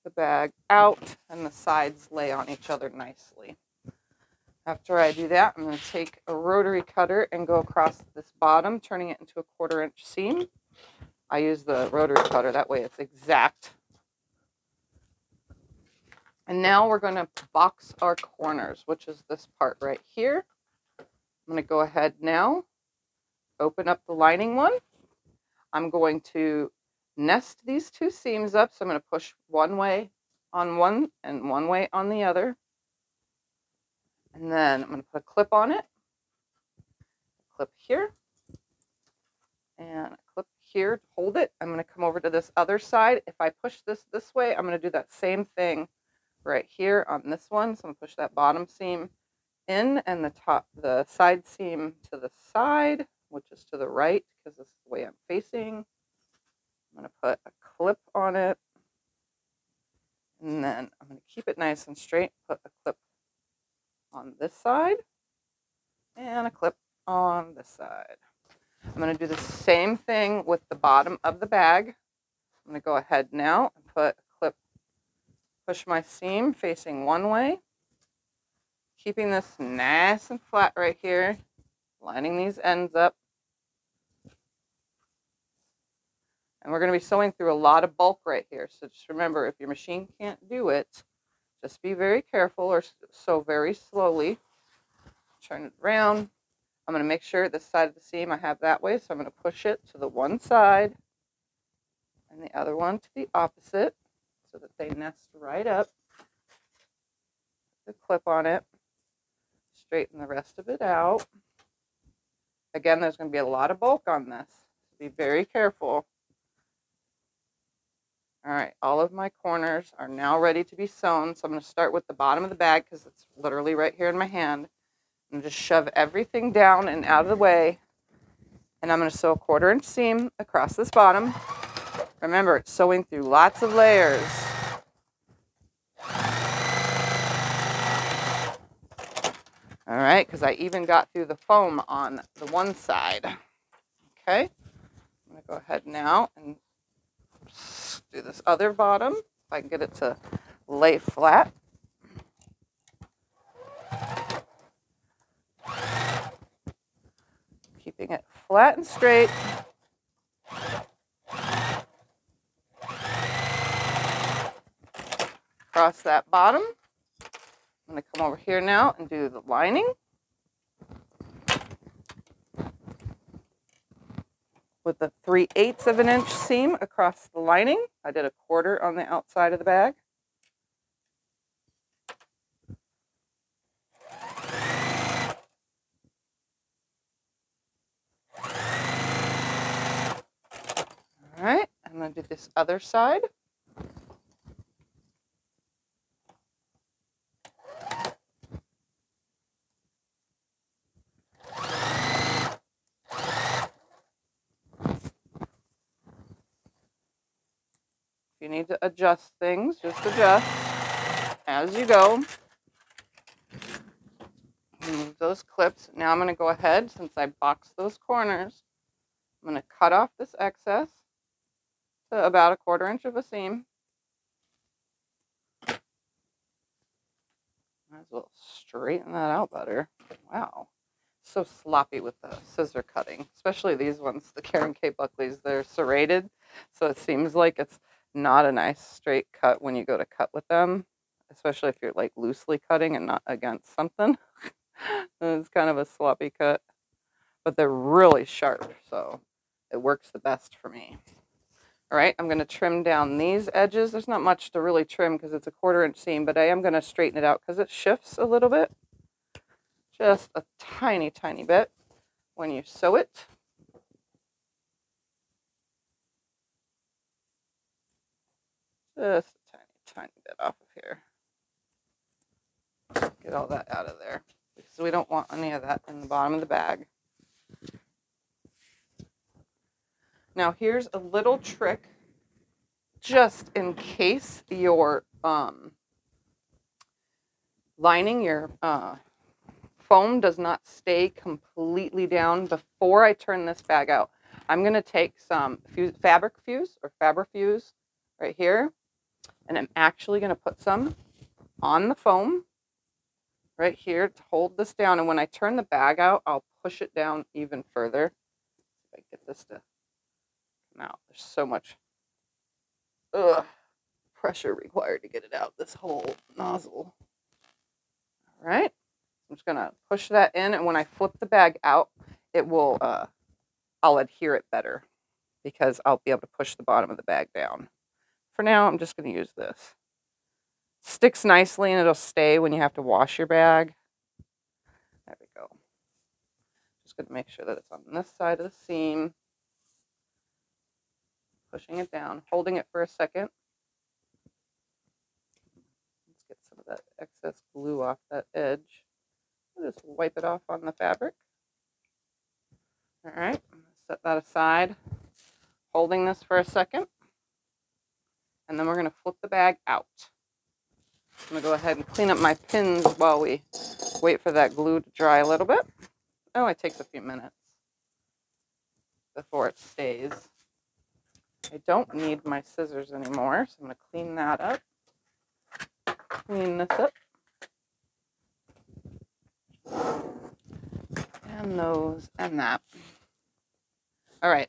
the bag out and the sides lay on each other nicely. After I do that, I'm going to take a rotary cutter and go across this bottom, turning it into a 1/4 inch seam. I use the rotary cutter, that way it's exact. And now we're going to box our corners, which is this part right here. I'm going to go ahead now, open up the lining one. I'm going to nest these 2 seams up. So I'm going to push one way on one and one way on the other. And then I'm going to put a clip on it. A clip here. And a clip here to hold it. I'm going to come over to this other side. If I push this way, I'm going to do that same thing right here on this one. So I'm going to push that bottom seam in and the side seam to the side, which is to the right because this is the way I'm facing. I'm going to put a clip on it, and then I'm going to keep it nice and straight, put a clip on this side and a clip on this side. I'm going to do the same thing with the bottom of the bag. I'm going to go ahead now and put a clip, push my seam facing one way, keeping this nice and flat right here, lining these ends up. And we're going to be sewing through a lot of bulk right here. So just remember, if your machine can't do it, just be very careful or sew very slowly. Turn it around. I'm going to make sure this side of the seam I have that way. So I'm going to push it to the one side and the other one to the opposite so that they nest right up. Put the clip on it. Straighten the rest of it out. Again, there's going to be a lot of bulk on this. So be very careful. All right, all of my corners are now ready to be sewn. So I'm going to start with the bottom of the bag because it's literally right here in my hand. And just shove everything down and out of the way. And I'm going to sew a 1/4 inch seam across this bottom. Remember, it's sewing through lots of layers. All right, because I even got through the foam on the one side. Okay, I'm going to go ahead now and do this other bottom, if I can get it to lay flat. Keeping it flat and straight. Across that bottom. I'm going to come over here now and do the lining. With the 3/8 of an inch seam across the lining. I did a 1/4 on the outside of the bag. All right, I'm going to do this other side. If you need to adjust things, just adjust as you go. Move those clips. Now I'm going to go ahead, since I boxed those corners, I'm going to cut off this excess to about a 1/4 inch of a seam. Might as well straighten that out better. Wow. So sloppy with the scissor cutting, especially these ones, the Karen K. Buckleys. They're serrated, so it seems like it's not a nice straight cut when you go to cut with them, especially if you're like loosely cutting and not against something. It's kind of a sloppy cut, but they're really sharp, so it works the best for me. All right, I'm going to trim down these edges. There's not much to really trim because it's a 1/4 inch seam, but I am going to straighten it out because it shifts a little bit. Just a tiny, tiny bit when you sew it. Just a tiny, tiny bit off of here. Get all that out of there because we don't want any of that in the bottom of the bag. Now here's a little trick just in case your lining, your foam does not stay completely down. Before I turn this bag out, I'm going to take some fabric fuse or Fabrifuse right here, and I'm actually going to put some on the foam right here to hold this down. And when I turn the bag out, I'll push it down even further. If I get this to come out, there's so much pressure required to get it out, this whole nozzle. All right. I'm just going to push that in, and when I flip the bag out, it will, I'll adhere it better because I'll be able to push the bottom of the bag down. For now, I'm just going to use this. Sticks nicely and it'll stay when you have to wash your bag. There we go. Just going to make sure that it's on this side of the seam. Pushing it down, holding it for a second. Let's get some of that excess glue off that edge. I'll just wipe it off on the fabric. All right, I'm going to set that aside, holding this for a second. And then we're going to flip the bag out. I'm going to go ahead and clean up my pins while we wait for that glue to dry a little bit. Oh, it takes a few minutes before it stays. I don't need my scissors anymore, so I'm going to clean that up. Clean this up. And those and that. All right.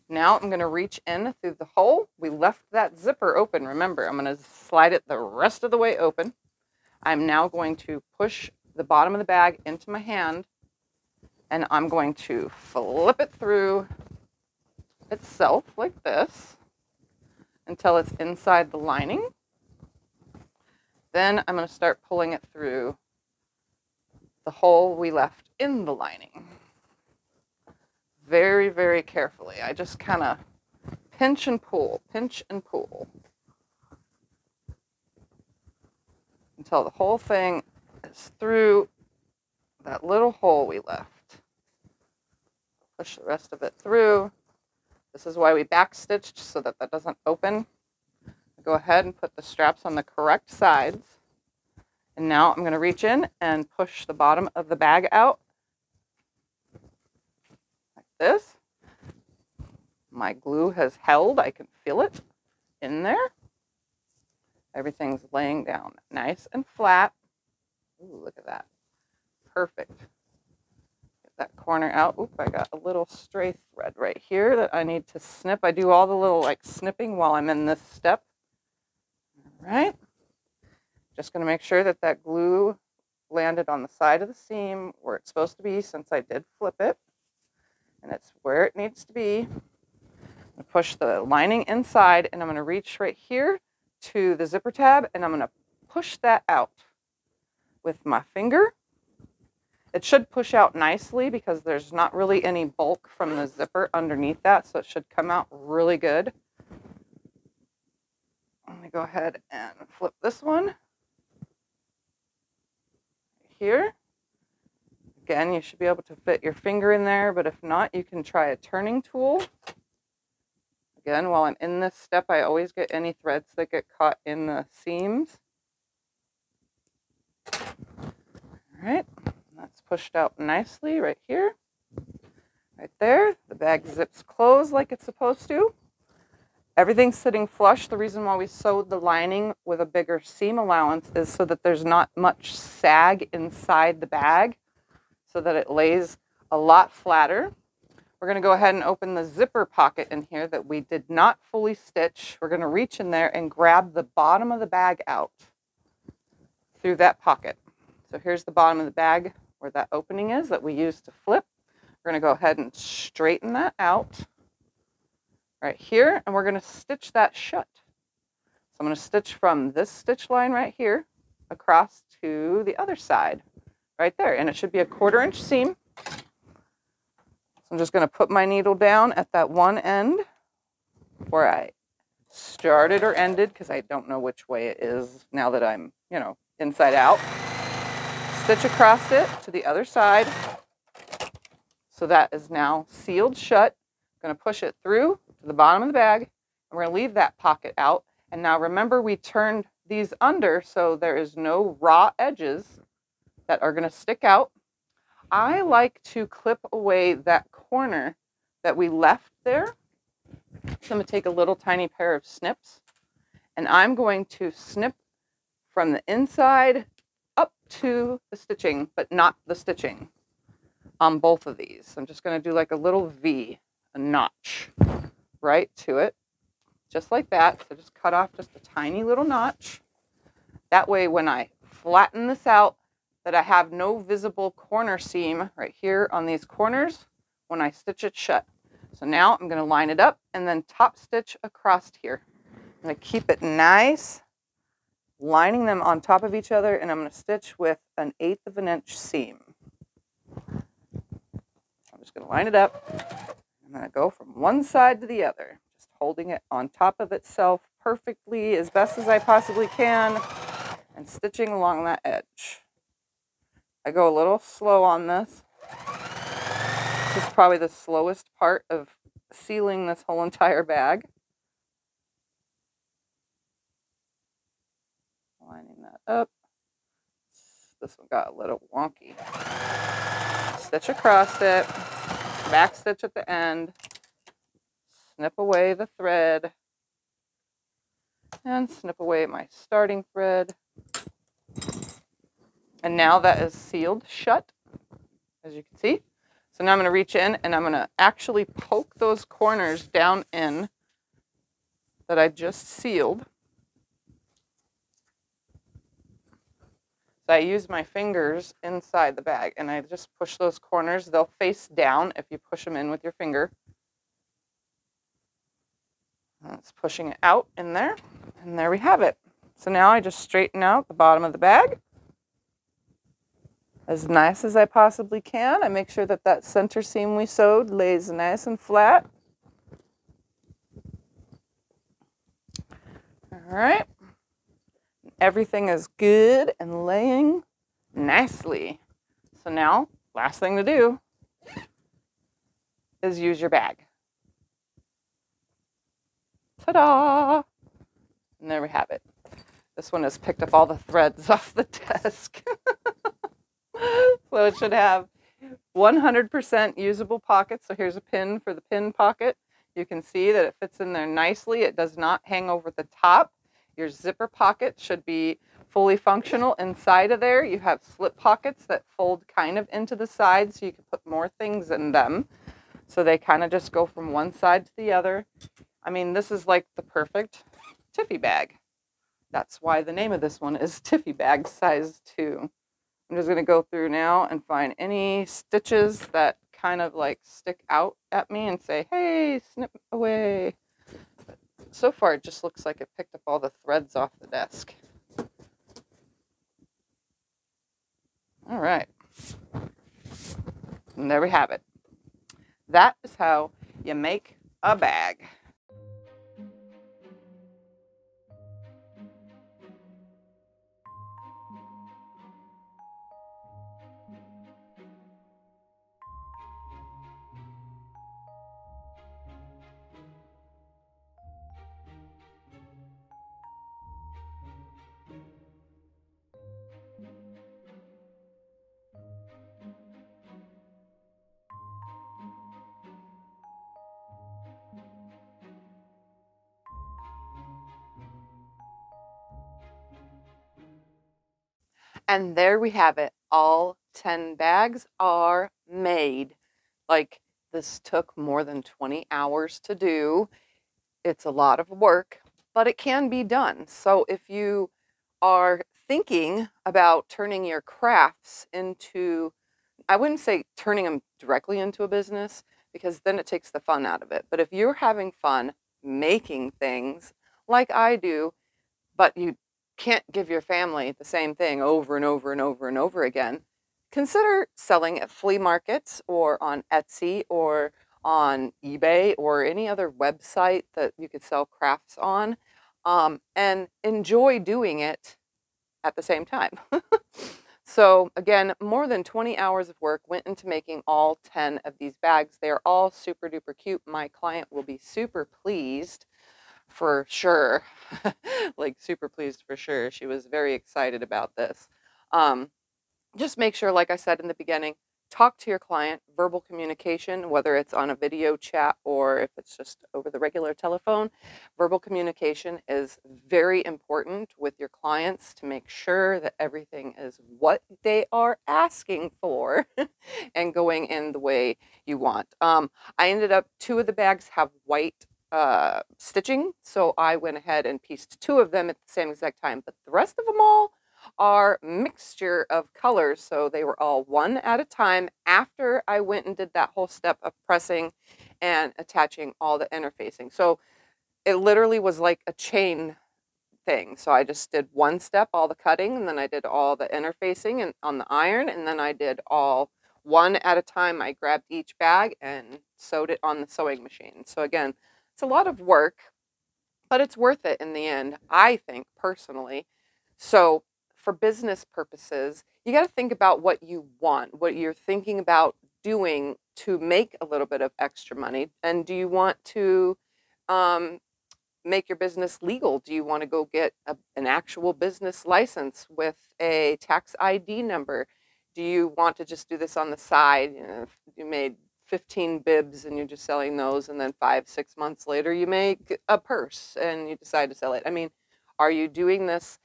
Now I'm going to reach in through the hole. We left that zipper open. Remember, I'm going to slide it the rest of the way open. I'm now going to push the bottom of the bag into my hand, and I'm going to flip it through itself like this until it's inside the lining. Then I'm going to start pulling it through the hole we left in the lining. Very, very carefully. I just kind of pinch and pull until the whole thing is through that little hole we left. Push the rest of it through. This is why we back stitched, so that that doesn't open. Go ahead and put the straps on the correct sides. And now I'm going to reach in and push the bottom of the bag out like this. My glue has held. I can feel it in there. Everything's laying down nice and flat. Ooh, look at that. Perfect. Get that corner out. Oop, I got a little stray thread right here that I need to snip. I do all the little like snipping while I'm in this step. All right. Just going to make sure that that glue landed on the side of the seam where it's supposed to be, since I did flip it. And it's where it needs to be. I'm going to push the lining inside, and I'm going to reach right here to the zipper tab, and I'm going to push that out with my finger. It should push out nicely because there's not really any bulk from the zipper underneath that, so it should come out really good. Let me go ahead and flip this one here. Again, you should be able to fit your finger in there, but if not, you can try a turning tool. Again, while I'm in this step, I always get any threads that get caught in the seams. All right, that's pushed out nicely right here. Right there, the bag zips closed like it's supposed to. Everything's sitting flush. The reason why we sewed the lining with a bigger seam allowance is so that there's not much sag inside the bag, so that it lays a lot flatter. We're going to go ahead and open the zipper pocket in here that we did not fully stitch. We're going to reach in there and grab the bottom of the bag out through that pocket. So here's the bottom of the bag where that opening is that we used to flip. We're going to go ahead and straighten that out right here, and we're going to stitch that shut. So I'm going to stitch from this stitch line right here across to the other side right there, and it should be a 1/4 inch seam. So I'm just going to put my needle down at that one end where I started or ended, because I don't know which way it is now that I'm, inside out. Stitch across it to the other side. So that is now sealed shut. I'm going to push it through to the bottom of the bag, and we're going to leave that pocket out. And now remember, we turned these under so there is no raw edges that are going to stick out. I like to clip away that corner that we left there. So I'm going to take a little tiny pair of snips, and I'm going to snip from the inside up to the stitching, but not the stitching on both of these. I'm just going to do like a little V, a notch right to it, just like that. So just cut off just a tiny little notch. That way when I flatten this out, that I have no visible corner seam right here on these corners when I stitch it shut. So now I'm going to line it up and then top stitch across here. I'm going to keep it nice, lining them on top of each other, and I'm going to stitch with an 1/8 of an inch seam. I'm just going to line it up. I'm going to go from one side to the other, just holding it on top of itself perfectly as best as I possibly can and stitching along that edge. I go a little slow on this. This is probably the slowest part of sealing this whole entire bag. Lining that up. This one got a little wonky. Stitch across it, back stitch at the end, snip away the thread, and snip away my starting thread. And now that is sealed shut, as you can see. So now I'm going to reach in and I'm going to actually poke those corners down in that I just sealed. So I use my fingers inside the bag and I just push those corners. They'll face down if you push them in with your finger. That's pushing it out in there. And there we have it. So now I just straighten out the bottom of the bag as nice as I possibly can. I make sure that that center seam we sewed lays nice and flat. All right. Everything is good and laying nicely. So now, last thing to do is use your bag. Ta-da! And there we have it. This one has picked up all the threads off the desk. So it should have 100% usable pockets. So here's a pin for the pin pocket. You can see that it fits in there nicely. It does not hang over the top. Your zipper pocket should be fully functional inside of there. You have slip pockets that fold kind of into the side so you can put more things in them. So they kind of just go from one side to the other. I mean, this is like the perfect Tiffy bag. That's why the name of this one is Tiffy Bag Size 2. I'm just going to go through now and find any stitches that kind of like stick out at me and say, hey, snip away. But so far, it just looks like it picked up all the threads off the desk. All right. And there we have it. That is how you make a bag. And there we have it. All 10 bags are made. Like, this took more than 20 hours to do. It's a lot of work, but it can be done. So if you are thinking about turning your crafts into, I wouldn't say turning them directly into a business, because then it takes the fun out of it. But if you're having fun making things like I do, but you can't give your family the same thing over and over and over and over again, consider selling at flea markets or on Etsy or on eBay or any other website that you could sell crafts on, and enjoy doing it at the same time. So again, more than 20 hours of work went into making all 10 of these bags. They're all super duper cute. My client will be super pleased for sure. Like, super pleased for sure. She was very excited about this. Just make sure, like I said in the beginning, talk to your client. Verbal communication, whether it's on a video chat or if it's just over the regular telephone, verbal communication is very important with your clients to make sure that everything is what they are asking for and going in the way you want. I ended up, 2 of the bags have white stitching, so I went ahead and pieced 2 of them at the same exact time, but the rest of them all are mixture of colors, so they were all one at a time after I went and did that whole step of pressing and attaching all the interfacing. So it literally was like a chain thing. So I just did one step, all the cutting, and then I did all the interfacing and on the iron, and then I did all one at a time. I grabbed each bag and sewed it on the sewing machine. So again, it's a lot of work, but it's worth it in the end, I think, personally. So for business purposes, you got to think about what you want, what you're thinking about doing to make a little bit of extra money. And do you want to make your business legal? Do you want to go get an actual business license with a tax ID number? Do you want to just do this on the side? You know, if you made 15 bibs and you're just selling those, and then 5-6 months later you make a purse and you decide to sell it. I mean, are you doing this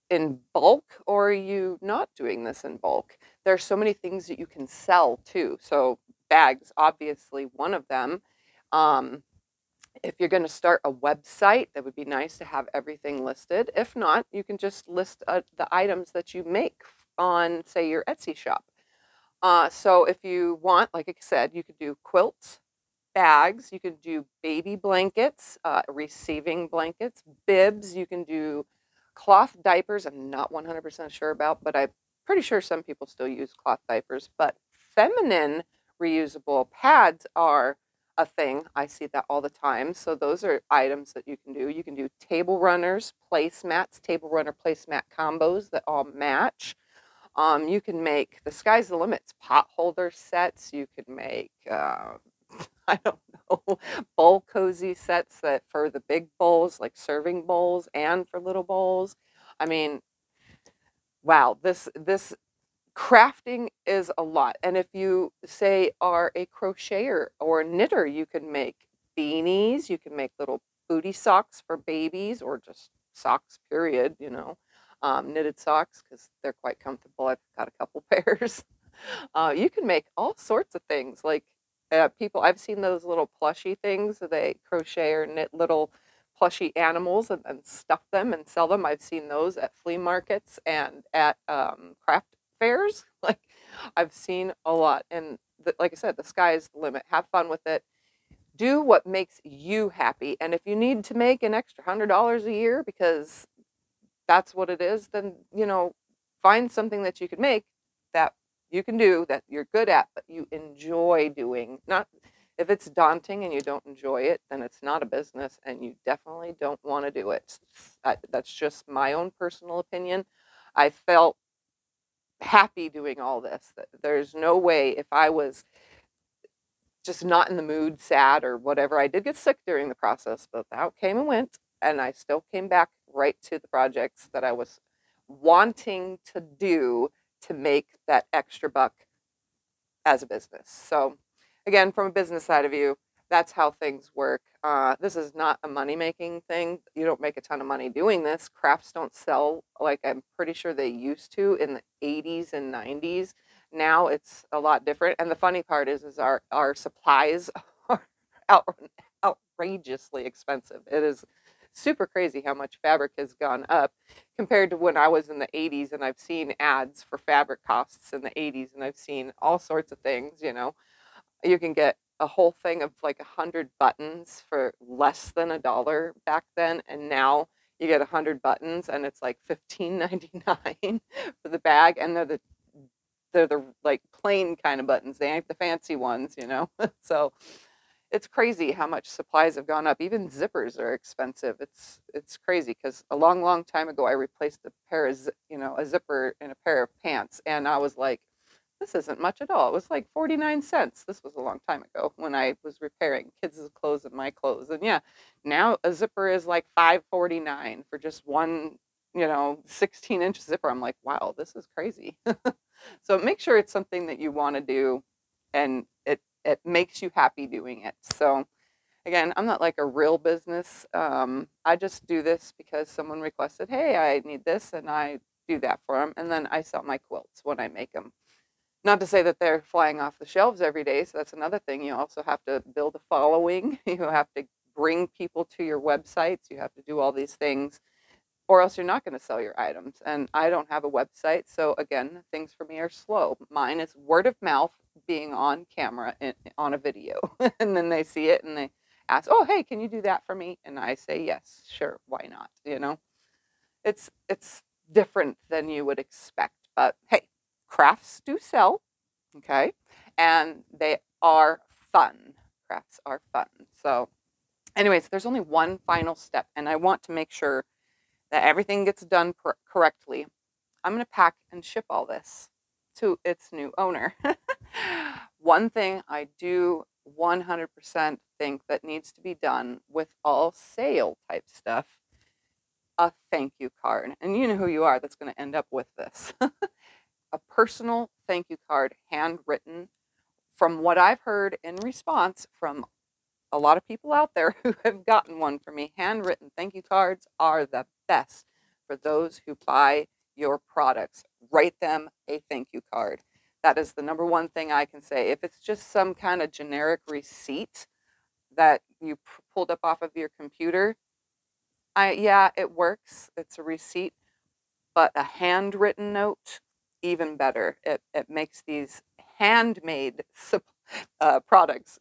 in bulk or are you not doing this in bulk? There's so many things that you can sell too. So bags, obviously one of them. If you're going to start a website, that would be nice to have everything listed. If not, you can just list the items that you make on, say, your Etsy shop. So if you want, like I said, you could do quilts, bags, you could do baby blankets, receiving blankets, bibs, you can do cloth diapers. I'm not 100% sure about, but I'm pretty sure some people still use cloth diapers. But feminine reusable pads are a thing. I see that all the time. So those are items that you can do. You can do table runners, placemats, table runner placemat combos that all match. You can make, the sky's the limit, pot holder sets. You could make, I don't know, bowl cozy sets that for the big bowls, like serving bowls, and for little bowls. I mean, wow, this crafting is a lot. And if you say are a crocheter or a knitter, you can make beanies, you can make little booty socks for babies or just socks, period, knitted socks because they're quite comfortable. I've got a couple pairs. You can make all sorts of things. Like I've seen those little plushy things. They crochet or knit little plushy animals and stuff them and sell them. I've seen those at flea markets and at craft fairs. Like I've seen a lot. And like I said, the sky is the limit. Have fun with it. Do what makes you happy. And if you need to make an extra $100 a year because that's what it is, then, find something that you can make that you can do that you're good at, but you enjoy doing. Not if it's daunting and you don't enjoy it, then it's not a business and you definitely don't want to do it. That's just my own personal opinion. I felt happy doing all this. There's no way if I was just not in the mood, sad or whatever. I did get sick during the process, but that came and went. And I still came back right to the projects that I was wanting to do to make that extra buck as a business. So again, from a business side of you, that's how things work. This is not a money-making thing. You don't make a ton of money doing this. Crafts don't sell like I'm pretty sure they used to in the 80s and 90s. Now it's a lot different. And the funny part is our supplies are outrageously expensive. It is super crazy how much fabric has gone up compared to when I was in the 80s, and I've seen ads for fabric costs in the 80s, and I've seen all sorts of things. You can get a whole thing of like 100 buttons for less than $1 back then, and now you get 100 buttons and it's like $15.99 for the bag, and they're the like plain kind of buttons. They ain't the fancy ones. So it's crazy how much supplies have gone up. Even zippers are expensive. It's crazy because a long time ago I replaced a zipper in a pair of pants, and I was like, this isn't much at all. It was like 49 cents. This was a long time ago when I was repairing kids' clothes and my clothes. And yeah, now a zipper is like $5.49 for just one 16-inch zipper. I'm like, wow, this is crazy. So make sure it's something that you want to do and it makes you happy doing it. So again, I'm not like a real business. I just do this because someone requested, hey, I need this, and I do that for them. And then I sell my quilts when I make them. Not to say that they're flying off the shelves every day. So that's another thing. You also have to build a following. You have to bring people to your websites. You have to do all these things, or else you're not going to sell your items. And I don't have a website. So again, things for me are slow. Mine is word of mouth, being on camera on a video. And then they see it and they ask, oh, hey, can you do that for me? And I say, yes, sure. Why not? It's different than you would expect, but hey, crafts do sell. Okay. And they are fun. Crafts are fun. So anyways, there's only one final step, and I want to make sure that everything gets done correctly. I'm going to pack and ship all this to its new owner. One thing I do 100% think that needs to be done with all sale type stuff, a thank you card. And you know who you are that's going to end up with this. A personal thank you card, handwritten. From what I've heard in response from a lot of people out there who have gotten one from me, handwritten thank you cards are the best for those who buy your products. Write them a thank you card. That is the number one thing I can say. If it's just some kind of generic receipt that you pulled up off of your computer, yeah, it works. It's a receipt, but a handwritten note, even better. It makes these handmade products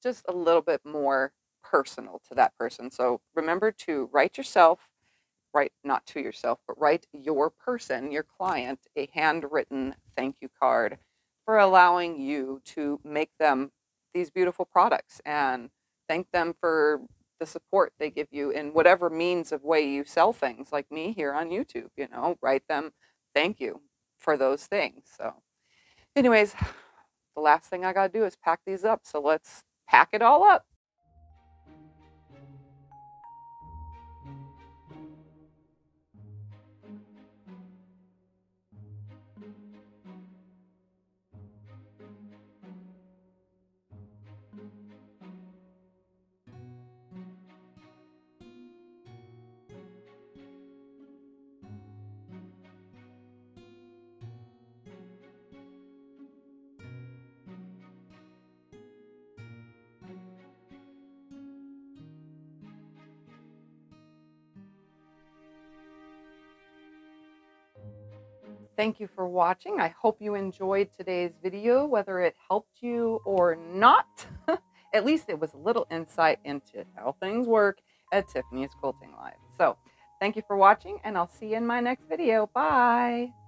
just a little bit more personal to that person. So remember to write not to yourself, but write your person, your client, a handwritten thank you card for allowing you to make them these beautiful products, and thank them for the support they give you in whatever means of way you sell things, like me here on YouTube. Write them thank you for those things. So anyways, the last thing I got to do is pack these up. So let's pack it all up. Thank you for watching. I hope you enjoyed today's video, whether it helped you or not. At least it was a little insight into how things work at Tiffany's Quilting Live. So thank you for watching, and I'll see you in my next video. Bye.